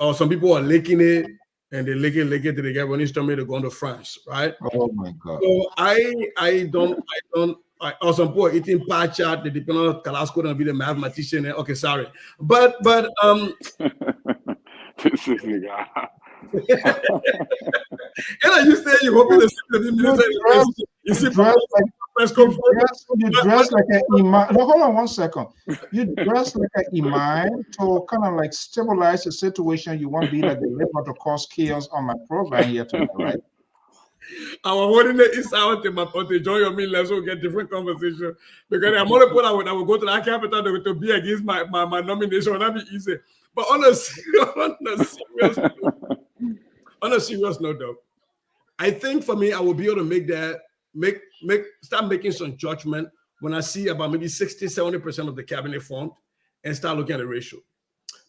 or some people are licking it, and they lick it till they get running stomach to go to France, right? Oh my God! So I don't. Or some people eating pie chart. They depend on Kalasco and be the mathematician. Okay, sorry, but This is the guy. And you say you hoping to see the you dress like an imam. No, hold on 1 second. You dress like an imam to kind of like stabilize the situation. You won't be like the labor to cause chaos on my program here tonight, right? I was holding the east out in my to join your mean. Let's get different conversation because I'm only put I would go to the capital to be against my nomination. That'd be easy. But on a serious note, though, I think for me, I will be able to start making some judgment when I see about maybe 60-70% of the cabinet formed and start looking at the ratio.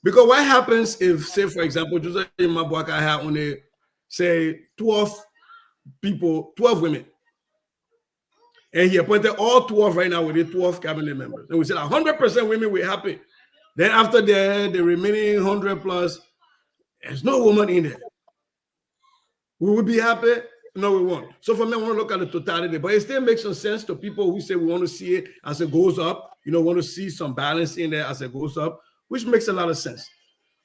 Because what happens if, say, for example, Joseph Mabuaka had only, say, 12 women, and he appointed all 12 right now with the 12 cabinet members, and we said 100% women were happy. Then after that, the remaining 100 plus, there's no woman in there. We would be happy? No, we won't. So for me, I want to look at the totality, but it still makes some sense to people who say we want to see it as it goes up, want to see some balance in there as it goes up, which makes a lot of sense.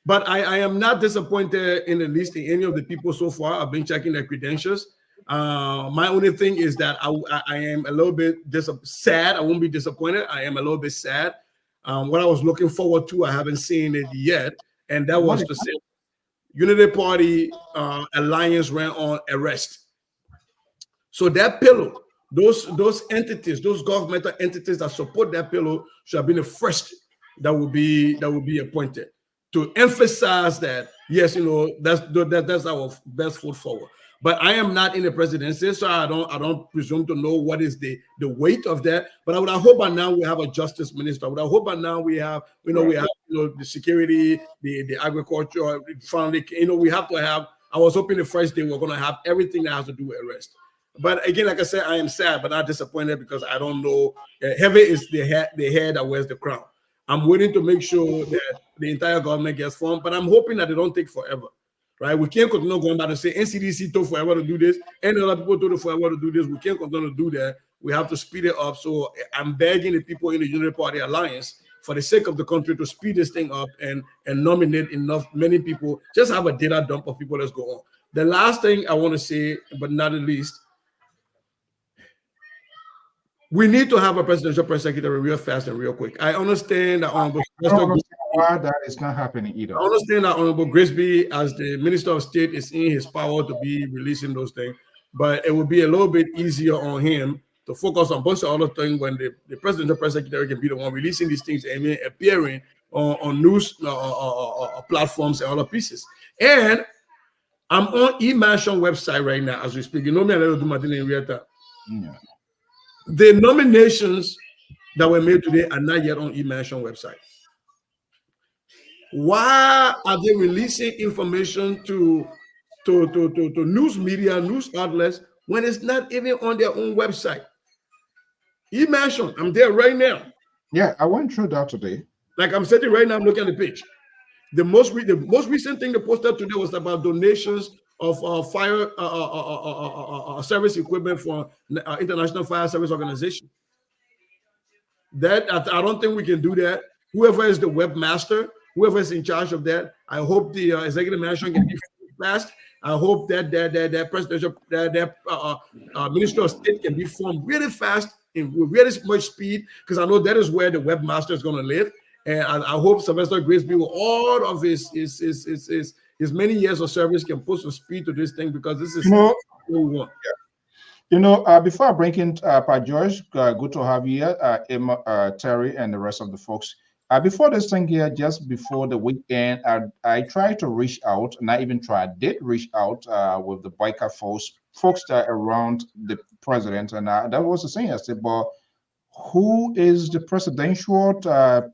But I am not disappointed in the least in any of the people so far. I've been checking their credentials. My only thing is that I am a little bit sad. I won't be disappointed. I am a little bit sad. What I was looking forward to, I haven't seen it yet, and that was to say Unity Party Alliance ran on arrest. So that pillow, those entities, those governmental entities that support that pillow should have been the first that will be appointed to emphasize that yes, that's our best foot forward. But I am not in the presidency, so I don't presume to know what is the weight of that. But I would hope by now we have a justice minister. I would hope by now we have the security, the agriculture. Finally, we have to have. I was hoping the first day we're going to have everything that has to do with arrest. But again, like I said, I am sad but not disappointed because I don't know. Heavy is the head that wears the crown. I'm waiting to make sure that the entire government gets formed, but I'm hoping that they don't take forever. Right, we can't continue going back and say NCDC took forever to do this, and other people took forever to do this. We can't continue to do that. We have to speed it up. So I'm begging the people in the Unity Party Alliance, for the sake of the country, to speed this thing up and nominate many people. Just have a data dump of people. Let's go on. The last thing I want to say, but not the least, we need to have a presidential press secretary real fast and real quick. I understand that why that is not happening either. I understand that Honorable Grisby, as the Minister of State, is in his power to be releasing those things, but it would be a little bit easier on him to focus on a bunch of other things when the presidential press secretary can be the one releasing these things and appearing on news platforms and other pieces. And I'm on eMansion website right now as we speak. You know me, I never do my thing in real time. Yeah. The nominations that were made today are not yet on eMansion website. Why are they releasing information to to news media, news outlets when it's not even on their own website. Imagine, I'm there right now. Yeah, I went through that today. Like I'm sitting right now, I'm looking at the page. The most recent thing they posted today was about donations of fire service equipment for International Fire Service Organization. That I don't think we can do that. Whoever is the webmaster, whoever is in charge of that, I hope the executive management can be fast. I hope that presidential Ministry of State can be formed really fast and with really much speed, because I know that is where the webmaster is going to live. And I hope Sylvester Grisby, with all of his many years of service, can put some speed to this thing, because this is what we want. Yeah. You know, before I bring in Pat George, good to have you here, Emma, Terry, and the rest of the folks. Before this thing here, just before the weekend, I tried to reach out, and I did reach out with the biker folks that are around the president, and that was the thing. I said, but who is the presidential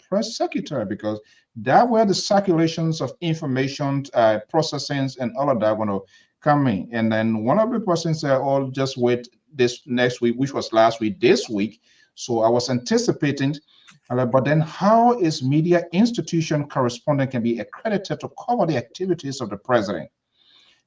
press secretary? Because that where the circulations of information, processing, and all of that going to come in. And then one of the persons said, "Oh, just wait this next week," which was last week, this week. So I was anticipating. But then how is media institution correspondent can be accredited to cover the activities of the president?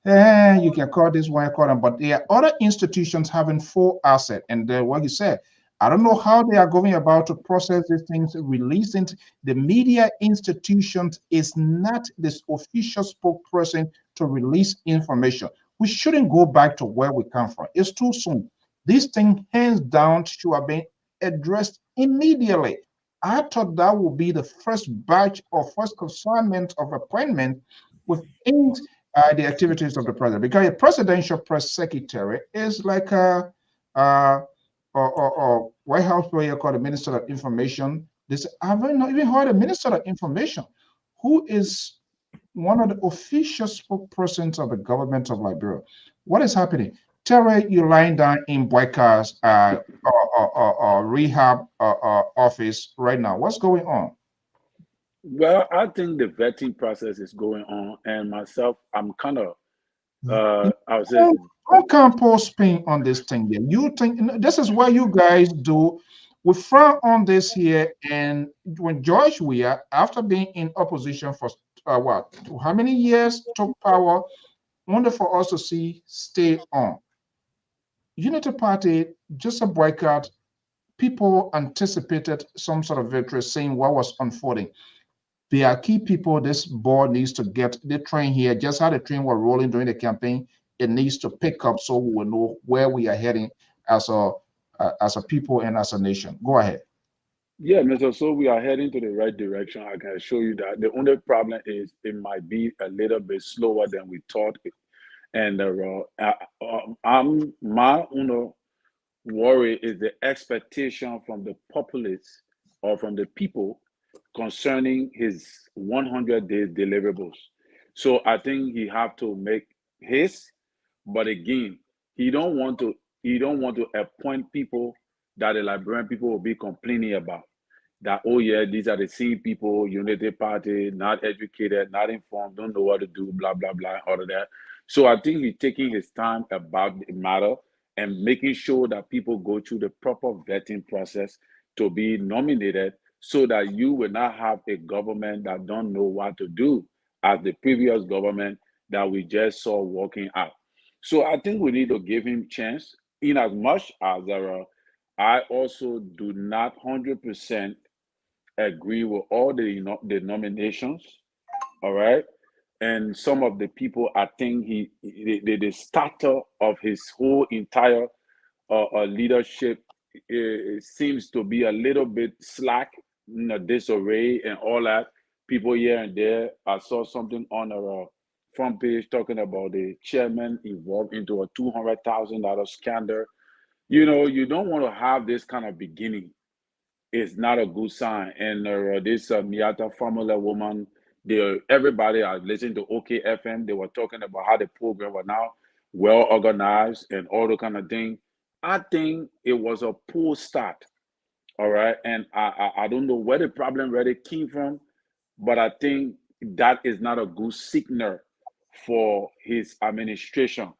You can call this one, call them, but there are other institutions having full asset. And what you said, I don't know how they are going about to process these things, releasing. The media institutions is not this official spokesperson to release information. We shouldn't go back to where we come from. It's too soon. This thing, hands down, should have been addressed immediately. I thought that would be the first batch or first consignment of appointment within the activities of the president, because a presidential press secretary is like a White House lawyer called the Minister of Information. I've not even heard a Minister of Information, who is one of the official spokespersons of the government of Liberia. What is happening? Terry, you're lying down in Boyka's rehab office right now. What's going on? Well, I think the vetting process is going on, and myself, I'm kind of, I was saying, I can't pour spin on this thing here. You think this is what you guys do? We frown on this here, and when George Weah, after being in opposition for how many years, took power, only for us to see stay on. Unity Party, just a boycott. People anticipated some sort of victory, saying what was unfolding. There are key people this board needs to get the train here. Just how the train was rolling during the campaign, it needs to pick up so we will know where we are heading as a people and as a nation. Go ahead. Yeah, Mr. So we are heading to the right direction. I can assure you that. The only problem is it might be a little bit slower than we thought. And my worry is the expectation from the populace or from the people concerning his 100-day deliverables. So I think he have to make his, but again, he don't want to appoint people that the Liberian people will be complaining about. That, oh yeah, these are the same people, Unity Party, not educated, not informed, don't know what to do, blah, blah, blah, all of that. So I think he's taking his time about the matter and making sure that people go through the proper vetting process to be nominated, so that you will not have a government that don't know what to do, as the previous government that we just saw working out. So I think we need to give him chance, in as much as I also do not 100% agree with all the nominations, all right? And some of the people, I think the starter of his whole entire leadership seems to be a little bit slack, disarray and all that. People here and there. I saw something on our front page talking about the chairman involved into a $200,000 scandal. You know, you don't want to have this kind of beginning. It's not a good sign. And this Miata Formula woman, everybody I listened to OKFM, they were talking about how the program was now well organized and all the kind of thing. I think it was a poor start. All right. And I don't know where the problem really came from, but I think that is not a good signal for his administration.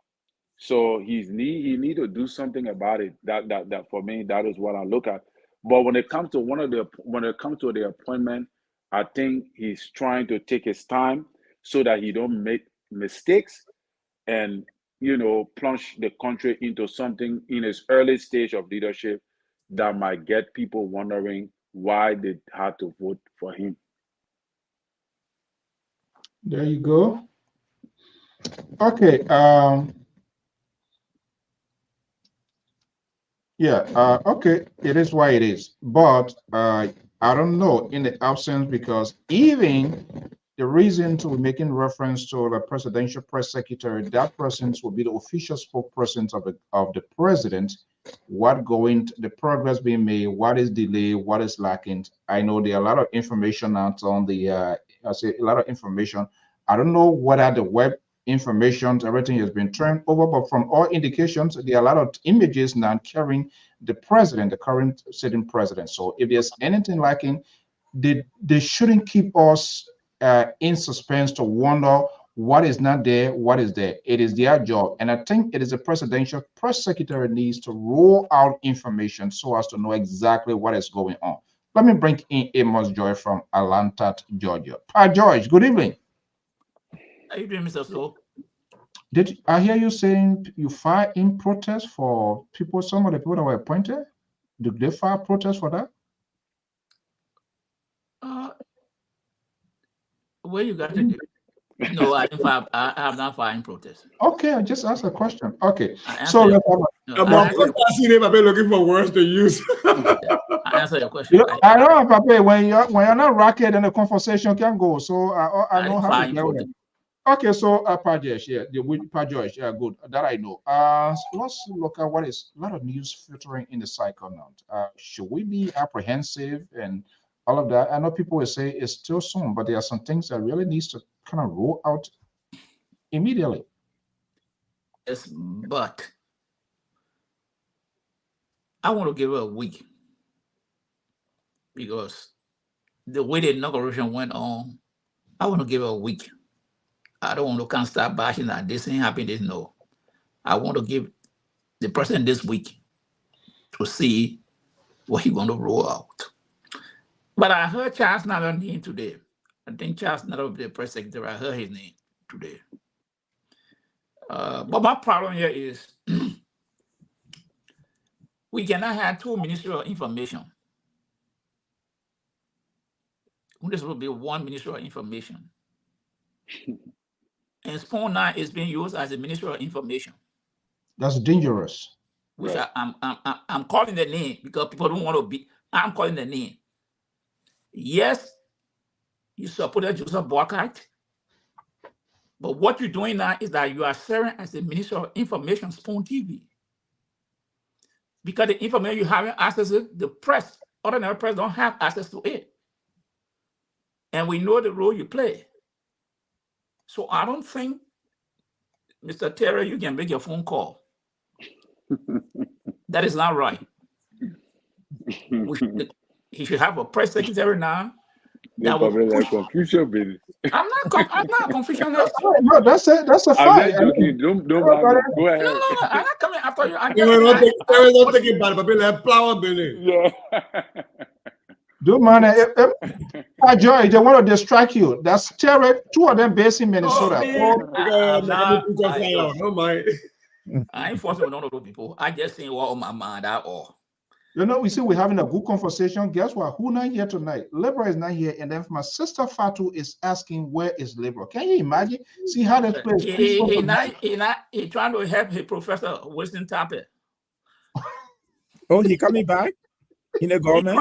So he need to do something about it. That for me, that is what I look at. But when it comes to the appointment, I think he's trying to take his time so that he don't make mistakes and plunge the country into something in his early stage of leadership that might get people wondering why they had to vote for him. There you go. Okay. Yeah. Okay. It is why it is. But I don't know in the absence, because even the reason to making reference to the presidential press secretary, that person will be the official spokesperson of the president. The progress being made, what is delayed, what is lacking. I know there are a lot of information out on the I say a lot of information. I don't know whether the web information, everything has been turned over, but from all indications, there are a lot of images now carrying the president, the current sitting president. So if there's anything lacking, they shouldn't keep us in suspense to wonder what is not there, what is there. It is their job. And I think it is the presidential press secretary needs to roll out information so as to know exactly what is going on. Let me bring in Amos Joy from Atlanta, Georgia. Hi, George. Good evening. How you doing, Mr. So? Did I hear you saying you filed in protest for people, some of the people that were appointed? Did they file protest for that? Where you got to do? No, I didn't file. I have not filed in protest. Okay, I just asked a question. Okay, so let's looking for words to use. I answer your question. I know, Papa, when you're not racket, then the conversation can go. So I know how to deal with it. Okay, so Pajesh, yeah, Pajesh, yeah, good. That I know. So let's look at what is a lot of news filtering in the cycle now. Should we be apprehensive and all of that? I know people will say it's still soon, but there are some things that really needs to kind of roll out immediately. Yes, but I want to give it a week because the way the inauguration went on, I want to give it a week. I don't want to can't start bashing that this ain't happening. No, I want to give the president this week to see what he's going to roll out. But I heard Charles Nadeau's name today. I think Charles Nadeau, the press secretary, I heard his name today. But my problem here is we cannot have two ministry of information. This will be one ministry of information. And Spawn 9 is being used as a ministry of information. That's dangerous. Which I'm calling the name because people don't want to be. I'm calling the name. Yes, you supported Joseph Boakai, but what you're doing now is that you are serving as the Minister of Information, Spawn TV. Because the information you have access to, the press, ordinary press don't have access to it. And we know the role you play. So I don't think, Mr. Terry, you can make your phone call. That is not right. He should have a press secretary now. That like confusion, baby. I'm not confusion. No, that's a fact. Don't go ahead. No, I'm not coming after you. Don't take it bad, but like flower belly. Yeah. Don't mind Joy, they want to distract you. That's Terry. Two of them based in Minnesota. No mind. I ain't forcing none of those people. I just saying what on my mind at all. You know, we see we're having a good conversation. Guess what? Who not here tonight? Libra is not here. And then my sister Fatu is asking, where is Libra? Can you imagine? See how that plays. He trying to help his professor Wilson Tappet. Oh, he coming back in the government?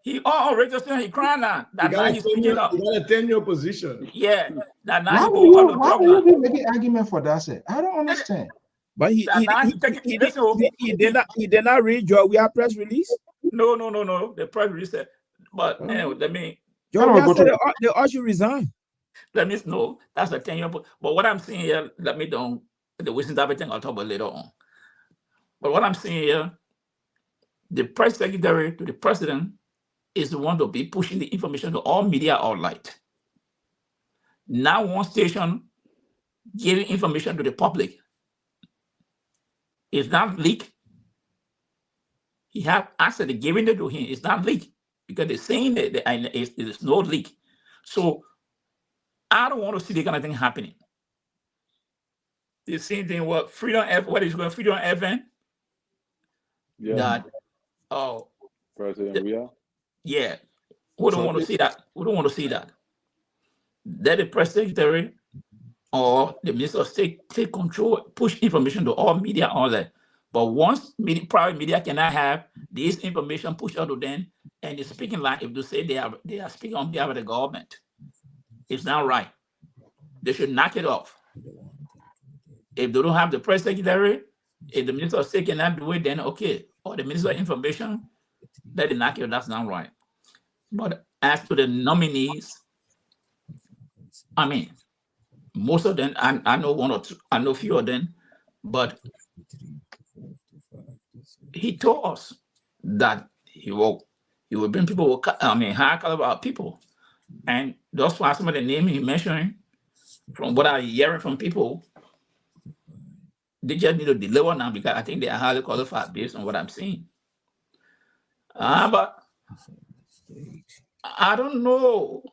He registered. He crying now. That now he's speaking up. You got a 10-year position. Yeah. That now why would you make an argument for that? Sir? I don't understand. But he did not read your press release. No. The press release said, but anyway, let me. They ought to resign. Let me know. That's a 10-year. But what I'm saying here, let me don't the Wilson everything I'll talk about later on. But what I'm saying here, the press secretary to the president is the one to be pushing the information to all media outlet. Now one station giving information to the public. It's not leak. He have access to giving it to him. It's not leak because they're saying that there's no leak. So I don't want to see that kind of thing happening. The same thing what Freedom F, what is called Freedom FM? Yeah. That President Weah? yeah. We don't want to see that. We don't want to see that. That the press secretary or the minister of state take control, push information to all media, all that. But once private media cannot have this information pushed out to them, and the speaking line, if they say they are speaking on behalf of the government, it's not right. They should knock it off. If they don't have the press secretary, if the minister of state cannot do it, then okay. Or the minister of information, let it knock it. That's not right. But as to the nominees, I mean, most of them, I know one or two, I know a few of them, but he told us that he will bring people, high caliber people. And thus far, some of the names he mentioned, from what I'm hearing from people, they just need to deliver now because I think they are highly qualified based on what I'm seeing. But I don't know.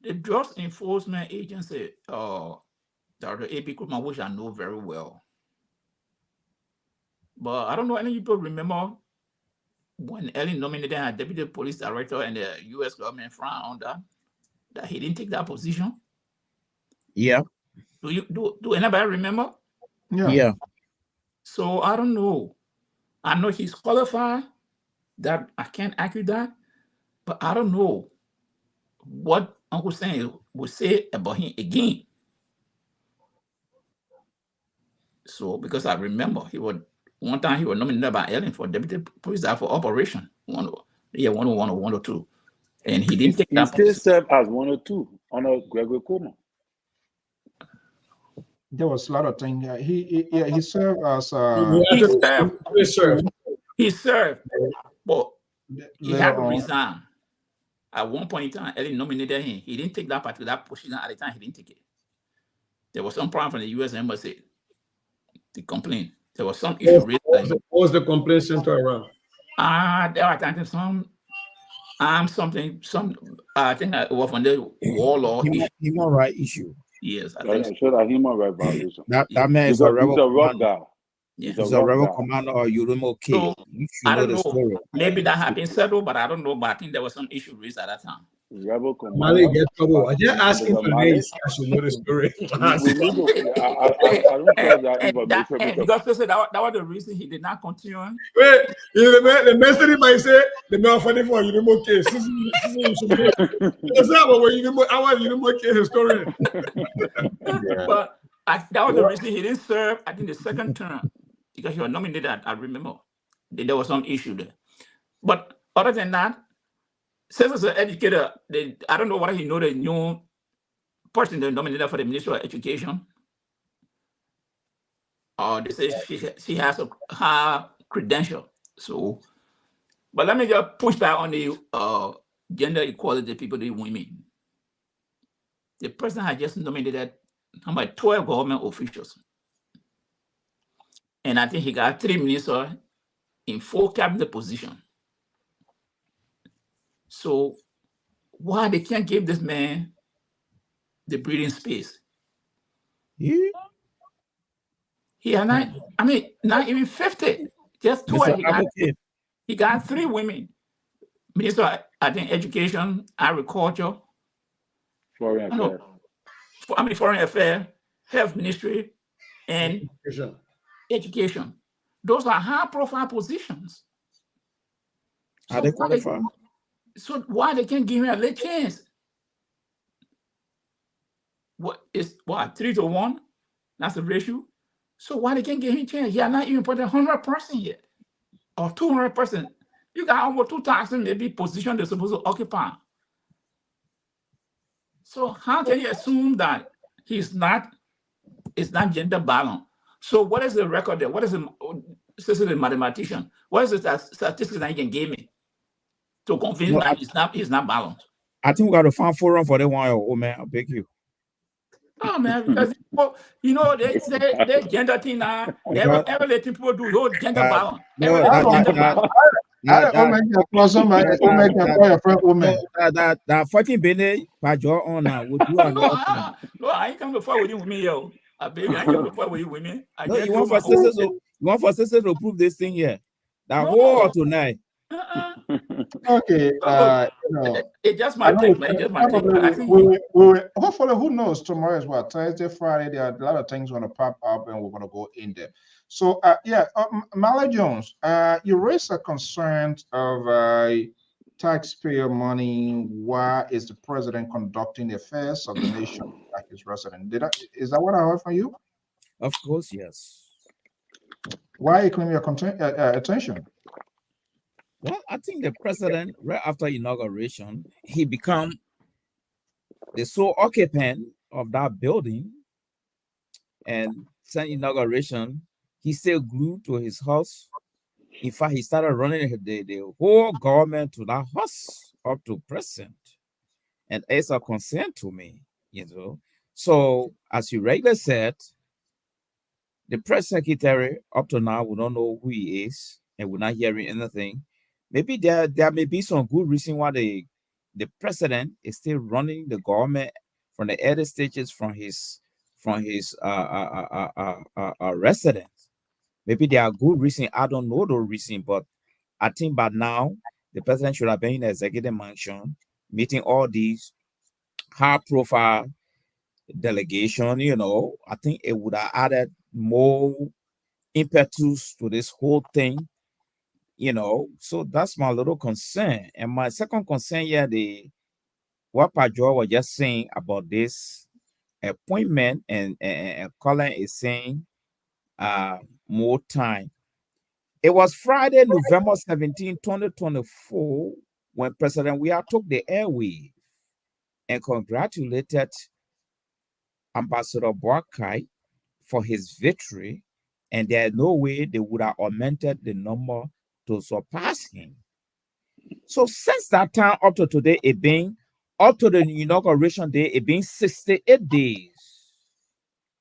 The Drugs Enforcement Agency, Dr. A.B. Krugman, which I know very well. But I don't know any people remember when Ellen nominated her deputy police director and the U.S. government frowned on that he didn't take that position. Yeah. Do anybody remember? Yeah. So I don't know. I know he's qualified. That I can't argue that, but I don't know what Uncle Sam would say about him again. So because I remember one time he was nominated by Ellen for deputy police director for operation 101 or 102, and he didn't take that. He still served as 102 under Gregory Coleman. There was a lot of things. He served as he served, but he had to resign. At one point in time, Ellen nominated him. He didn't take that particular position at the time. He didn't take it. There was some problem from the U.S. Embassy. The complaint. There was some issue. What was the complaint centered around? There were I think it was from the war law human rights issue. Yes, I think so. A human rights violation. That man is a rebel. He's a rock guy. Yeah. He's a rebel commander or YORMIE. So, I don't know. Maybe that had been settled, but I don't know. But I think there was some issue raised at that time. Rebel commander. Mali get trouble. I just asking for names. I should know the story. Because that was the reason he did not continue. Wait, the message might say the man funny for YORMIE case. That's not what I want YORMIE case historian. But that was the reason he didn't serve. I think the second term because he was nominated. I remember there was some issue there. But other than that, since as an educator, I don't know whether he know the new person they nominated for the Ministry of Education. They say she has a high credential. So, but let me just push back on the gender equality people, the women. The president had just nominated 12 government officials. And I think he got 3 ministers in 4 cabinet positions. So why they can't give this man the breathing space? Yeah. He had not even 50, just 12. He got 3 women. Minister, I think, Education, Agriculture, Foreign Affairs. Foreign Affairs, Health Ministry, and Education. Those are high-profile positions. Are they qualified? So why they can't give him a late chance? What is 3 to 1? That's the ratio. So why they can't give him a chance? He has not even put 100% yet, or 200%. You got almost 2,000 maybe position they're supposed to occupy. So how can you assume that it's not gender balanced? So what is the record there? What is the mathematician? What is the statistics that he can give me to convince that he's not balanced? I think we got to find forum for that one, oh man. I beg you. Oh man, because they say they gender thing now. Everything people do, those gender balance. That 14 billion per job on now would do no, I ain't come to fight with you with me, yo. Baby, I ain't come to fight with you with me. No, you want for sisters to prove this thing here. That whole tonight. Okay. It just might take, man. Just might take. Hopefully, who knows? Tomorrow is what? Thursday, Friday. There are a lot of things going to pop up, and we're going to go in there. So, Mala Jones, you raised a concern of taxpayer money. Why is the president conducting the affairs of the nation like his resident? Is that what I heard from you? Of course, yes. Why are you claiming your attention? Well, I think the president, right after inauguration, he become the sole occupant of that building. And since inauguration, he stayed glued to his house. In fact, he started running the whole government to that house up to present. And it's a concern to me, So, as you rightly said, the press secretary, up to now, we don't know who he is, and we're not hearing anything. Maybe there may be some good reason why the president is still running the government from the early stages from his residence. Maybe there are good reasons. I don't know the reason, but I think by now the president should have been in the executive mansion meeting all these high-profile delegation. I think it would have added more impetus to this whole thing. So that's my little concern. And my second concern here, what Pajo was just saying about this appointment, and Colin is saying more time. It was Friday, November 17, 2024, when President Weah took the airway and congratulated Ambassador Boakai for his victory, and there's no way they would have augmented the number to surpass him. So since that time up to today, it being up to the inauguration day, it being 68 days,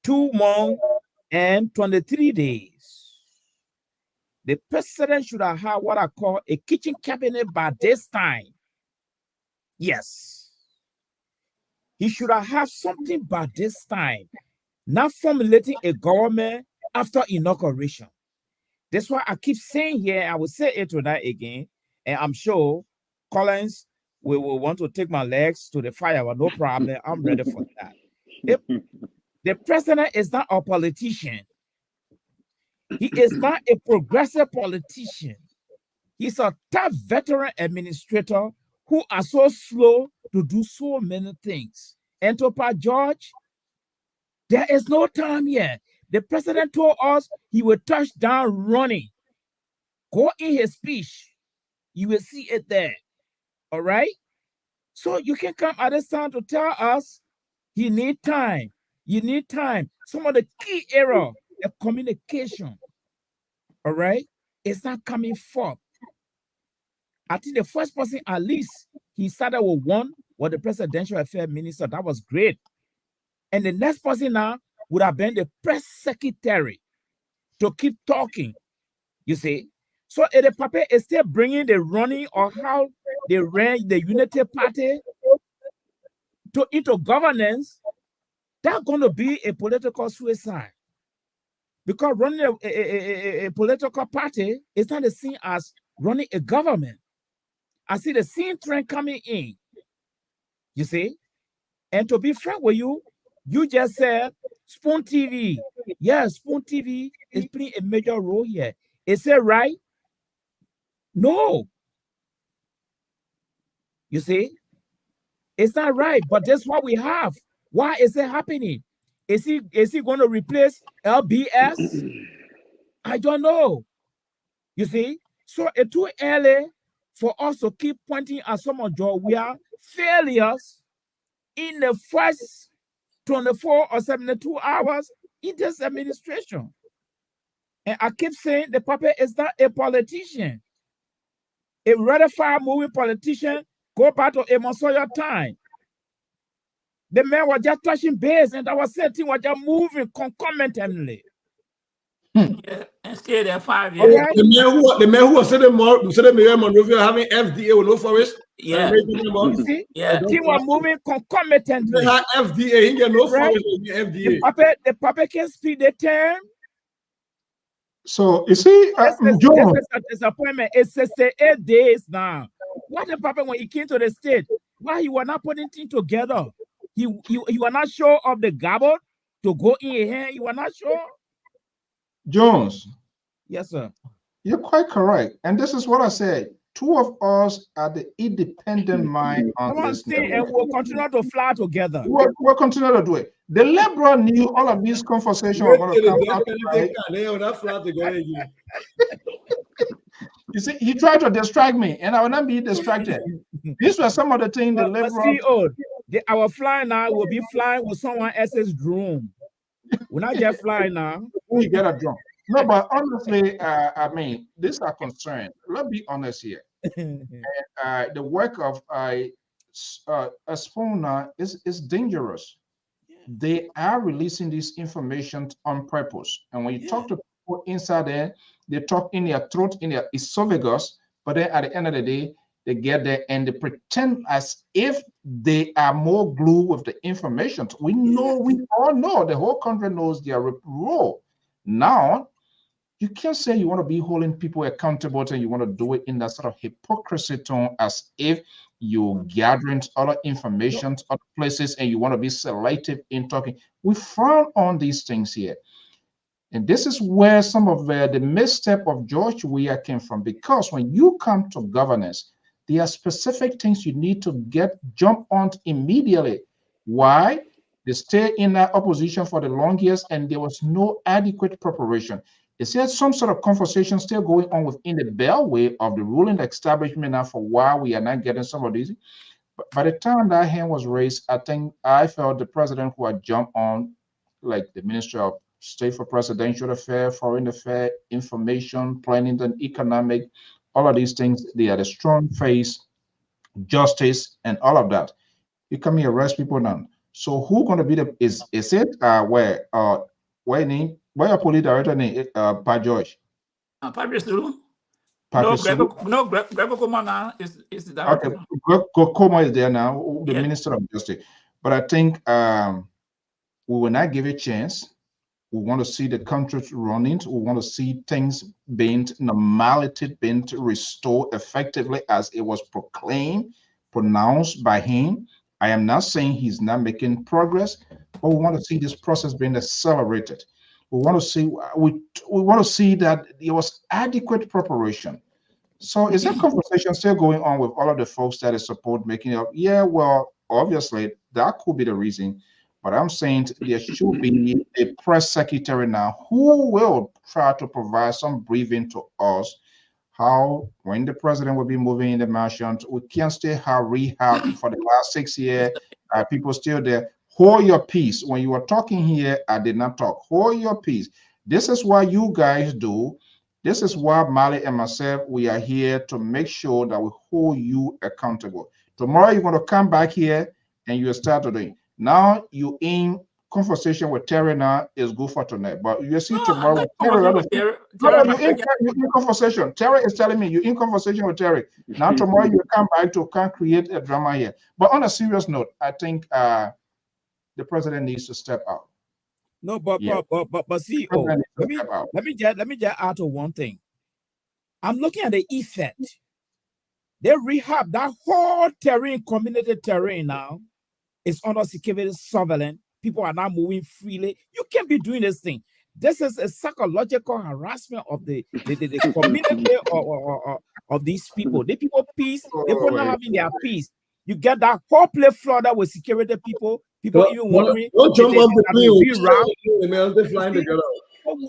2 months and 23 days. The president should have had what I call a kitchen cabinet by this time. Yes. He should have had something by this time, not formulating a government after inauguration. That's why I keep saying here, I will say it tonight again, and I'm sure Collins will want to take my legs to the fire, but no problem. I'm ready for that. The president is not a politician. He is not a progressive politician. He's a tough veteran administrator who are so slow to do so many things. And to Pa George, there is no time yet. The president told us he will touch down running. Go in his speech. You will see it there. All right? So you can come at this time to tell us he need time. You need time. Some of the key error of communication, all right, is not coming forth. I think the first person, at least, he started with one was the presidential affairs minister. That was great. And the next person now would have been the press secretary to keep talking, you see. So if the paper is still bringing the running or how they ran the Unity Party into governance, that's going to be a political suicide. Because running a political party is not the same as running a government. I see the same trend coming in, you see. And to be frank with you, you just said Spoon TV. Yes, Spoon TV is playing a major role here. Is it right? No. You see, it's not right, but that's what we have. Why is it happening? Is he going to replace LBS? I don't know. You see, so it's too early for us to keep pointing at some of your failures in the first 24 or 72 hours in this administration. And I keep saying the puppet is not a politician. A ratified moving politician, go back to a Monsoya time. The men were just touching base, and our setting was just moving concomitantly. Yeah, and stay there 5 All years. right. The man who was sitting Mayor Monrovia having FDA with no forest. Yeah. You see, Yeah. the team were moving concomitantly. They had FDA, he get no Right. forest with FDA. The puppet can speak the term. So you see, John, this is a disappointment. It's 68 days now. What happened when he came to the state? Why he was not putting things together? He was not sure of the gabble to go in here. You were not sure. Jones. Yes, sir. You're quite correct, and this is what I said. Two of us are the independent mind on this network. And we'll continue to fly together. We'll continue to do it. The Liberal knew all of these conversations were going to come out. You see, he tried to distract me, and I will not be distracted. These were some of the things the Liberal. Our flying now will be flying with someone else's drone. We're not just flying now. We get a drone. No, but honestly, I mean, these are concerns. Let's be honest here. The work of Spooner is dangerous. They are releasing this information on purpose. And when you talk to people inside there, they talk in their throat, in their esophagus, but then at the end of the day, they get there and they pretend as if they are more glued with the information. We all know, the whole country knows their role. Now, you can't say you want to be holding people accountable and you want to do it in that sort of hypocrisy tone as if you're gathering other information, other places, and you want to be selective in talking. We frown on these things here. And this is where some of the misstep of George Weah came from, because when you come to governance, there are specific things you need to jump on immediately. Why? They stay in that opposition for the long years and there was no adequate preparation. They said some sort of conversation still going on within the beltway of the ruling establishment now for why we are not getting some of these. But by the time that hand was raised, I felt the president who had jumped on, like the Minister of State for Presidential Affairs, Foreign Affairs, Information, Planning and Economic, all of these things, they are the strong face, justice, and all of that. You come here, arrest people now. So who going to be is it where your police director name Pa George? Patrick Sulu. Greco Coma now is the director. Okay, Greco Coma is there now, the Minister of Justice. But I think we will not give a chance. We want to see the country running. We want to see things normality being restored effectively as it was pronounced by him. I am not saying he's not making progress, but we want to see this process being accelerated. We want to see that there was adequate preparation. So is that conversation still going on with all of the folks that support making it up? Yeah, well, obviously that could be the reason. But I'm saying there should be a press secretary now who will try to provide some briefing to us how, when the president will be moving in the mansion, we can't stay have rehab for the last 6 years. People still there. Hold your peace. When you were talking here, I did not talk. Hold your peace. This is what you guys do. This is why Mali and myself, we are here to make sure that we hold you accountable. Tomorrow, you're going to come back here and you start doing. Now you in conversation with Terry now is good for tonight. But you see tomorrow, you're in conversation. Terry is telling me you're in conversation with Terry. Now tomorrow you come back to create a drama here. But on a serious note, I think the president needs to step out. No, but see, let me just add to one thing. I'm looking at the effect. They rehab that whole terrain, community terrain now. It's under security surveillance. People are not moving freely. You can't be doing this thing. This is a psychological harassment of the community of these people. The people peace. They are not having their peace. You get that whole place flooded with security people. People even wondering. Don't jump off the plane.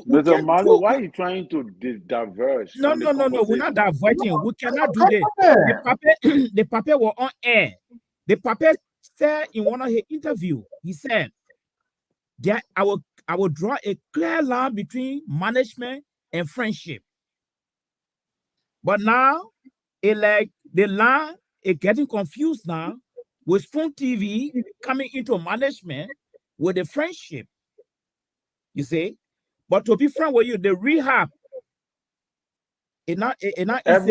Mr. Marlon, why are you trying to diverge? No. We're not diverting. We cannot do this. The paper were on air. The paper said in one of his interviews, he said that I will draw a clear line between management and friendship. But now, the line is getting confused now with Spoon TV coming into management with a friendship. You see, but to be frank with you, the rehab it's not easy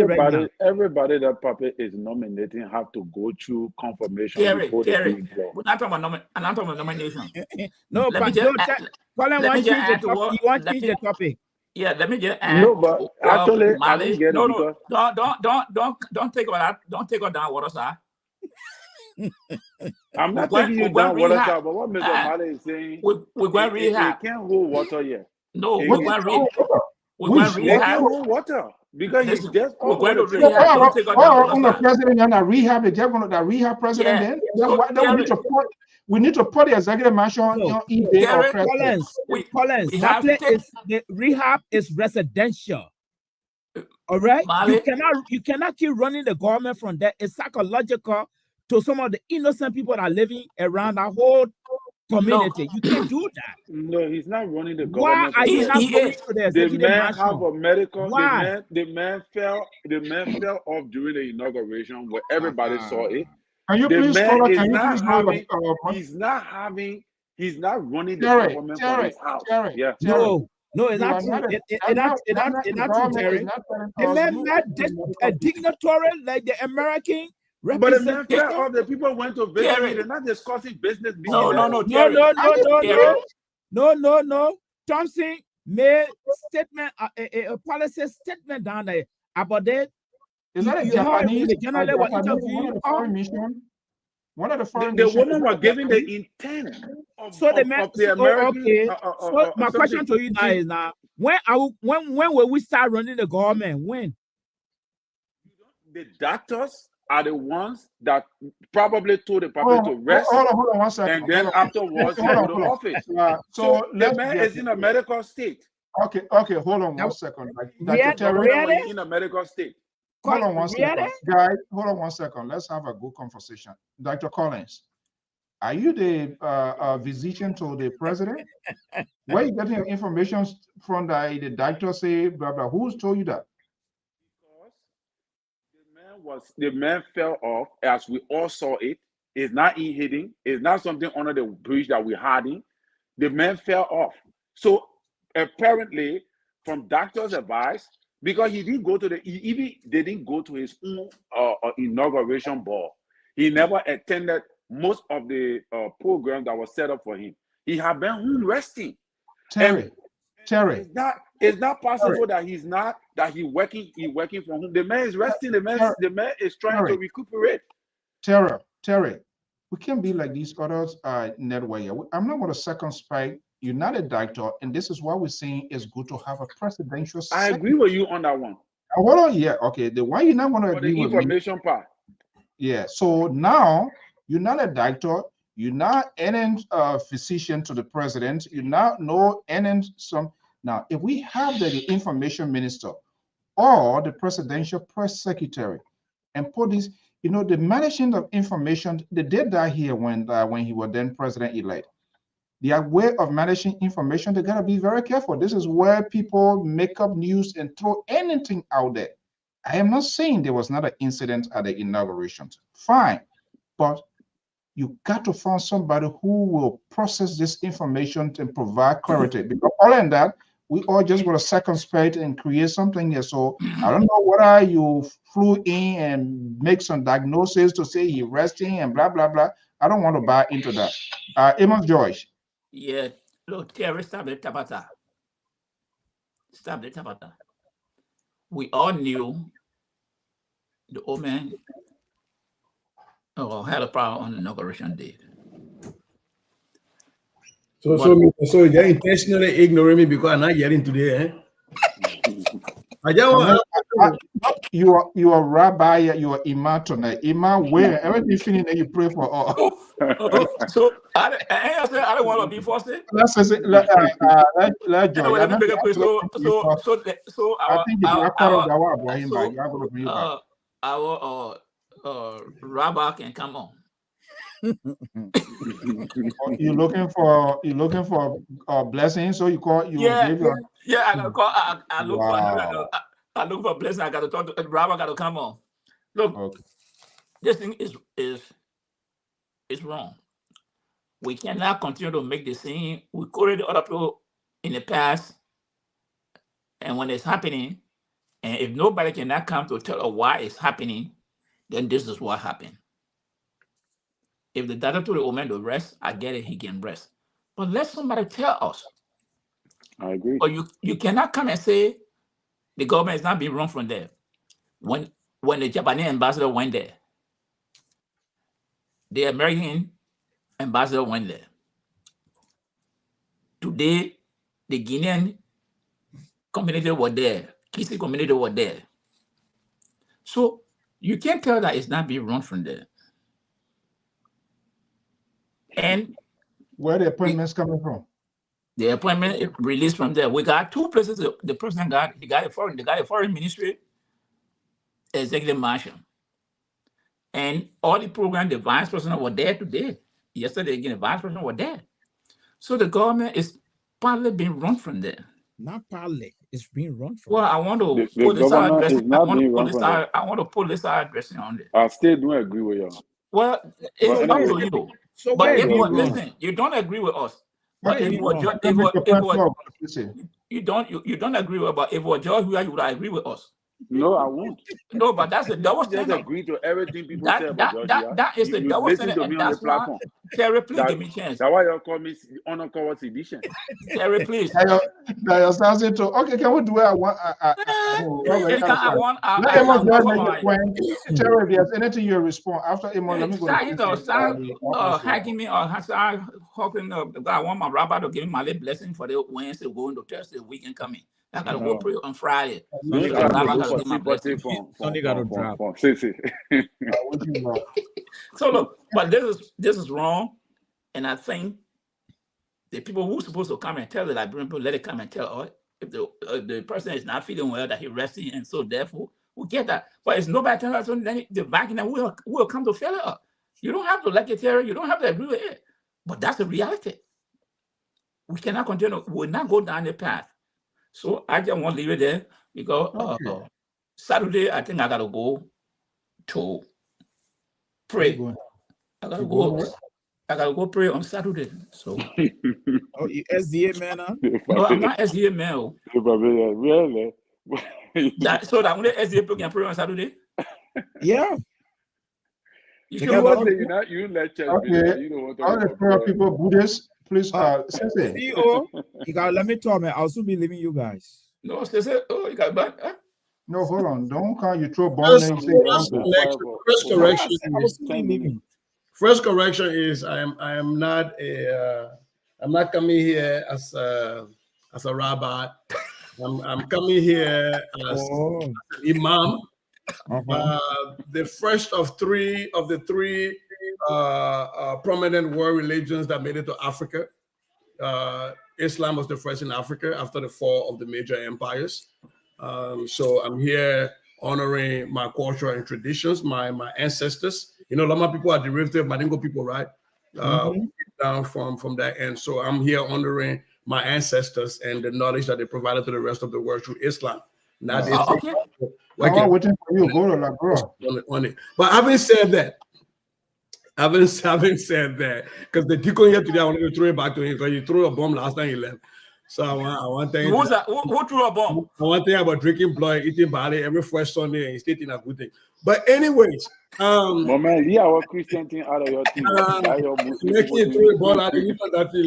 right now. Everybody that Papa is nominating have to go through confirmation before they do it. We're not talking about nomination. No, but Colin wants to change the topic. You want to change the topic. Yeah, let me just add. No, but actually, I don't get it. No, don't take all that. Don't take all down water, sir. I'm not taking you down water, sir. But what Mr. Mali is saying, we're going to rehab. You can't hold water yet. No, we're going to rehab. We're going to rehab. Hold water because it's just we're going to rehab. Don't take all down water, president and rehab. Is that one of the rehab president? Then we need to put the executive mansion on eBay or Collins, the rehab is residential. All right, you cannot keep running the government from there. It's psychological to some of the innocent people that are living around that whole community. You can't do that. No, he's not running the government. Why are you not going to the executive mansion? Have a medical. Why? The man fell off during the inauguration where everybody saw it. Can you please he's not running the government from his house. No, it's not true. It's not true, Terry. The man met a dignitary like the American but the man fell off. The people went to visit. They're not discussing business. No. Thompson made statement, a policy statement down there about that. Is that a Japanese? One of the foreign. The woman was giving the intent of the American. Okay. So my question to you now is when will we start running the government? When? The doctors are the ones that probably told the public to rest. Hold on 1 second. And then afterwards, he go to office. So the man is in a medical state. Okay, hold on 1 second. In a medical state. Hold on 1 second. Guys, hold on 1 second. Let's have a good conversation. Dr. Collins, are you the physician to the president? Where are you getting your information from? The doctor say, blah, blah. Who's told you that? Because the man fell off, as we all saw it. It's not hidden. It's not something under the bridge that we're hiding. The man fell off. So apparently, from doctor's advice, because he didn't go to they didn't go to his own inauguration ball. He never attended most of the programs that was set up for him. He had been home resting. Terry. It's not possible that he working from home. The man is resting. The man is trying to recuperate. Terry, we can't be like these others network. I'm not going to circumspect. You're not a doctor, and this is why we're saying it's good to have a presidential. I agree with you on that one. Hold on, yeah, okay. The why you're not going to agree with the information part. Yeah. So now you're not a doctor. You're not any physician to the president. You're not some. Now, if we have the information minister or the presidential press secretary and put this, the management of information, they did that here when he was then president-elect. Their way of managing information, they gotta be very careful. This is where people make up news and throw anything out there. I am not saying there was not an incident at the inauguration. Fine, but you got to find somebody who will process this information and provide clarity. Because other than that, we all just want to circumspect and create something here. So I don't know whether you flew in and make some diagnosis to say he's resting and blah, blah, blah. I don't want to buy into that. Amos George. Yeah, look, Terry, stop the tabata. We all knew the old man had a problem on the inauguration day. So you're intentionally ignoring me because I'm not yelling today, You are rabbi, you are imam tonight. Imam, where everything feeling that you pray for all. So I don't want to be forced. Let Joy. Our rabbi can come on. You're looking for blessing, so you call you. I look for blessing. I got to talk to Robert. Got to come on. Look, This thing is is wrong. We cannot continue to make the same. We quoted other people in the past, and when it's happening, and if nobody cannot come to tell us why it's happening, then this is what happened. If the doctor told the old man to rest, I get it, he can rest. But let somebody tell us. I agree. Or you cannot come and say the government is not being run from there. When the Japanese ambassador went there, the American ambassador went there. Today, the Guinean community were there. Kisi community were there. So you can't tell that it's not being run from there. And where the appointments coming from? The appointment is released from there. We got two places. The president got a foreign ministry, executive marshal, and all the program. The vice president were there today. Yesterday again, the vice president were there. So the government is partly being run from there. Not partly, it's being run from. Well, I want to pull this out addressing. I want to pull this out addressing on it. I still don't agree with you. Well, it's up to you. So but listen, you don't agree with us. But if you don't agree with, but if it was George, you would agree with us. No, I won't. No, but that's the double standard. Just agree to everything people say about George. That is the double standard, and that's why. Terry, please give me a chance. That's why you call me honor cowards edition. Terry, please. Okay, can we do it? Terry, if there's anything you respond after Emon, let me go. Hacking me or hoping I want my rabbi to give me my little blessing for the Wednesday going to Thursday weekend coming. I gotta go pray on Friday. Sonny got to drop. So look, but this is wrong, and I think the people who are supposed to come and tell the Liberian people, let it come and tell us. If the person is not feeling well, that he's resting, and so therefore we get that. But it's nobody telling us, then the banking will come to fill it up. You don't have to like it, Terry. You don't have to agree with it, but that's the reality. We cannot continue. We'll not go down the path. So I just want to leave it there because Saturday I think I gotta go to pray. I gotta go pray on Saturday. So you SDA man, huh? No, I'm not SDA man. Really? So that only SDA people can pray on Saturday? Yeah. You let church you don't want to all the prayer people, Buddhists. Please, CEO, you gotta let me talk, man. I'll soon be leaving you guys. No, you got back. Huh? No, hold on. Don't count. You throw bomb and First correction is I am not I'm not coming here as a rabbi. I'm coming here as imam. The first of the three prominent world religions that made it to Africa. Islam was the first in Africa after the fall of the major empires. So I'm here honoring my culture and traditions, my ancestors. You know, Lama people are derivative of Mandingo people, right? Down from that end. So I'm here honoring my ancestors and the knowledge that they provided to the rest of the world through Islam. Now I'm waiting for you. Go to La Bro. On it. But having said that, because the deacon here today, I wanted to throw it back to him because you threw a bomb last time he left. So I want to. Who's that? Who threw a bomb? I want to think about drinking blood, eating barley every first Sunday, and stating a good thing. But anyways, man, leave our Christian thing out of your team. Make it throw a ball out of that thing.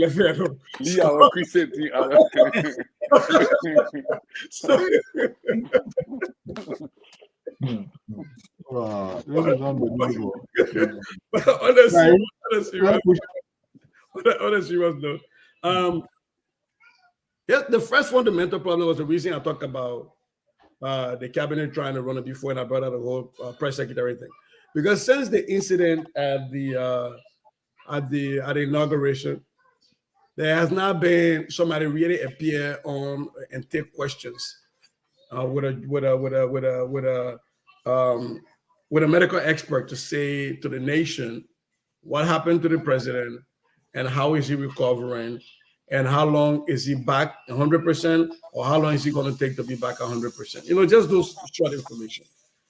Leave our Christian thing out of this is unbelievable. But on a serious note, the first fundamental problem was the reason I talked about the cabinet trying to run it before, and I brought out the whole press secretary thing, because since the incident at the inauguration, there has not been somebody really appear on and take questions with a medical expert to say to the nation what happened to the president and how is he recovering and how long is he back 100% or how long is he going to take to be back 100%? You know, just those short information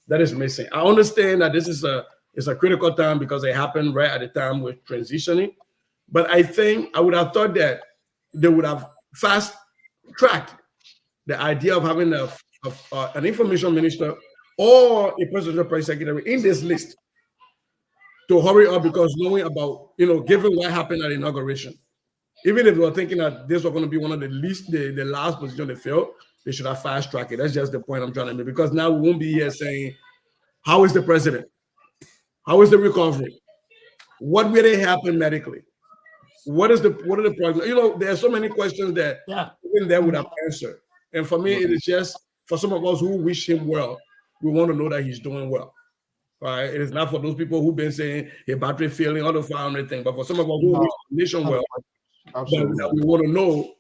that is missing. I understand that this is a It's a critical time because it happened right at the time we're transitioning. But I think I would have thought that they would have fast-tracked the idea of having an information minister or a presidential press secretary in this list to hurry up, because knowing about, given what happened at the inauguration, even if they were thinking that this was going to be one of the last position they filled, they should have fast-tracked it. That's just the point I'm trying to make, because now we won't be here saying, how is the president? How is the recovery? What really happened medically? What are the problems? There are so many questions that even they would have answered. And for me, it is just, for some of us who wish him well, we want to know that he's doing well. Right? It is not for those people who've been saying his battery failing, all the fire everything, but for some of us who wish the nation well, that we want to know,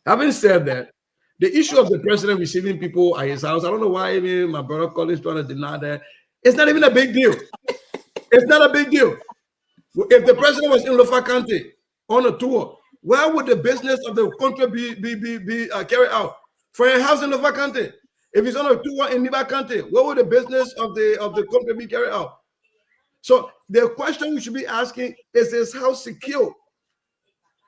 Having said that, the issue of the president receiving people at his house, I don't know why even my brother Collins trying to deny that. It's not even a big deal. It's not a big deal. If the president was in Lofa County on a tour, where would the business of the country be carried out? For a house in Lofa County. If he's on a tour in Niba County, where would the business of the country be carried out? So the question we should be asking is his house secure?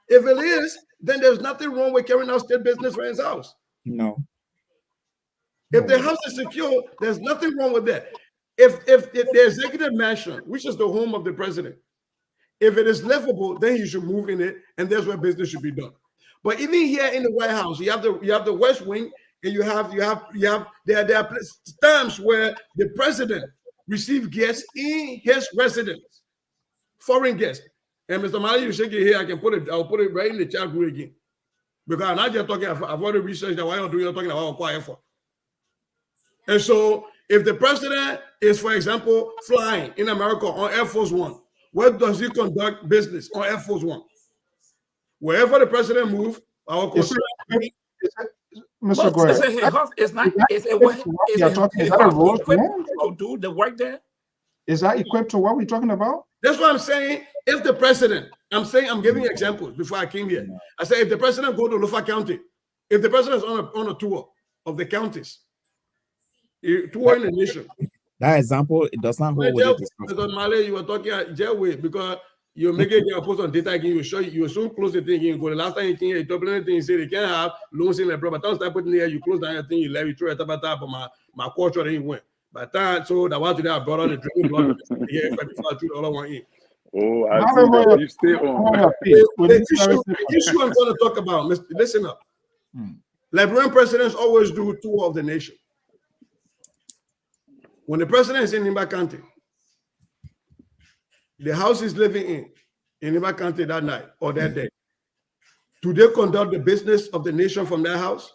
If it is, then there's nothing wrong with carrying out state business for his house. No. If the house is secure, there's nothing wrong with that. If the executive mansion, which is the home of the president, if it is livable, then he should move in it, and that's where business should be done. But even here in the White House, you have the West Wing, and there are times where the president receives guests in his residence, foreign guests. And Mr. Mali, you shake it here, I'll put it right in the chat group again. Because I'm not just talking, I've already researched that. Why you're talking about quiet for? And so if the president is, for example, flying in America on Air Force One, where does he conduct business on Air Force One? Wherever the president moves, our concern. Mr. Gore, it's not. Is that a role to do the work there? Is that equipped to what we're talking about? That's what I'm saying. If the president, I'm giving examples before I came here. I say if the president go to Lofa County, if the president is on a tour of the counties, tour in the nation. That example, it does not hold with it. Mr. Male, you were talking at jailway because you make it a post on data again. You soon close the thing. You go the last time you came here, you double anything. You say they can't have loans in the bro. But don't start putting here. You close down your thing. You let you throw it about that. But my culture then you went. But that so that was today I brought on the drinking blood here. All I want in. Oh, I see. You stay on. The issue I'm going to talk about. Listen up. Liberian presidents always do tour of the nation. When the president is in Nimba County, the house is living in Nimba County that night or that day, do they conduct the business of the nation from that house?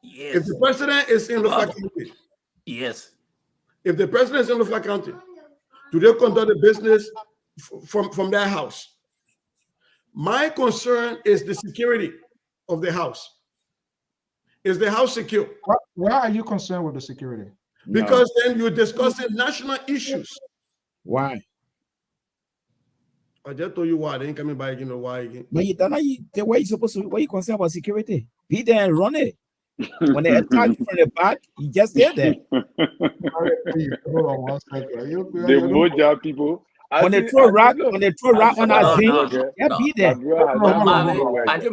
Yes. If the president is in Lofa County, yes. If the president is in Lofa County, do they conduct the business from that house? My concern is the security of the house. Is the house secure? Why are you concerned with the security? Because then you're discussing national issues. Why? I just told you why. They ain't coming back again. Why again? But why you supposed to? Why you concerned about security? Be there and run it. When they attack you from the back, you just stay there. Hold on 1 second. The Moja people. When they throw rock on our thing, be there. Let's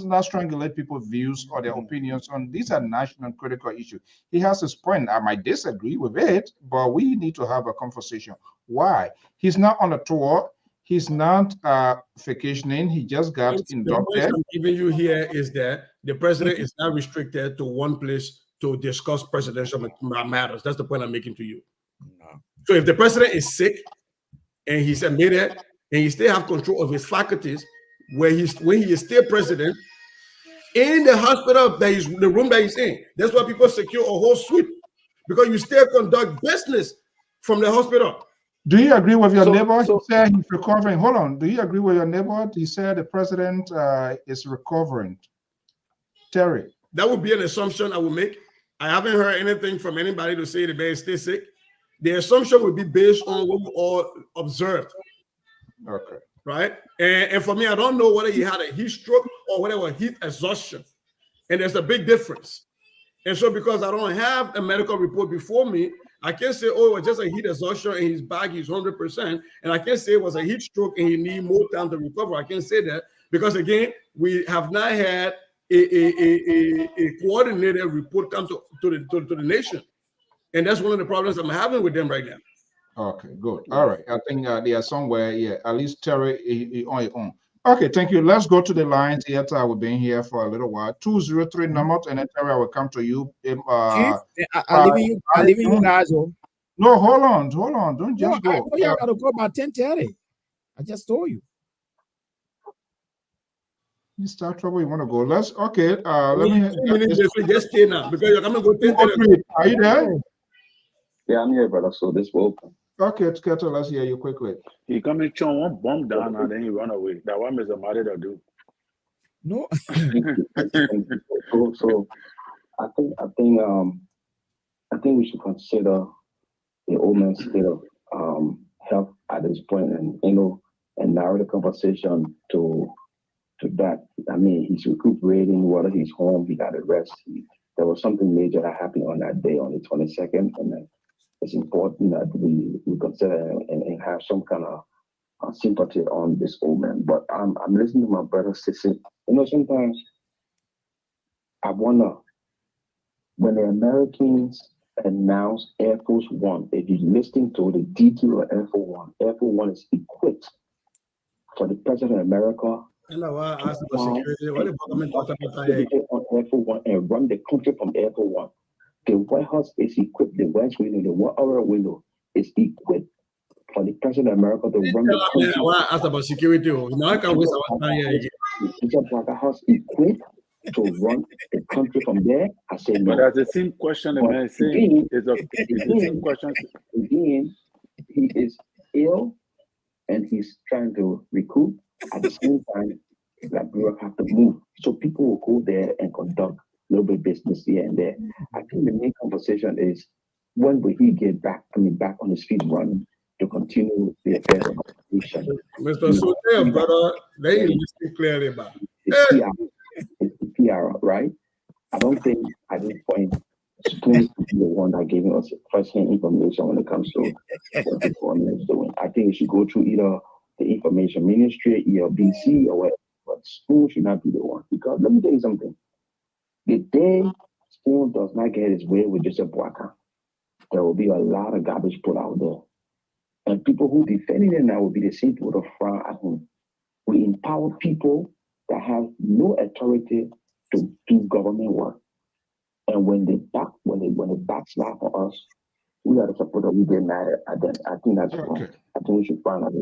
not strangulate people's views or their opinions on these are national and critical issues. He has his point. I might disagree with it, but we need to have a conversation. Why? He's not on a tour. He's not vacationing. He just got inducted. The point I'm giving you here is that the president is not restricted to one place to discuss presidential matters. That's the point I'm making to you. So if the president is sick and he's admitted and he still have control of his faculties, when he is still president, in the hospital that is the room that he's in, that's why people secure a whole suite, because you still conduct business from the hospital. Do you agree with your neighbor? He said he's recovering. Hold on. Do you agree with your neighbor? He said the president is recovering. Terry. That would be an assumption I would make. I haven't heard anything from anybody to say the man is still sick. The assumption would be based on what we all observed. Okay. Right? And for me, I don't know whether he had a heat stroke or whether it was heat exhaustion. And there's a big difference. And so because I don't have a medical report before me, I can't say, oh, it was just a heat exhaustion and his bag is 100%. And I can't say it was a heat stroke and he need more time to recover. I can't say that because, again, we have not had a coordinated report come to the nation. And that's one of the problems I'm having with them right now. Okay, good. All right. I think they are somewhere, yeah, at least Terry on your own. Okay, thank you. Let's go to the lines here. We've been here for a little while. 203 number, and then Terry, I will come to you. I'm leaving you guys. No, hold on. Don't just go. I got to go about 10:30. I just told you. You start trouble. You want to go? Okay. Let me just stay now because you're coming to go 10:30. Are you there? Yeah, I'm here, brother. So this will open. Okay, Keto, let's hear you quickly. He come and chon one bomb down and then he run away. That one is a matter to do. No. So I think we should consider the old man's state of health at this point, and narrow the conversation to that. I mean, he's recuperating, whether he's home, he got a rest. There was something major that happened on that day, on the 22nd, and it's important that we consider and have some kind of sympathy on this old man. But I'm listening to my brother Sissy. Sometimes I wonder, when the Americans announced Air Force One, if you're listening to the detail of Air Force One is equipped for the President of America. I know why I asked about security. What the government talked about Air Force One and run the country from Air Force One. The White House is equipped, the West window, the Water window is equipped for the President of America to run the country. Why I asked about security? Now I can waste our time here again. The White House equipped to run the country from there. I said no. But that's the same question the man is saying. It's the same question. Again, he is ill and he's trying to recoup. At the same time, Liberia have to move. So people will go there and conduct a little bit of business here and there. I think the main conversation is, when will he get back on his feet running to continue the affairs of the nation? Mr. Sotel, brother, they ain't listening clearly about it's the PR, right? I don't think at this point Spoon to be the one that giving us first-hand information when it comes to what the government is doing. I think it should go through either the information ministry, BC, or whatever. But Spoon should not be the one, because let me tell you something. The day Spoon does not get his way with Joseph Boakai, there will be a lot of garbage put out there. And people who defending him now will be the same people that frown at him. We empower people that have no authority to do government work. And when they backslide for us, we got to support them. We get mad at them. I think that's wrong. I think we should find out.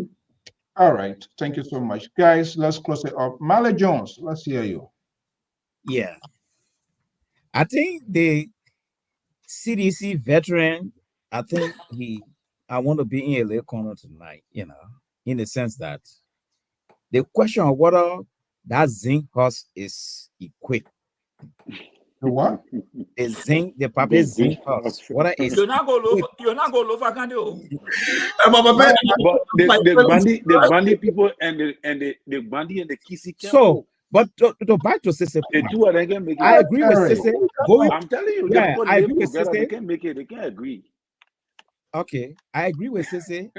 All right. Thank you so much. Guys, let's close it up. Mally Jones, let's hear you. Yeah. I think the CDC veteran, I want to be in a little corner tonight, in the sense that the question of whether that zinc horse is equipped. The what? The Papa zinc horse. What is you're not going to look can do. But the Bandi people and the Bandi and the Kisi. So, but to back to Sese, I agree with Sese. I'm telling you, I agree with Sese. They can't make it. They can't agree. Okay, I agree with Sese.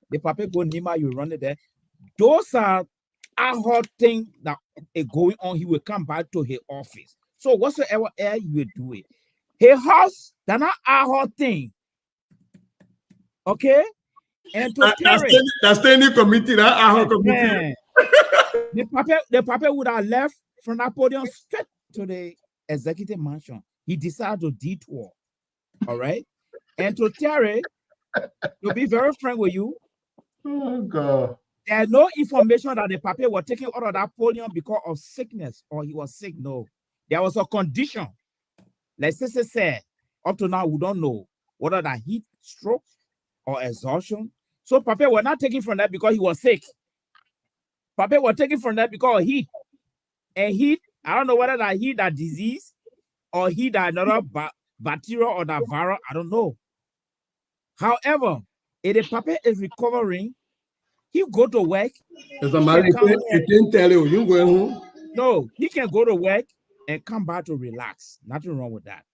The Papa go Nima, you run it there. Those are hot things that are going on. He will come back to his office. So whatsoever air you will do it. His house, that's not a hot thing. Okay? And to that's standing committee, that hot committee. The Papa would have left from that podium straight to the executive mansion. He decided to detour. All right? And to Terry, to be very frank with you, oh God. There's no information that the Papa was taken out of that podium because of sickness or he was sick. No. There was a condition. Like Sister said, up to now, we don't know whether that heat stroke or exhaustion. So Papa was not taken from that because he was sick. Papa was taken from that because of heat. And heat, I don't know whether that heat that disease or heat that another bacteria or that virus, I don't know. However, if the Papa is recovering, he go to work. He didn't tell you going home. No, he can go to work and come back to relax. Nothing wrong with that.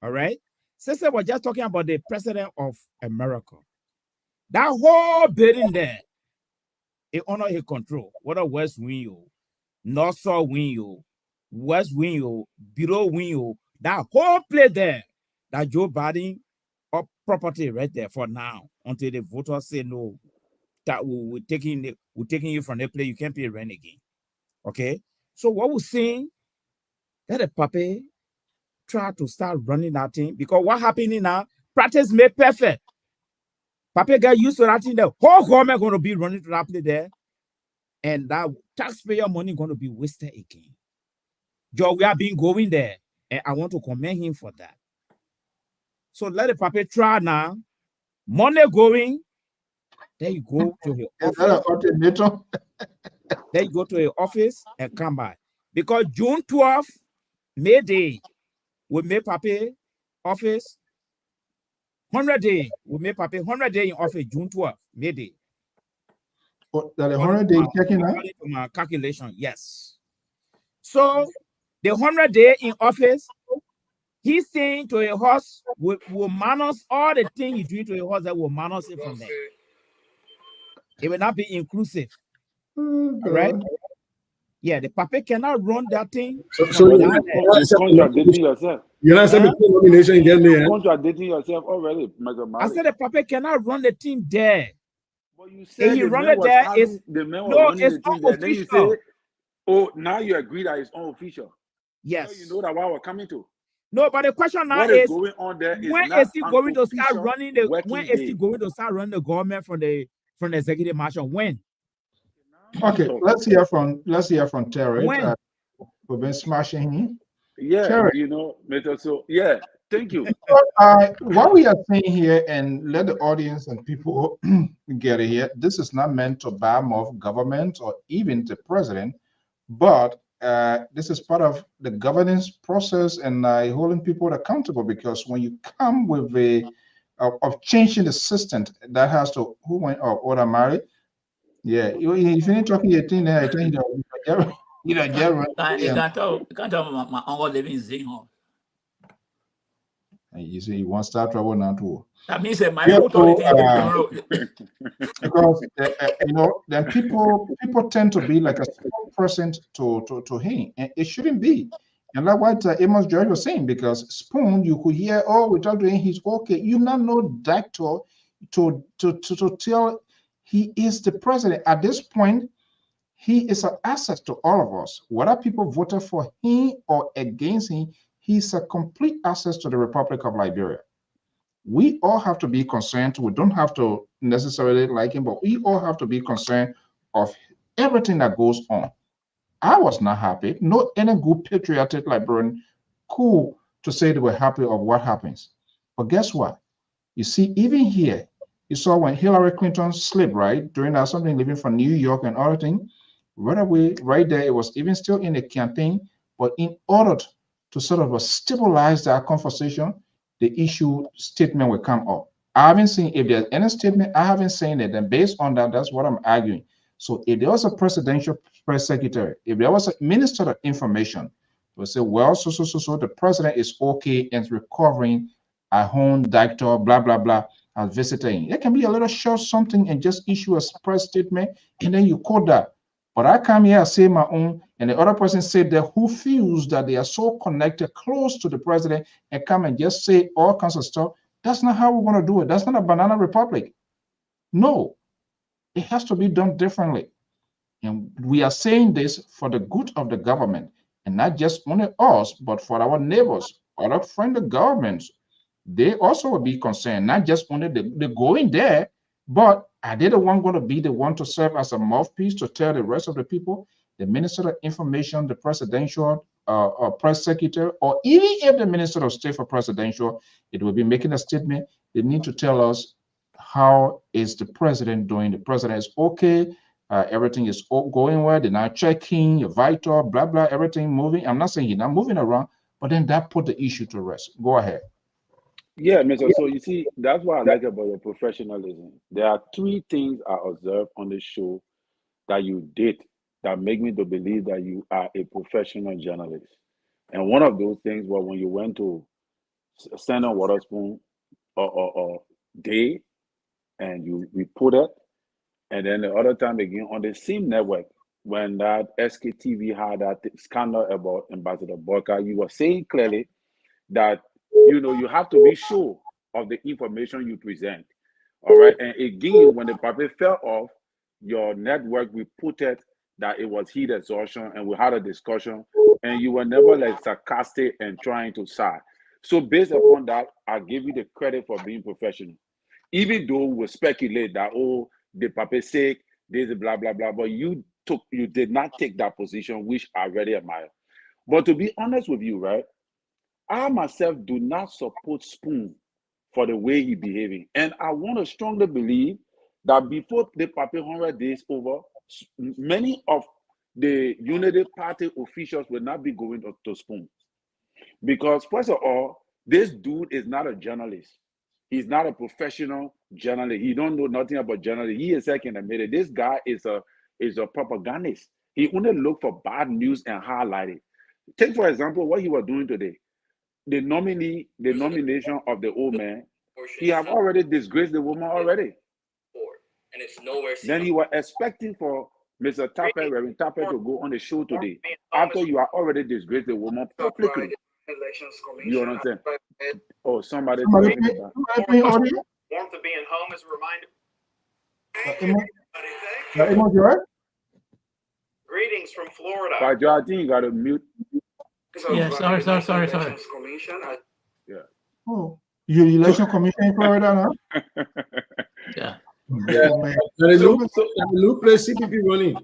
All right. Sister was just talking about the president of America. That whole building there, it honor his control. Whether West Wing you, North South Wing you, West Wing you, below Wing you, that whole place there, that Joe Biden up property right there for now until the voters say no, that we're taking you from the place, you can't pay rent again. Okay. So what we're saying, that the puppy try to start running that thing, because what happening now, practice made perfect. Papa got used to that thing, the whole government going to be running to that place there, and that taxpayer money going to be wasted again. Joe, we have been going there, and I want to commend him for that. So let the Papa try now. Money going, then you go to your office. Then you go to your office and come back. Because June 12th, May Day, we make Papa office 100 days. We make Papa 100 days in office June 12th, May Day. That 100 days checking out? My calculation, yes. So the 100 days in office, he's saying to a horse, will manage all the things he's doing to a horse that will manage it from there. It will not be inclusive. Right? Yeah, the Papa cannot run that thing. So you're contradicting yourself. You're not saying the nomination again, you're contradicting yourself already, Mr. I said the Papa cannot run the team there. But you said he run it there. It's not official. Then you say, oh, now you agree that it's unofficial. Yes. So you know that what we're coming to. No, but the question now is going on there is when is he going to start running the the government from the executive marshal? When? Okay, let's hear from Terry. We've been smashing him. Yeah, Terry. you know, so yeah, thank you. What we are saying here, and let the audience and people get it here, this is not meant to badmouth government or even the president, but this is part of the governance process and holding people accountable, because when you come with a of changing the system, that has to who went or order married. Yeah, if you're not talking your thing, I think you can't tell my uncle living in Zinghorn. And you say you want to start trouble now too. That means that my because then people tend to be like a small person to him, and it shouldn't be. And like what Amos George was saying, because Spoon, you could hear, oh, we talk to him, he's okay. You not know doctor to tell he is the president. At this point, he is an asset to all of us. Whether people voted for him or against him, he's a complete asset to the Republic of Liberia. We all have to be concerned. We don't have to necessarily like him, but we all have to be concerned of everything that goes on. I was not happy. No any good patriotic Liberian cool to say they were happy of what happens. But guess what? You see, even here, you saw when Hillary Clinton slipped, right, during that something living from New York and other thing, right away, right there, it was even still in the campaign. But in order to sort of stabilize that conversation, the issue statement will come up. I haven't seen, if there's any statement, I haven't seen it. And based on that, that's what I'm arguing. So if there was a presidential press secretary, if there was a minister of information, we'll say, well, so the president is okay and recovering at home, doctor, blah, blah, blah, and visiting. It can be a little short something and just issue a press statement, and then you quote that. But I come here, I say my own, and the other person said that who feels that they are so connected, close to the president, and come and just say all kinds of stuff. That's not how we're going to do it. That's not a banana republic. No, it has to be done differently. And we are saying this for the good of the government, and not just only us, but for our neighbors, other friendly governments. They also will be concerned, not just only the going there, but are they the one going to be the one to serve as a mouthpiece to tell the rest of the people, the Minister of Information, the presidential press secretary, or even if the Minister of State for presidential, it will be making a statement. They need to tell us how is the president doing. The president is okay. Everything is going well. They're not checking your vital, blah, blah, everything moving. I'm not saying he's not moving around, but then that put the issue to rest. Go ahead. Yeah, Mr. So you see, that's what I like about your professionalism. There are three things I observed on the show that you did that make me to believe that you are a professional journalist. And one of those things was when you went to Stand on Waterspoon or day, and you report it. And then the other time again on the same network, when that SKTV had that scandal about Ambassador Boyka, you were saying clearly that you have to be sure of the information you present. All right. And again, when the puppet fell off, your network reported that it was heat exhaustion, and we had a discussion, and you were never like sarcastic and trying to side. So based upon that, I give you the credit for being professional. Even though we speculate that, oh, the puppet sick, this blah blah blah, but you did not take that position, which I really admire. But to be honest with you, right, I myself do not support Spoon for the way he behaving. And I want to strongly believe that before the Pape 100 days over, many of the Unity Party officials will not be going to Spoon. Because first of all, this dude is not a journalist. He's not a professional journalist. He don't know nothing about journalism. He is second admitted. This guy is a propagandist. He only look for bad news and highlight it. Take, for example, what he was doing today. The nomination of the old man, he have already disgraced the woman already. And it's nowhere. Then he was expecting for Mr. Tapper, Reverend Tapper, to go on the show today after you are already disgraced the woman publicly. You understand? Oh, somebody. Warmth of being home is a reminder. Greetings from Florida. But Joe, I think you got to mute. Yeah, sorry. Yeah. Oh, your election commission in Florida now? Yeah. Yeah, man. Look, play CPP running.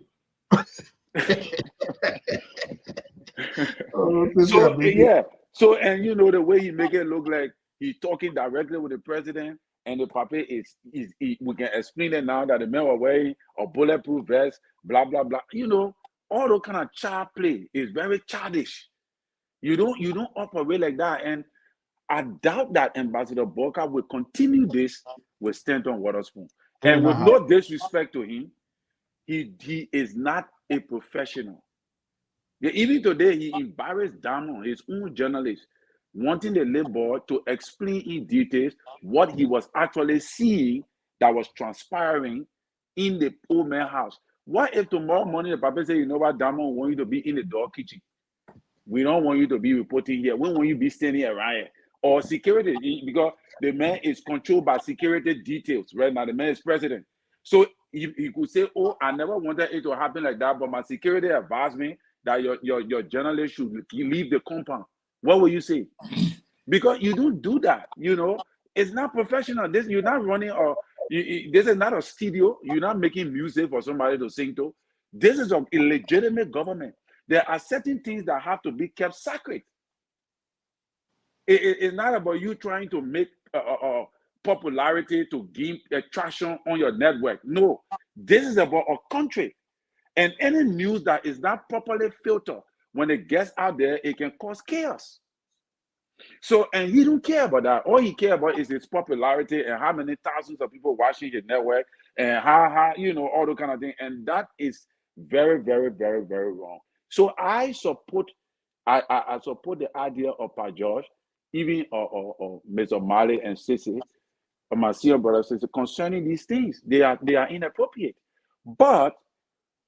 So yeah. So, and the way he make it look like he's talking directly with the president, and the puppet we can explain it now that the men were wearing a bulletproof vest, blah blah blah. All those kind of child play is very childish. You don't operate like that, and I doubt that Ambassador Boyka will continue this with Stanton Waterspoon. And with no disrespect to him, he is not a professional. Yeah, even today, he embarrassed Damon, his own journalist, wanting the Labour to explain in details what he was actually seeing that was transpiring in the old man house. What if tomorrow morning the papa say, you know what, Damon, want you to be in the dog kitchen? We don't want you to be reporting here. We want you to be standing around here. Or security, because the man is controlled by security details right now. The man is president. So he could say, oh, I never wanted it to happen like that, but my security advised me that your journalist should leave the compound. What will you say? Because you don't do that, It's not professional. You're not running, this is not a studio. You're not making music for somebody to sing to. This is a illegitimate government. There are certain things that have to be kept sacred. It's not about you trying to make popularity to gain traction on your network. No, this is about a country. And any news that is not properly filtered, when it gets out there, it can cause chaos. So, and he don't care about that. All he cares about is his popularity and how many thousands of people watching his network and how all the kind of thing. And that is very, very, very, very wrong. So I support the idea of Pa George, even Mr. Mali and Sissy, my senior brother Sissy, concerning these things. They are inappropriate. But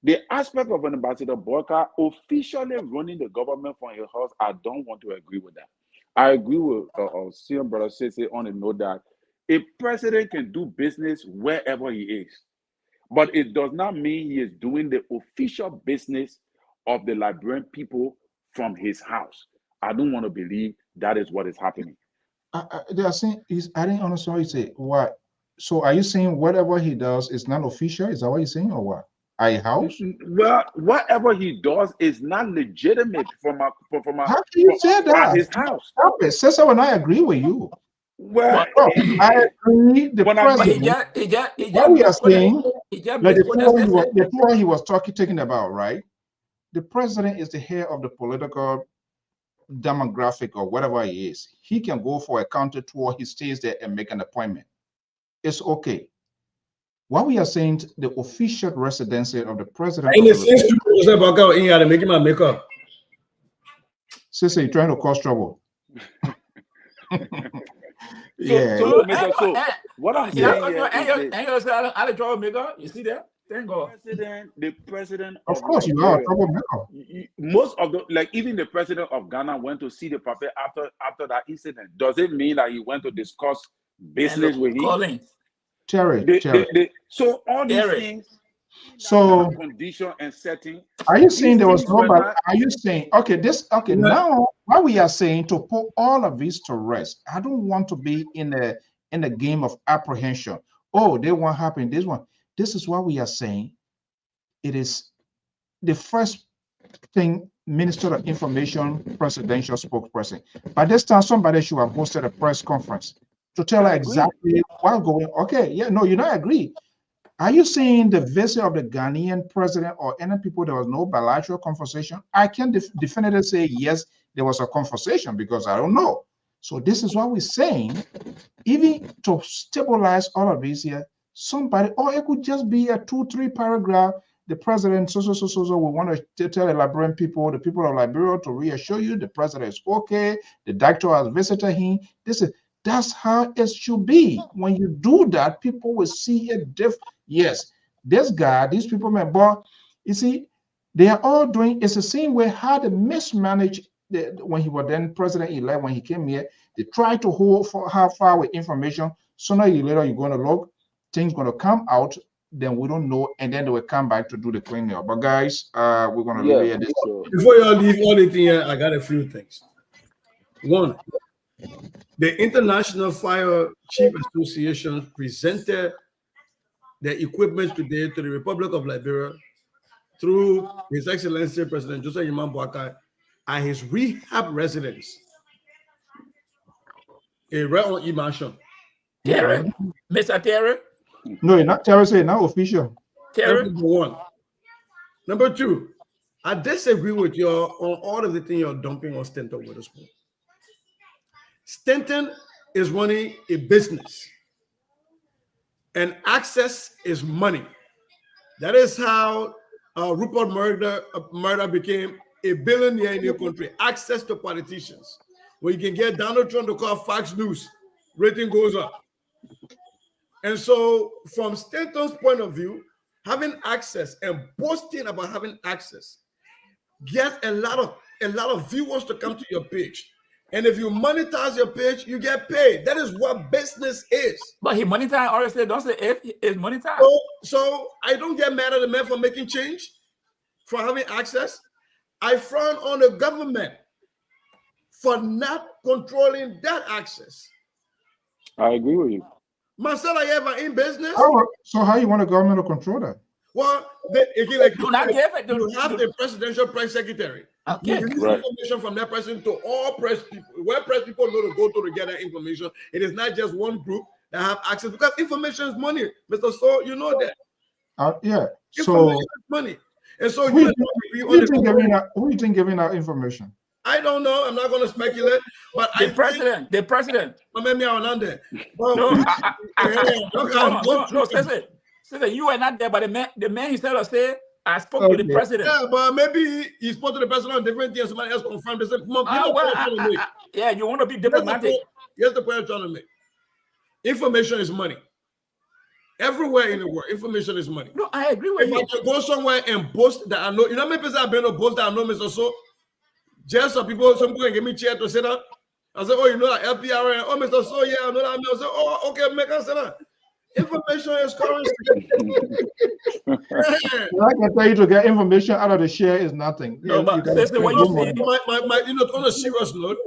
the aspect of an Ambassador Boyka officially running the government from his house, I don't want to agree with that. I agree with senior brother Sissy on the note that a president can do business wherever he is. But it does not mean he is doing the official business of the Liberian people from his house. I don't want to believe that is what is happening. They are saying I didn't understand what you say. What? So are you saying whatever he does is not official? Is that what you're saying, or what? House? Well, whatever he does is not legitimate from how can you say that? His house. Stop it. Cesar and I agree with you. Well, I agree. The president. What we are saying, like the two he was talking about, right? The president is the head of the political demographic or whatever he is. He can go for a county tour. He stays there and make an appointment. It's okay. What we are saying, the official residency of the president. In the sense, you about in here making my makeup. Sissy, you're trying to cause trouble. Yeah. So, Mr. So, what I'm saying here is you see that? Thank God. the president Of course, you are a troublemaker. Most of the, like, even the president of Ghana went to see the puppet after that incident. Does it mean that he went to discuss business with him? Terry. So all these things, so condition and setting. Are you saying there was nobody? Are you saying now what we are saying to put all of this to rest? I don't want to be in the game of apprehension. Oh, they won't happen. This one. This is what we are saying. It is the first thing, Minister of Information, presidential spokesperson. By this time, somebody should have hosted a press conference to tell her exactly what's going on. Okay, yeah, no, you don't agree. Are you saying the visit of the Ghanaian president or any people, there was no bilateral conversation? I can definitively say yes, there was a conversation because I don't know. So this is what we're saying. Even to stabilize all of this here, somebody, or it could just be a 2-3 paragraph. The president, so, we want to tell the Liberian people, the people of Liberia, to reassure you the president is okay. The doctor has visited him. That's how it should be. When you do that, people will see a difference. Yes, this guy, these people, but you see, they are all doing. It's the same way how they mismanaged when he was then president-elect. When he came here, they tried to hold for how far with information. Sooner or later, you're going to look, things going to come out. Then we don't know, and then they will come back to do the cleaning up. But guys, we're going to leave this. Before you all leave all the thing here, I got a few things. One, the International Fire Chief Association presented their equipment today to the Republic of Liberia through His Excellency President Joseph Imam Boakai at his rehab residence. A right on E-Mansion. Terry, Mr. Terry. No, you're not Terry, say not official. Terry. Number one. Number two, I disagree with you on all of the things you're dumping on Stanton Witherspoon. Stanton is running a business, and access is money. That is how Rupert Murdoch became a billionaire in your country. Access to politicians. When you can get Donald Trump to call Fox News, rating goes up. And so, from Stanton's point of view, having access and boasting about having access gets a lot of viewers to come to your page. And if you monetize your page, you get paid. That is what business is. But he monetized already. Don't say if it's monetized. So I don't get mad at the man for making change, for having access. I frown on the government for not controlling that access. I agree with you. Marcel, I ever in business. So how you want the government to control that? Well, you have a presidential press secretary. Okay. You release information from that person to all press people. Where press people know to go to get that information. It is not just one group that have access, because information is money, Mr. So you know that. Yeah. Information is money. And so who do you think giving out information? I don't know. I'm not going to speculate. But the president. No, you were not there, but the man himself said, I spoke to the president. Yeah, but maybe he spoke to the president on different things. Somebody else confirmed this. Yeah, you want to be diplomatic. Here's the point I'm trying to make. Information is money. Everywhere in the world, information is money. No, I agree with you. If I go somewhere and boast that I know, you know how many people have been to boast that I know, Mr. So? Just some people can give me a chair to sit down. I say, oh, you know that LPR? Oh, Mr. So, yeah, I know that. I say, oh, okay, make us sit down. Information is currency. I can tell you to get information out of the share is nothing. No, but that's the way you say it. On a serious note,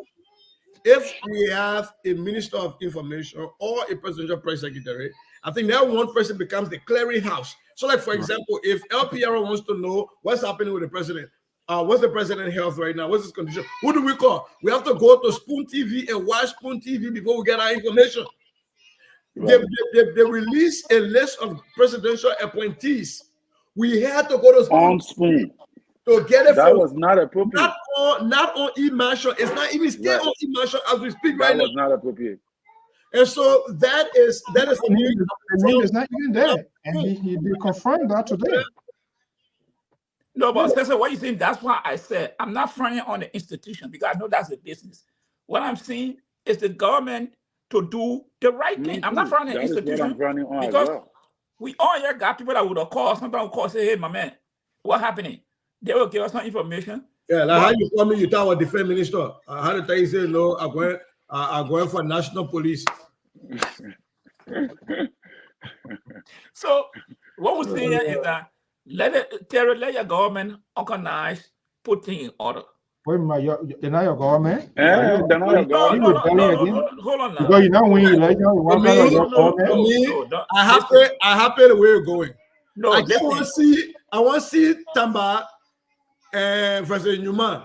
if we have a minister of information or a presidential press secretary, I think that one person becomes the clearinghouse. So, like, for example, if LPR wants to know what's happening with the president, what's the president's health right now? What's his condition? Who do we call? We have to go to Spoon TV and watch Spoon TV before we get our information. Right. They release a list of presidential appointees. We had to go to Spoon to get it. That was not appropriate. Not on E-Marshal. It's not even still on E-Marshal as we speak right now. That was not appropriate. And so that is the name is not even there, and he confirmed that today. No, but Cesar, what you saying? That's why I said I'm not fronting on the institution, because I know that's a business. What I'm saying, it's the government to do the right thing. I'm not running an institution because we all here got people that would have called, sometimes will call, say, hey, my man, what happening? They will give us some information. Yeah, like how you call me, you talk about defense minister. How the time you say no, I'm going for national police. So what we're saying is that let your government organize, put things in order. Wait a minute, they're not your government? They're not your government. No, hold on now. Because you know when you like one kind of your government. I happy the way you're going. No, I want to see Tamba versus Newman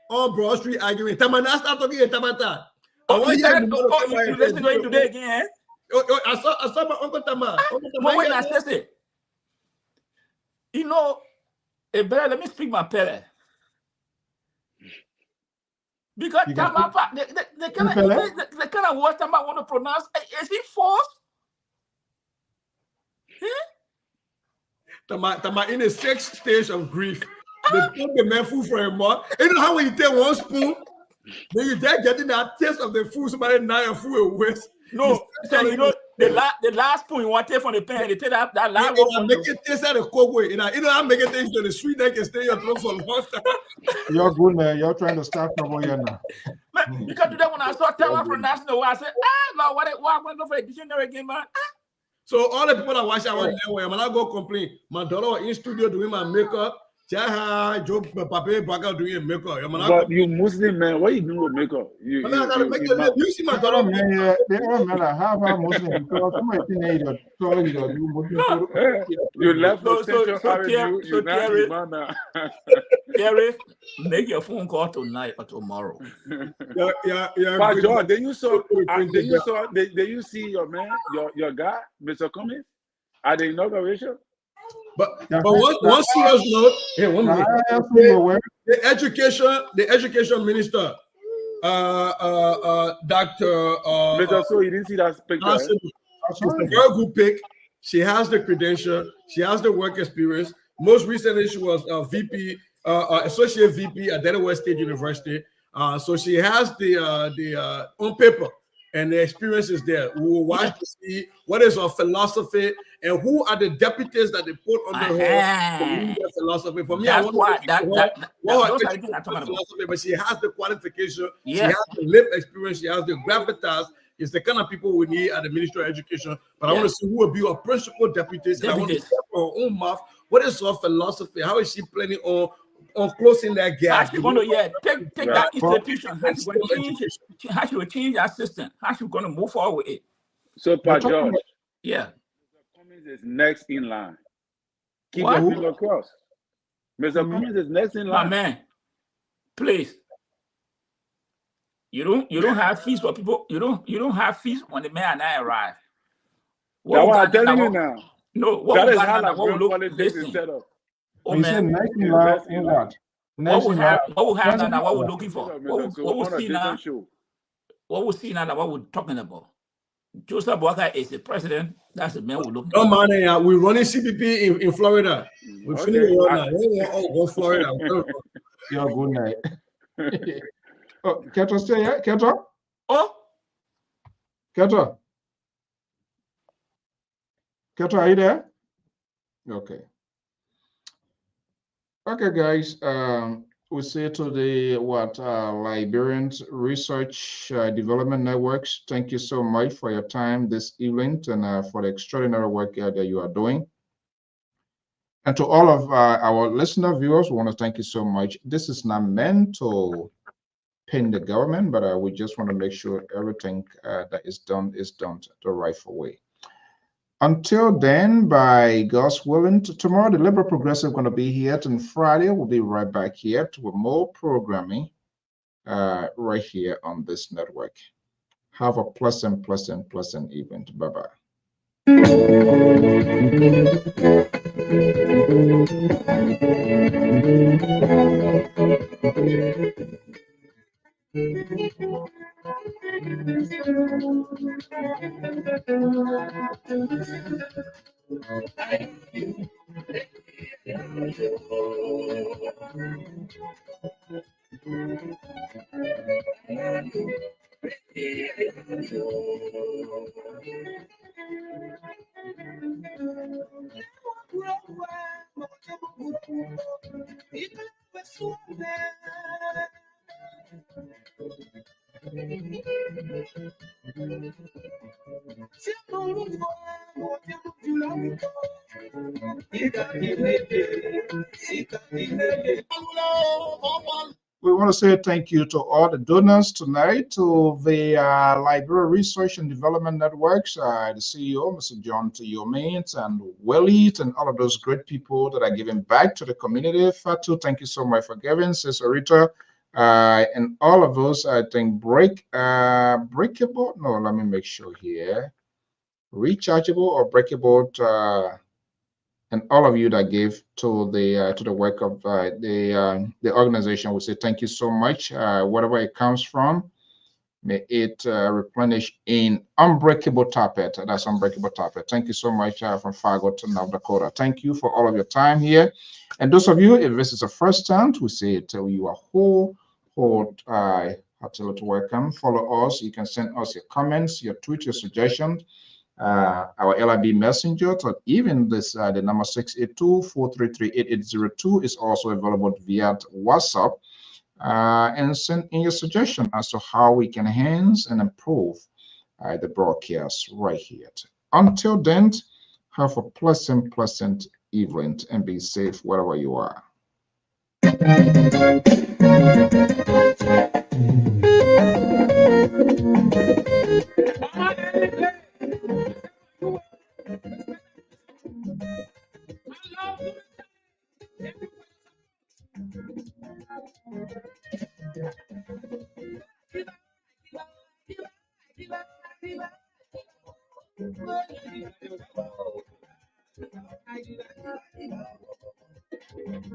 on Broad Street arguing. Tamba, now start talking to Tamba. You listen to it today again? I saw my Uncle Tamba. Wait, I said it. You know, let me speak my parents. Because Tamba, the kind of word Tamba want to pronounce, is it false? Tamba in a sixth stage of grief. They put the man food for a month. You know how when you take one spoon, then you start getting that taste of the food, somebody now your food will waste. No, so you know the last spoon you want to take from the pan, they take that last one. Make it taste like a coke way. You know how make it taste to the sweet that can stay in your throat for a long time. You're good, man. You're trying to start trouble here now. Because today when I saw Tama pronouncing the word, I said, Lord, what went over a dictionary again, man? So all the people that watch our network, I'm not go complain. My daughter was in studio doing my makeup. But you Muslim man, what you doing with makeup? You see my daughter, man. They all matter. Half our Muslim because you left Gary, make your phone call tonight or tomorrow. But John, did you see your man, your guy, Mr. Cummings, at the inauguration? But one serious note, the education minister, Dr. Mr. So you didn't see that picture. She's a very good pick. She has the credential. She has the work experience. Most recently, she was VP, associate VP at Delaware State University. So she has the on paper. And the experience is there. We will watch to see what is her philosophy and who are the deputies that they put under her to lead their philosophy. For me, I want philosophy, but she has the qualification, she has the lived experience, she has the gravitas. It's the kind of people we need at the Ministry of Education. But I want to see who will be our principal deputies. And I want to hear from her own mouth. What is her philosophy? How is she planning on closing that gap? How she going to take that institution? How she will change that system? How she going to move forward with it? So, Pat George, Mr. Cummings is next in line. Keep your finger crossed. Mr. Cummings is next in line. My man, please. You don't have fees for people. You don't have fees when the man and I arrive. That's what I'm telling you now. No, what we got now, what we look set up. Oh man, what we have now, what we're looking for, what we see now, what we see now, what we're talking about. Joseph Walker is the president. That's the man we're looking for. No man, we're running CPP in Florida. We're finishing now. Go Florida. You're good night. Oh, Keto, stay here. Keto. Oh, Keto, are you there? Okay. Okay, guys. We say to the Liberian Research Development Networks, thank you so much for your time this evening and for the extraordinary work that you are doing. And to all of our listener viewers, we want to thank you so much. This is not meant to pin the government, but we just want to make sure everything that is done the rightful way. Until then, by God's willing, tomorrow the Liberal Progressive going to be here, and Friday we'll be right back here with more programming right here on this network. Have a pleasant evening. Bye-bye. We want to say thank you to all the donors tonight, to the Liberia Research and Development Networks, the CEO, Mr. John T. Yomains, and Wellit, and all of those great people that are giving back to the community. Fatu, thank you so much for giving. Sister Rita, and all of those, I think, breakable. No, let me make sure here. Rechargeable or breakable, and all of you that gave to the work of the organization. We say thank you so much. Whatever it comes from, may it replenish in unbreakable tapet. That's unbreakable tapet. Thank you so much from Fargo to North Dakota. Thank you for all of your time here. And those of you, if this is the first time, we say tell you a whole heartily welcome. Follow us. You can send us your comments, your tweets, your suggestions. Our LIB messenger, or even this the number 682-433-8802 is also available via WhatsApp, and send in your suggestion as to how we can enhance and improve the broadcast right here. Until then, have a pleasant evening and be safe wherever you are.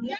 Yeah.